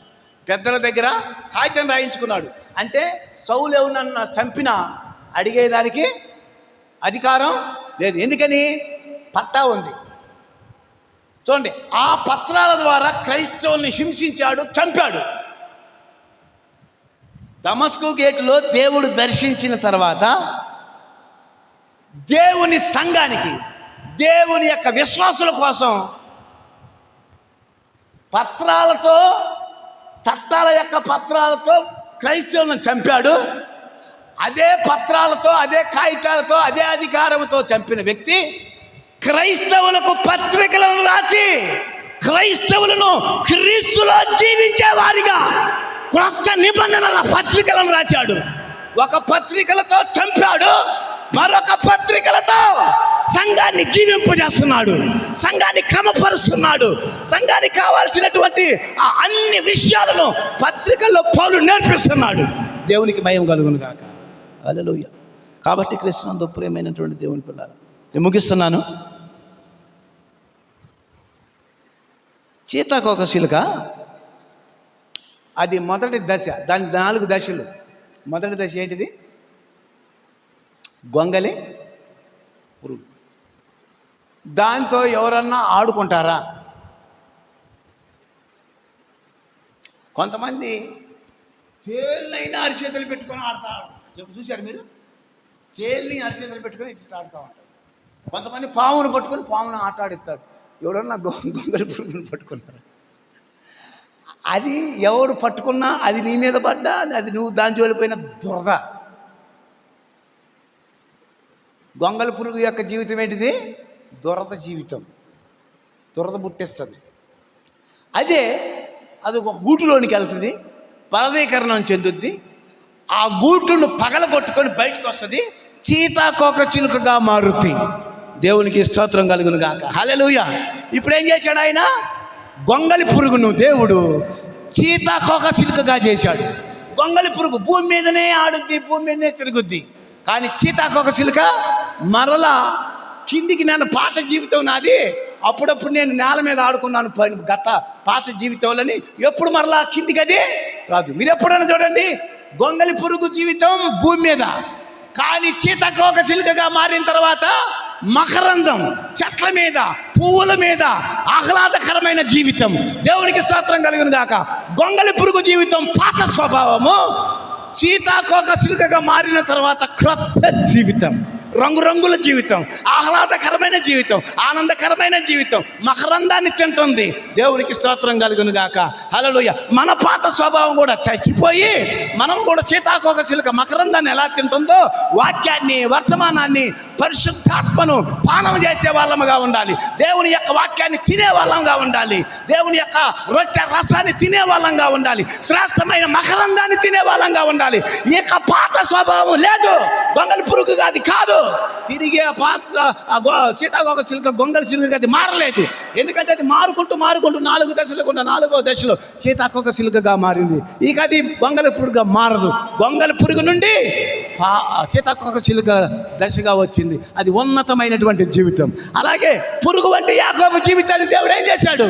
పెద్దల దగ్గర కాగితం రాయించుకున్నాడు. అంటే సౌలు ఎవరన్నా చంపినా అడిగేదానికి అధికారం లేదు. ఎందుకని? పట్టా ఉంది. చూడండి, ఆ పత్రాల ద్వారా క్రైస్తవుల్ని హింసించాడు, చంపాడు. దమస్కు గేటులో దేవుడు దర్శించిన తర్వాత దేవుని సంఘానికి, దేవుని యొక్క విశ్వాసుల కోసం పత్రాలతో, చట్టాల యొక్క పత్రాలతో క్రైస్తవులను చంపాడు. అదే పత్రాలతో, అదే కాగితాలతో, అదే అధికారంతో చంపిన వ్యక్తి క్రైస్తవులకు పత్రికలను రాసి క్రైస్తవులను క్రీస్తులో జీవించే వారిగా క్రొత్త నిబంధనల పత్రికలను రాశాడు. ఒక పత్రికలతో చంపాడు, మరొక పత్రికలతో సంఘాన్ని జీవింపజేస్తున్నాడు, సంఘాన్ని క్రమపరుస్తున్నాడు. సంఘానికి కావాల్సినటువంటి ఆ అన్ని విషయాలను పత్రికల్లో పౌలు నేర్పిస్తున్నాడు. దేవునికి మహిమ కలుగును గాక. హల్లెలూయా. కాబట్టి కృష్ణునందు ప్రియమైనటువంటి దేవుని పిల్లారా, నేను ముగిస్తున్నాను. సీతాకోకశిలుక అది మొదటి దశ. దాని 4 దశలు. మొదటి దశ ఏంటిది? గొంగలి పురుగు. దాంతో ఎవరన్నా ఆడుకుంటారా? కొంతమంది తేలినైనా అరిచేతులు పెట్టుకొని ఆడతారు. చూశారు మీరు? తేలిని అరిచేతులు పెట్టుకొని ఇట్లా ఆడుతూ ఉంటారు. కొంతమంది పామును పట్టుకొని పామును ఆట ఆడిస్తారు. ఎవడన్నా గొంగలి పురుగును పట్టుకున్నారు. అది ఎవరు పట్టుకున్నా అది నీ మీద పడ్డా, అది నువ్వు దాని జోలిపోయిన దురద. గొంగలి పురుగు యొక్క జీవితం ఏంటిది? దురద జీవితం. దురద పుట్టిస్తుంది. అదే అది ఒక గూటులోనికి వెళ్తుంది, ఫలదీకరణం చెందుద్ది. ఆ గూటును పగలగొట్టుకొని బయటకు వస్తుంది, చీతాకోక చిలుకగా మారుద్ది. దేవునికి స్తోత్రం కలుగును గాక. హల్లెలూయా. ఇప్పుడు ఏం చేశాడు ఆయన? గొంగలి పురుగును దేవుడు చీతాకోక చిలుకగా చేశాడు. గొంగలి పురుగు భూమి మీదనే ఆడుద్ది, భూమి మీదనే తిరుగుద్ది. కానీ చీతాకోక చిలుక మరలా కిందికి, నన్ను పాత జీవితం నాది, అప్పుడప్పుడు నేను నేల మీద ఆడుకున్నాను గత పాత జీవితంలోని, ఎప్పుడు మరలా కిందికి అది రాదు. మీరు ఎప్పుడైనా చూడండి, గొంగలి పురుగు జీవితం భూమి మీద, కానీ చీతాకోక చిలుకగా మారిన తర్వాత మకరందం, చెట్ల మీద, పువ్వుల మీద ఆహ్లాదకరమైన జీవితం. దేవునికి స్తోత్రం కలుగును గాక. గొంగలి పురుగు జీవితం పాత స్వభావము, సీతాకోక చిలుకగా మారిన తర్వాత క్రొత్త జీవితం, రంగురంగుల జీవితం, ఆహ్లాదకరమైన జీవితం, ఆనందకరమైన జీవితం, మకరందాన్ని తింటుంది. దేవునికి స్తోత్రం కలుగును గాక. హల్లెలూయా. మన పాత స్వభావం కూడా చచ్చిపోయి మనం కూడా సీతాకోక చిలుక మకరందాన్ని ఎలా తింటుందో, వాక్యాన్ని, వర్తమానాన్ని, పరిశుద్ధాత్మను పానం చేసే వాళ్ళముగా ఉండాలి. దేవుని యొక్క వాక్యాన్ని తినే వాళ్ళంగా ఉండాలి. దేవుని యొక్క రొట్టె రసాన్ని తినే వాళ్ళంగా ఉండాలి. శ్రేష్టమైన మకరందాన్ని తినే వాళ్ళంగా ఉండాలి. ఇక పాత స్వభావం లేదు, గొంగలి పురుగు అది కాదు. తిరిగి ఆ పాత సీతాకోక చిలుక గొంగలి చిలుక అది మారలేదు. ఎందుకంటే అది మారుకుంటూ 4 దశలు గుండా 4వ దశలో సీతాకోక చిలుకగా మారింది. ఇక అది గొంగలి పురుగుగా మారదు. గొంగలి పురుగు నుండి సీతాకోక చిలుక దశగా వచ్చింది. అది ఉన్నతమైనటువంటి జీవితం. అలాగే పురుగు వంటి యాకోబు జీవితాన్ని దేవుడు ఏం చేశాడు?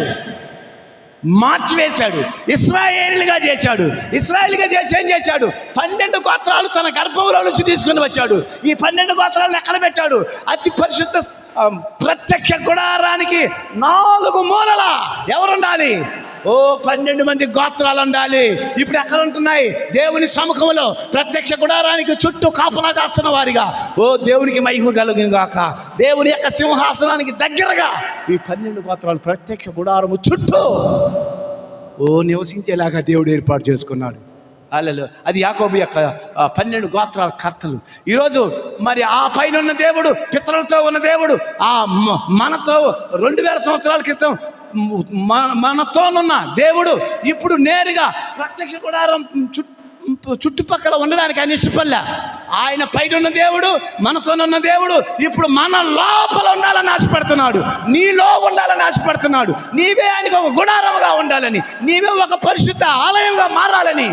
మార్చివేశాడు. ఇశ్రాయేలుగా చేశాడు. ఇశ్రాయేలుగా చేసి ఏం చేశాడు? 12 గోత్రాలు తన గర్భంలో నుంచి తీసుకుని వచ్చాడు. ఈ 12 గోత్రాలను ఎక్కడ పెట్టాడు? అతి పరిశుద్ధ ప్రత్యక్ష గుడారానికి 4 మూలల ఎవరుండాలి? 12 మంది గోత్రాలు ఉండాలి. ఇప్పుడు ఎక్కడ ఉంటున్నాయి? దేవుని సముఖంలో ప్రత్యక్ష గుడారానికి చుట్టూ కాపలా కాస్తున్న వారిగా. దేవునికి మహిమ కలుగును గాక. దేవుని యొక్క సింహాసనానికి దగ్గరగా ఈ 12 గోత్రాలు ప్రత్యక్ష గుడారము చుట్టూ నివసించేలాగా దేవుడు ఏర్పాటు చేసుకున్నాడు. అల్లలు అది యాకోబు యొక్క 12 గోత్రాల కర్తలు. ఈరోజు మరి ఆ పైన ఉన్న దేవుడు, పితరులతో ఉన్న దేవుడు, ఆ మనతో 2000 సంవత్సరాల క్రితం మనతోనున్న దేవుడు ఇప్పుడు నేరుగా ప్రత్యక్ష గుడారం చుట్టుపక్కల ఉండడానికి ఆయన ఇష్టపడలే. ఆయన పైన ఉన్న దేవుడు, మనతోనున్న దేవుడు ఇప్పుడు మన లోపల ఉండాలని ఆశపడుతున్నాడు. నీలో ఉండాలని ఆశపడుతున్నాడు. నీవే ఆయనకు ఒక గుడారముగా ఉండాలని, నీవే ఒక పరిశుద్ధ ఆలయంగా మారాలని,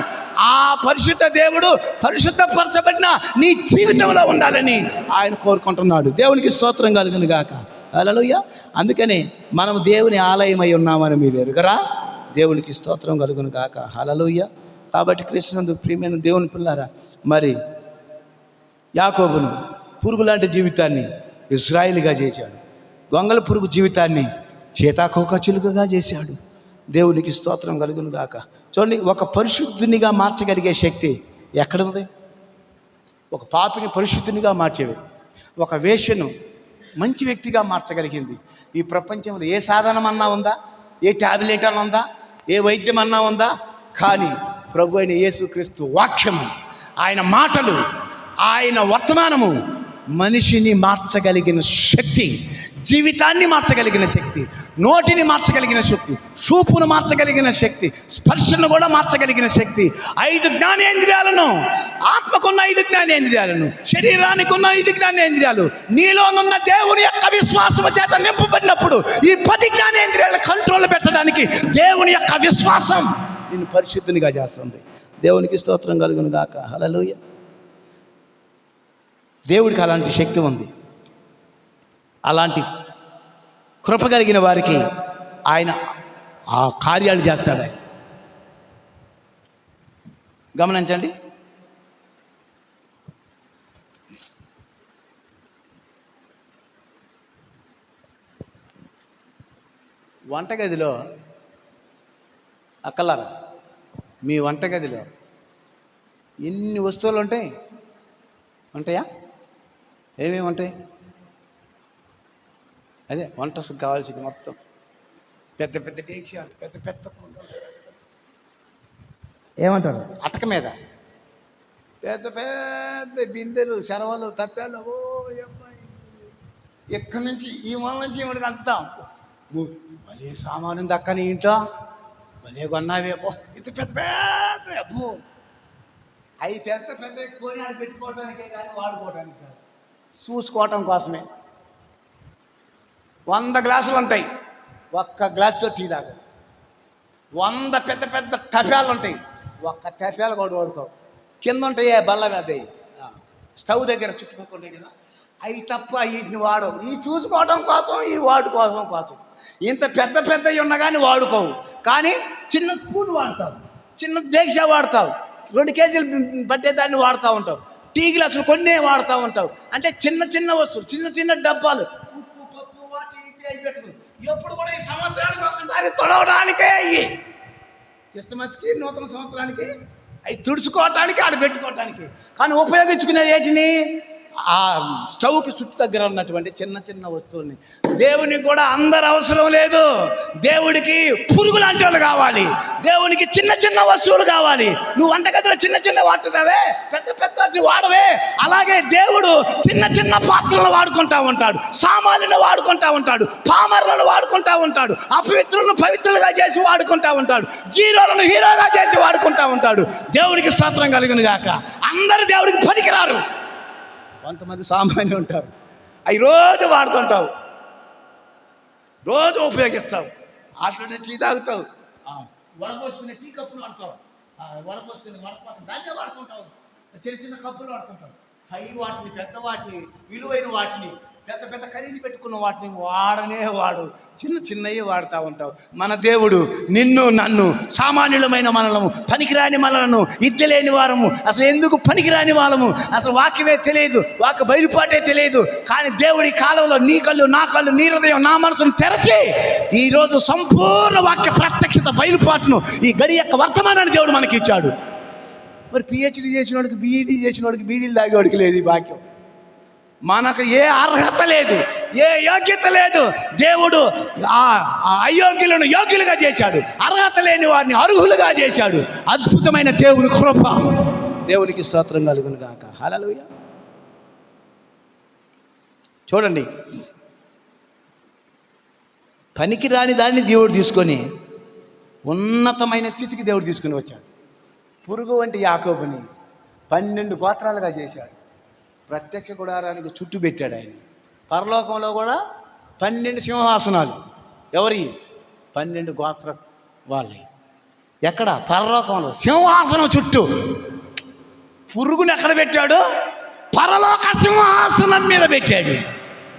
ఆ పరిశుద్ధ దేవుడు పరిశుద్ధపరచబడిన నీ జీవితంలో ఉండాలని ఆయన కోరుకుంటున్నాడు. దేవునికి స్తోత్రం కలుగును గాక. హల్లెలూయా. అందుకని మనం దేవుని ఆలయమై ఉన్నామని మీరు ఎరుగరా? దేవునికి స్తోత్రం కలుగును గాక. హల్లెలూయా. కాబట్టి కృష్ణునందు ప్రియమైన దేవుని పిల్లారా, మరి యాకోబును పురుగు లాంటి జీవితాన్ని ఇశ్రాయేలుగా చేశాడు. గొంగళ పురుగు జీవితాన్ని సీతాకోక చిలుకగా చేశాడు. దేవునికి స్తోత్రం కలుగును గాక. చూడండి, ఒక పరిశుద్ధునిగా మార్చగలిగే శక్తి ఎక్కడుంది? ఒక పాపిని పరిశుద్ధునిగా మార్చే వ్యక్తి, ఒక వేశ్యను మంచి వ్యక్తిగా మార్చగలిగింది. ఈ ప్రపంచంలో ఏ సాధనం అన్నా ఉందా? ఏ ట్యాబ్లెట్ అన్నా ఉందా? ఏ వైద్యం అన్నా ఉందా? కానీ ప్రభు అయిన యేసుక్రీస్తు వాక్యము, ఆయన మాటలు, ఆయన వర్తమానము మనిషిని మార్చగలిగిన శక్తి, జీవితాన్ని మార్చగలిగిన శక్తి, నోటిని మార్చగలిగిన శక్తి, చూపును మార్చగలిగిన శక్తి, స్పర్శను కూడా మార్చగలిగిన శక్తి. 5 జ్ఞానేంద్రియాలను, ఆత్మకున్న 5 జ్ఞానేంద్రియాలను, శరీరానికి ఉన్న 5 జ్ఞానేంద్రియాలు నీలోనున్న దేవుని యొక్క విశ్వాసము చేత నింపబడినప్పుడు ఈ 10 జ్ఞానేంద్రియాలను కంట్రోల్ పెట్టడానికి దేవుని యొక్క విశ్వాసం నిన్ను పరిశుద్ధునిగా చేస్తుంది. దేవునికి స్తోత్రం కలుగును గాక. హల్లెలూయా. దేవుడికి అలాంటి శక్తి ఉంది. అలాంటి కృప కలిగిన వారికి ఆయన ఆ కార్యాలు చేస్తాడు. ఆయన గమనించండి. వంటగదిలో అక్కలారా మీ వంటగదిలో ఎన్ని వస్తువులు ఉంటాయా? ఏమేమి ఉంటాయి? అదే వంటకు కావాల్సింది మొత్తం పెద్ద పెద్ద డేక్షాలు, పెద్ద పెద్ద ఏమంటారు అటక మీద పెద్ద పెద్ద బిందెలు, శరవలు, తప్పాలు. ఓ అబ్బాయి, ఎక్కడి నుంచి ఈ మూల నుంచి ఇక్కడికి అంతా భలే సామాను దక్కని ఇంట్లో భలే కొన్నావే పో, ఇంత పెద్ద పెద్ద అబ్బో. అవి పెద్ద పెద్ద కొని ఆడ పెట్టుకోవడానికే కానీ వాడుకోవడానికి కాదు, చూసుకోవటం కోసమే. 100 గ్లాసులు ఉంటాయి, ఒక్క గ్లాసుతో టీ తాగు. 100 పెద్ద పెద్ద తపాలు ఉంటాయి, ఒక్క తపాలు కూడా వాడుకోవు. కింద ఉంటాయి బల్ల మీద స్టవ్ దగ్గర చుట్టుపక్కల ఉంటాయి కదా, అవి తప్ప వీటిని వాడవు. ఇవి చూసుకోవడం కోసం, ఈ వాడుకోవడం కోసం. ఇంత పెద్ద పెద్దవి ఉన్నా కానీ వాడుకోవు. కానీ చిన్న స్పూన్ వాడతావు, చిన్న డేక్షా వాడతావు, 2 కేజీలు పట్టేదాన్ని వాడుతూ ఉంటావు, టీ గ్లాసులు కొన్నే వాడుతూ ఉంటావు. అంటే చిన్న చిన్న వస్తువులు, చిన్న చిన్న డబ్బాలు, ఉప్పు పప్పు వాటి ఇది అవి పెట్టదు. ఎప్పుడు కూడా ఈ సంవత్సరానికి ఒకసారి తొడవడానికే అయ్యి, క్రిస్మస్కి, నూతన సంవత్సరానికి అవి తుడుచుకోవటానికి, ఆడ పెట్టుకోవటానికి. కానీ ఉపయోగించుకునేది ఏంటిని? ఆ స్టవ్కి చుట్టూ దగ్గర ఉన్నటువంటి చిన్న చిన్న వస్తువుల్ని. దేవునికి కూడా అందరు అవసరం లేదు. దేవుడికి పురుగు లాంటి వాళ్ళు కావాలి, దేవునికి చిన్న చిన్న వస్తువులు కావాలి. నువ్వు వంటగదిలో చిన్న చిన్న వాడుతావే, పెద్ద పెద్ద వాడవే. అలాగే దేవుడు చిన్న చిన్న పాత్రలను వాడుకుంటా ఉంటాడు, సామాన్లను వాడుకుంటా ఉంటాడు, పామర్లను వాడుకుంటా ఉంటాడు, అపవిత్రులను పవిత్రులుగా చేసి వాడుకుంటా ఉంటాడు, జీరోలను హీరోగా చేసి వాడుకుంటా ఉంటాడు. దేవుడికి స్తోత్రం కలుగును గాక. అందరు దేవుడికి పనికిరారు, కొంతమంది సామాన్యులు ఉంటారు. అవి రోజు వాడుతుంటావు, రోజు ఉపయోగిస్తావు. అట్లనే టీ తాగుతావు, వడపోసుకునే టీ కప్పులు వాడతావు, వడపోసుకునే వడపాకు దాన్నే వాడుతుంటావు, చిన్న చిన్న కప్పులు వాడుతుంటావు. పై వాటిని, పెద్ద వాటిని, విలువైన వాటిని, పెద్ద పెద్ద ఖరీదు పెట్టుకున్న వాటిని వాడనే వాడు, చిన్న చిన్నవి వాడుతూ ఉంటావు. మన దేవుడు నిన్ను నన్ను, సామాన్యులమైన మనలను, పనికిరాని మనలను, విద్య లేని వారము, అసలు ఎందుకు పనికిరాని వాళ్ళము, అసలు వాక్యమే తెలియదు, వాక్య బయలుపాటే తెలియదు. కానీ దేవుడి కాలంలో నీ కళ్ళు, నా కళ్ళు, నీ హృదయం, నా మనసును తెరచి ఈరోజు సంపూర్ణ వాక్య ప్రత్యక్షత బయలుపాటును, ఈ గడి యొక్క వర్తమానాన్ని దేవుడు మనకి ఇచ్చాడు. మరి పిహెచ్డి చేసిన వాడికి, బీఈడీ చేసిన వాడికి, బీడీలు తాగేవాడికి లేదు ఈ వాక్యం. మనకు ఏ అర్హత లేదు, ఏ యోగ్యత లేదు. దేవుడు ఆ అయోగ్యులను యోగ్యులుగా చేశాడు, అర్హత లేని వారిని అర్హులుగా చేశాడు. అద్భుతమైన దేవుని కృప. దేవునికి స్తోత్రం కలుగును గాక. హల్లెలూయా. చూడండి, పనికిరాని దాన్ని దేవుడు తీసుకొని ఉన్నతమైన స్థితికి దేవుడు తీసుకుని వచ్చాడు. పురుగు వంటి యాకోబుని 12 గోత్రాలుగా చేశాడు. ప్రత్యక్ష గుడారానికి చుట్టూ పెట్టాడు ఆయన. పరలోకంలో కూడా 12 సింహాసనాలు. ఎవరి? 12 గోత్ర వాళ్ళవి. ఎక్కడ? పరలోకంలో సింహాసనం చుట్టూ. పురుగుని ఎక్కడ పెట్టాడు? పరలోక సింహాసనం మీద పెట్టాడు.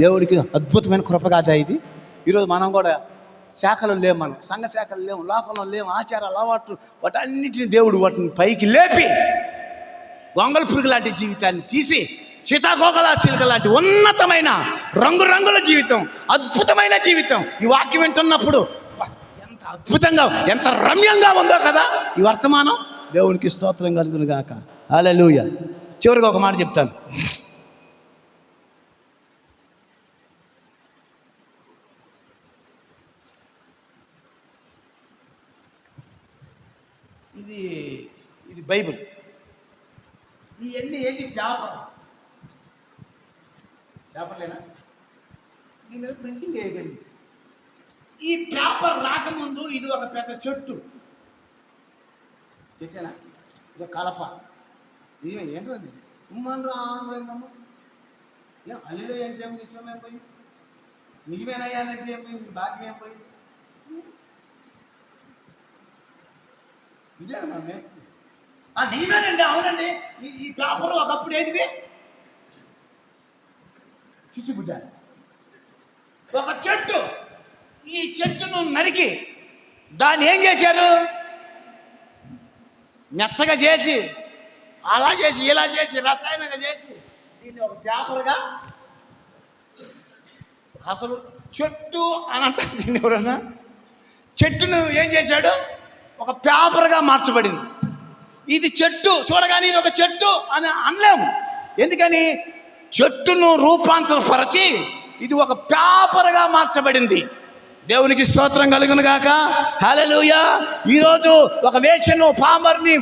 దేవుడికి అద్భుతమైన కృప కాదా ఇది? ఈరోజు మనం కూడా శాఖలు లేము, మనం సంఘ శాఖలు లేము, లోకంలో లేము, ఆచారాలు, అలవాట్లు, వాటన్నిటిని దేవుడు వాటిని పైకి లేపి గొంగళ పురుగు లాంటి జీవితాన్ని తీసి సీతాకోకల చిలుక లాంటి ఉన్నతమైన రంగురంగుల జీవితం, అద్భుతమైన జీవితం. ఈ వాక్యం వింటున్నప్పుడు ఎంత అద్భుతంగా, ఎంత రమ్యంగా ఉందో కదా ఈ వర్తమానం. దేవునికి స్తోత్రం కలుగును గాక. హల్లెలూయా. చివరిగా ఒక మాట చెప్తాను. ఇది బైబిల్. ఇవన్నీ ఏంటి? పేపర్లేనా? దీని మీద ప్రింటింగ్ చేయగలిగింది. ఈ పేపర్ రాకముందు ఇది ఒక పెద్ద చెట్టేనా? ఇది కలప. ఇది ఏంటది? ఉమ్మన్ రాయిందమ్మ. ఏం అల్లిలో ఏంటేం విషయం ఏం పోయింది? నిజమేనయ్యానంటే ఏం పోయింది? భాగ్యం ఏం పోయింది? ఇదే మనం నేర్చుకుంది. నిజమేనండి, అవునండి. ఈ పేపర్ ఒకప్పుడు ఏంటిది? చిచ్చుబుడ్డ, ఒక చెట్టు. ఈ చెట్టును నరికి దాన్ని ఏం చేశారు? మెత్తగా చేసి, అలా చేసి, ఇలా చేసి, రసాయనంగా చేసి దీన్ని ఒక పేపర్గా. అసలు చెట్టు అని అంటారు దీన్ని ఎవరన్నా? చెట్టును ఏం చేశాడు? ఒక పేపర్గా మార్చబడింది. ఇది చెట్టు చూడగానే ఇది ఒక చెట్టు అని అనలేము. ఎందుకని? చెట్టును రూపాంతరపరచి ఇది ఒక పేపర్గా మార్చబడింది. దేవునికి స్తోత్రం కలుగును గాక. హల్లెలూయా. ఈరోజు ఒక వేషను, పామర్ని,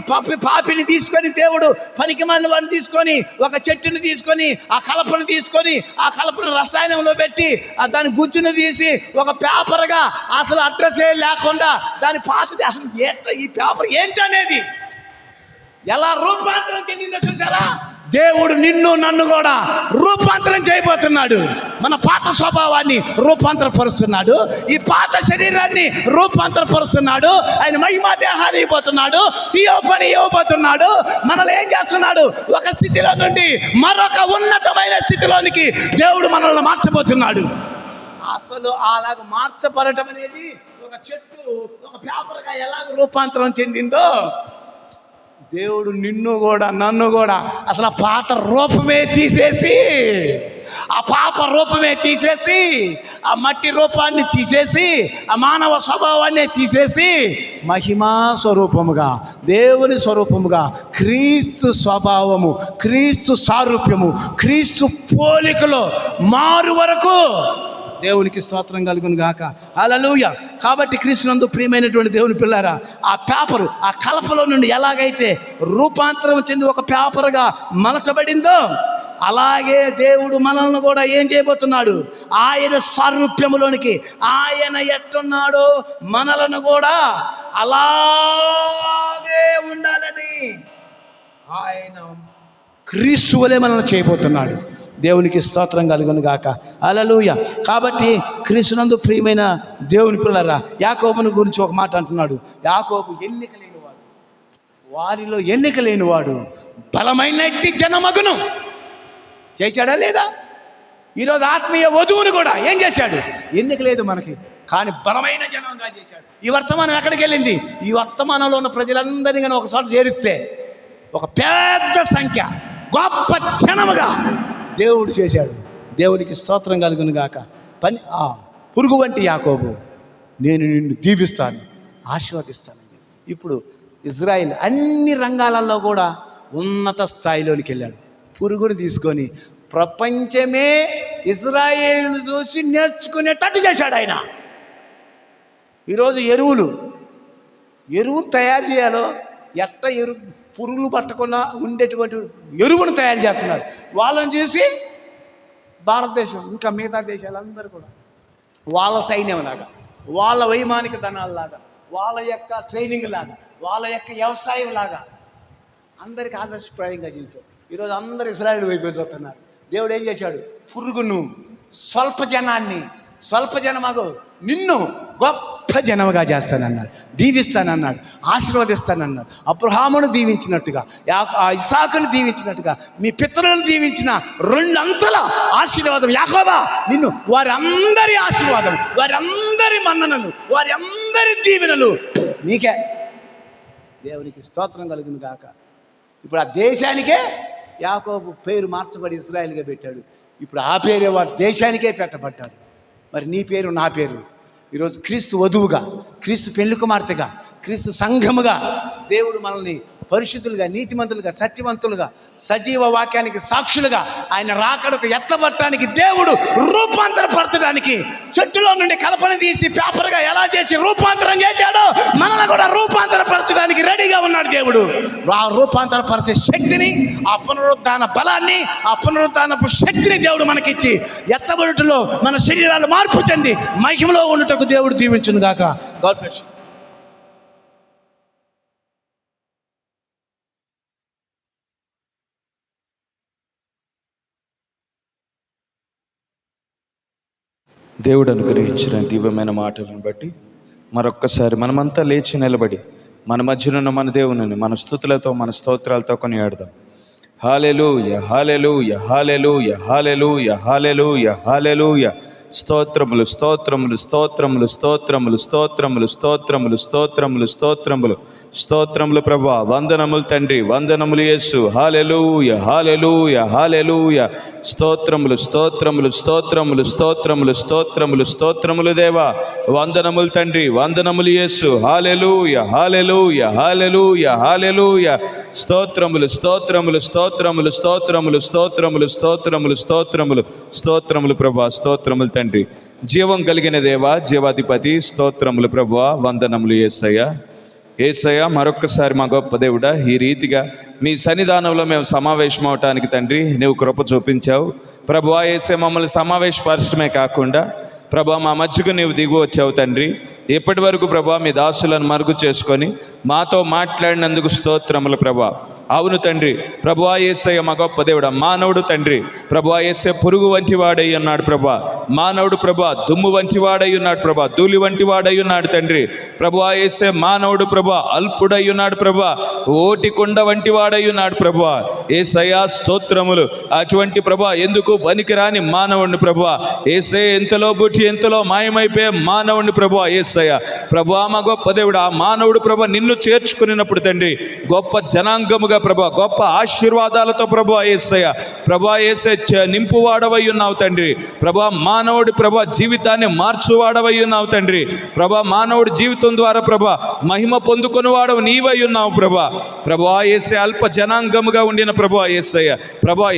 పాపిని తీసుకొని, దేవుడు పనికిమాలిన వాడిని తీసుకొని, ఒక చెట్టుని తీసుకొని, ఆ కలపను తీసుకొని, ఆ కలపను రసాయనంలో పెట్టి దాని గుజ్జును తీసి ఒక పేపర్గా, అసలు అడ్రస్ లేకుండా దాని పాతది, అసలు ఈ పేపర్ ఏంటనేది ఎలా రూపాంతరం చెందిందో చూసారా? దేవుడు నిన్ను నన్ను కూడా రూపాంతరం చేయబోతున్నాడు. మన పాత స్వభావాన్ని రూపాంతరపరుస్తున్నాడు. ఈ పాత శరీరాన్ని రూపాంతరపరుస్తున్నాడు. ఆయన మహిమా దేహాన్ని ఇవ్వబోతున్నాడు. థియోఫనీ ఇవ్వబోతున్నాడు. మనల్ని ఏం చేస్తున్నాడు? ఒక స్థితిలో నుండి మరొక ఉన్నతమైన స్థితిలోనికి దేవుడు మనల్ని మార్చబోతున్నాడు. అసలు అలాగ మార్చబడటం అనేది ఒక చెట్టు ఒక పేపర్గా ఎలాగ రూపాంతరం చెందిందో, దేవుడు నిన్ను కూడా నన్ను కూడా అసలు ఆ పాత రూపమే తీసేసి, ఆ పాప రూపమే తీసేసి, ఆ మట్టి రూపాన్ని తీసేసి, ఆ మానవ స్వభావాన్ని తీసేసి మహిమా స్వరూపముగా, దేవుని స్వరూపముగా, క్రీస్తు స్వభావము, క్రీస్తు సారూప్యము, క్రీస్తు పోలికలో మారు వరకు దేవునికి స్తోత్రం కలుగును గాక. హల్లెలూయా. కాబట్టి క్రీస్తునందు ప్రియమైనటువంటి దేవుని పిల్లారా, ఆ పేపరు, ఆ కలపలో నుండి ఎలాగైతే రూపాంతరం చెంది ఒక పేపర్గా మలచబడిందో, అలాగే దేవుడు మనల్ని కూడా ఏం చేయబోతున్నాడు? ఆయన సారూప్యములోనికి, ఆయన ఎట్టున్నాడో మనలను కూడా అలాగే ఉండాలని ఆయన క్రీస్తు వలె మనల్ని చేయబోతున్నాడు. దేవునికి స్తోత్రం కలుగును గాక. హల్లెలూయా. కాబట్టి క్రీస్తునందు ప్రియమైన దేవుని పిల్లరా, యాకోబుని గురించి ఒక మాట అంటున్నాడు. యాకోబు ఎన్నిక లేనివాడు, వారిలో ఎన్నిక లేనివాడు బలమైనట్టి జనమగును. చేశాడా లేదా? ఈరోజు ఆత్మీయ వధువుని కూడా ఏం చేశాడు? ఎన్నిక లేదు మనకి, కానీ బలమైన జనంగా చేశాడు. ఈ వర్తమానం ఎక్కడికి వెళ్ళింది? ఈ వర్తమానంలో ఉన్న ప్రజలందరినీ కానీ ఒకసారి చేరిస్తే ఒక పెద్ద సంఖ్య, గొప్ప జనముగా దేవుడు చేశాడు. దేవునికి స్తోత్రం కలుగును గాక. పురుగు వంటి యాకోబు, నేను నిన్ను దీవిస్తాను, ఆశీర్వదిస్తాను. ఇప్పుడు ఇజ్రాయిల్ అన్ని రంగాలలో కూడా ఉన్నత స్థాయిలోనికి వెళ్ళాడు. పురుగును తీసుకొని ప్రపంచమే ఇజ్రాయేలును చూసి నేర్చుకునేటట్టు చేశాడు ఆయన. ఈరోజు ఎరువు తయారు చేయాలో పురుగులు పట్టకుండా ఉండేటువంటి ఎరువును తయారు చేస్తున్నారు. వాళ్ళని చూసి భారతదేశం, ఇంకా మిగతా దేశాలందరూ కూడా వాళ్ళ సైన్యం లాగా, వాళ్ళ వైమానిక దళాలలాగా, వాళ్ళ యొక్క ట్రైనింగ్ లాగా, వాళ్ళ యొక్క వ్యవసాయం లాగా అందరికీ ఆదర్శప్రాయంగా జీవించారు. ఈరోజు అందరూ ఇశ్రాయేలు వైపు చూస్తున్నారు. దేవుడు ఏం చేశాడు? పురుగును, స్వల్ప జనమగు నిన్ను గొప్ప జనముగా చేస్తానన్నాడు, దీవిస్తానన్నాడు, ఆశీర్వదిస్తానన్నాడు. అబ్రహామును దీవించినట్టుగా, ఇస్సాకును దీవించినట్టుగా, మీ పితరులను దీవించిన 2 అంతల ఆశీర్వాదం యాకోబా, నిన్ను వారి అందరి ఆశీర్వాదం, వారి అందరి మన్ననలు, వారి అందరి దీవెనలు నీకే. దేవునికి స్తోత్రం కలుగును గాక. ఇప్పుడు ఆ దేశానికే యాకోబు పేరు మార్చబడి ఇశ్రాయేలుగా పెట్టాడు. ఇప్పుడు ఆ పేరే వారి దేశానికే పెట్టబడ్డాడు. మరి నీ పేరు, నా పేరు ఈరోజు క్రీస్తు వధువుగా, క్రీస్తు పెళ్లి కుమార్తెగా, క్రీస్తు సంఘముగా దేవుడు మనల్ని పరిశుద్ధులుగా, నీతిమంతులుగా, సత్యవంతులుగా, సజీవ వాక్యానికి సాక్షులుగా, ఆయన రాకడకు ఎత్తబట్టడానికి, దేవుడు రూపాంతరపరచడానికి, చెట్టులో నుండి కలపని తీసి పేపర్గా ఎలా చేసి రూపాంతరం చేశాడో మనల్ని కూడా రూపాంతరపరచడానికి రెడీగా ఉన్నాడు దేవుడు. ఆ రూపాంతరపరిచే శక్తిని, ఆ పునరుద్ధాన బలాన్ని, ఆ పునరుద్ధానపు శక్తిని దేవుడు మనకిచ్చి ఎత్తబడుటలో మన శరీరాలు మార్పు చెంది మహిమలో ఉండుటకు దేవుడు దీవించును గాక. God bless you. దేవుడు అనుగ్రహించిన దివ్యమైన మాటలను బట్టి మరొక్కసారి మనమంతా లేచి నిలబడి మన మధ్యనున్న మన దేవుని మన స్తుతులతో, మన స్తోత్రాలతో కొనియాడదాం. హల్లెలూయా, హల్లెలూయా, హల్లెలూయా, హల్లెలూయా, హల్లెలూయా, హల్లెలూయా. స్తోత్రములు స్తోత్రములు స్తోత్రములు స్తోత్రములు స్తోత్రములు స్తోత్రములు స్తోత్రములు స్తోత్రములు స్తోత్రములు ప్రభా. వందనములు తండ్రి, వందనములు యేసు. హల్లెలూయా హల్లెలూయా హల్లెలూయా. స్తోత్రములు స్తోత్రములు స్తోత్రములు స్తోత్రములు స్తోత్రములు స్తోత్రములు దేవా. వందనములు తండ్రి, వందనములు యేసు. హల్లెలూయా హల్లెలూయా హల్లెలూయా హల్లెలూయా. స్తోత్రములు స్తోత్రములు స్తోత్రములు స్తోత్రములు స్తోత్రములు స్తోత్రములు స్తోత్రములు స్తోత్రములు ప్రభా. స్తోత్రములు తండ్రి, జీవం కలిగిన దేవా, జీవాధిపతి. స్తోత్రములు ప్రభువా, వందనములు యేసయ్య. యేసయ్య, మరొక్కసారి మా గొప్ప దేవుడా, ఈ రీతిగా మీ సన్నిధానంలో మేము సమావేశం అవటానికి తండ్రి నీవు కృప చూపించావు ప్రభువా. యేసే, మమ్మల్ని సమావేశపరచడమే కాకుండా ప్రభా మా మధ్యకు నీవు దిగు వచ్చావు తండ్రి. ఇప్పటి వరకు ప్రభా మీ దాసులను మరుగు చేసుకొని మాతో మాట్లాడినందుకు స్తోత్రములు ప్రభా. అవును తండ్రి, ప్రభువా యేసయ్య మా గొప్ప దేవుడా, మానవుడు తండ్రి ప్రభువా యేసే పురుగు వంటి వాడై ఉన్నాడు ప్రభా. మానవుడు ప్రభా దుమ్ము వంటి వాడై ఉన్నాడు ప్రభా, ధూళి వంటి వాడై ఉన్నాడు తండ్రి ప్రభువా యేసే. మానవుడు ప్రభా అల్పుడై ఉన్నాడు ప్రభా, ఓటి కొండ వంటి వాడై ఉన్నాడు ప్రభా. యేసయ్య స్తోత్రములు. అటువంటి ప్రభా ఎందుకు పనికిరాని మానవుడిని ప్రభా యేసే, ఎంతలో బుట్టి ఎంతలో మాయమైపోయే మానవుడిని ప్రభా యేసయ్య. ప్రభువా మా గొప్ప దేవుడా, ఆ మానవుడు ప్రభా నిన్ను చేర్చుకున్నప్పుడు తండ్రి గొప్ప జనాంగముగా ప్రభా, గొప్ప ఆశీర్వాదాలతో ప్రభా యేసయ్య ప్రభా యేసే నింపువాడవై ఉన్నావు తండ్రి ప్రభా. మానవుడి ప్రభా జీవితాన్ని మార్చువాడవై ఉన్నావు తండ్రి ప్రభా. మానవుడి జీవితం ద్వారా ప్రభా మహిమ పొందుకొని వాడవు నీవై ఉన్నావు ప్రభా. ప్రభా యేసే అల్ప జనాంగముగా ఉండిన ప్రభా యేసయ్య ప్రభా,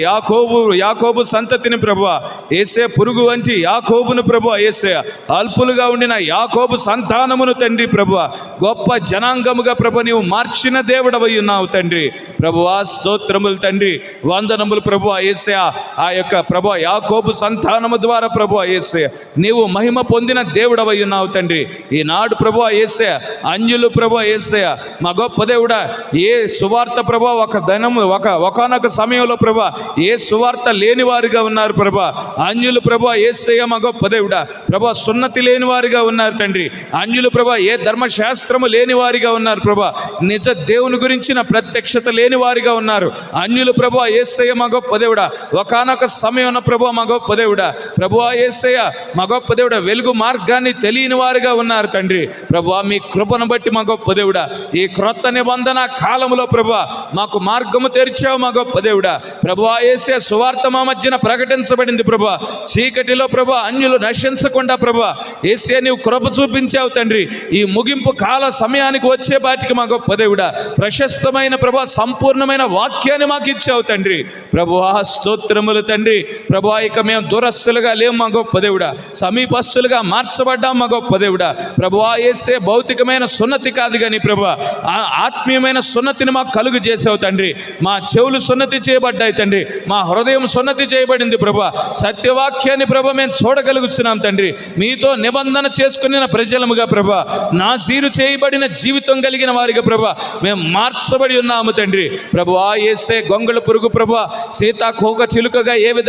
యాకోబు సంతతిని ప్రభా యేసే, పురుగు వంటి యాకోబును ప్రభా యేసయ్య, అల్పులుగా ఉండిన యాకోబు సంతానమును తండ్రి ప్రభా గొప్ప జనాంగముగా ప్రభా నీవు మార్చిన దేవుడవై ఉన్నావు తండ్రి ప్రభువా. స్తోత్రములు తండ్రి, వందనములు ప్రభువా యేసయ్య. ఆ యొక్క ప్రభా యాకోబు సంతానము ద్వారా ప్రభువా యేసయ్య నీవు మహిమ పొందిన దేవుడవై ఉన్నావు తండ్రి. ఈనాడు ప్రభువా యేసయ్య అన్యులు ప్రభువా యేసయ్య మా గొప్ప దేవుడా, ఏ సువార్త ప్రభా ఒకనొక సమయంలో ప్రభా ఏ సువార్త లేని వారిగా ఉన్నారు ప్రభా. అన్యులు ప్రభా యేసయ్య మా గొప్ప దేవుడా ప్రభా సున్నతి లేని వారిగా ఉన్నారు తండ్రి. అన్యులు ప్రభా ఏ ధర్మశాస్త్రము లేని వారిగా ఉన్నారు ప్రభా. నిజ దేవుని గురించిన ప్రత్యక్షత లేని వారిగా ఉన్నారు అన్యులు ప్రభువా యేసయ్య మా గొప్ప దేవుడా. ఒకానొక సమయంలో ప్రభువా మా గొప్ప దేవుడా ప్రభువా యేసయ్య మా గొప్ప దేవుడా వెలుగు మార్గాన్ని తెలియని వారిగా ఉన్నారు తండ్రి ప్రభువా. మీ కృపను బట్టి మా గొప్ప దేవుడా ఈ క్రొత్త నిబంధన కాలములో ప్రభువా మాకు మార్గము తెరిచావు మా గొప్ప దేవుడా ప్రభువా యేసయ్య. సువార్త మా మధ్యన ప్రకటించబడింది ప్రభువా. చీకటిలో ప్రభువా అన్యులు నశించకుండా ప్రభువా యేసయ్య నీవు కృప చూపించావు తండ్రి. ఈ ముగింపు కాల సమయానికి వచ్చే బాటికి మా గొప్ప దేవుడా ప్రశస్తమైన ప్రభా సంపూర్ణమైన వాక్యాన్ని మాకు ఇచ్చావు తండ్రి ప్రభువా. స్తోత్రములు తండ్రి ప్రభువా. ఇక మేము దూరస్తులుగా లేవు మా గొప్ప దేవుడా, సమీపస్తులుగా మార్చబడ్డాం మా గొప్ప దేవుడా ప్రభువా యేసే. భౌతికమైన సున్నతి కాదు కానీ ప్రభువా ఆత్మీయమైన సున్నతిని మాకు కలుగు చేసావు తండ్రి. మా చెవులు సున్నతి చేయబడ్డాయి తండ్రి, మా హృదయం సున్నతి చేయబడింది ప్రభువా. సత్యవాక్యాన్ని ప్రభా మేము చూడగలుగుతున్నాం తండ్రి. మీతో నిబంధన చేసుకున్న ప్రజలముగా ప్రభా, నాశీరు చేయబడిన జీవితం కలిగిన వారిగా ప్రభా మేము మార్చబడి ఉన్నాము తండ్రి ప్రభువా యేసే. గొంగళ పురుగు ప్రభా సీతాకోక చిలుకగా ఏ విధంగా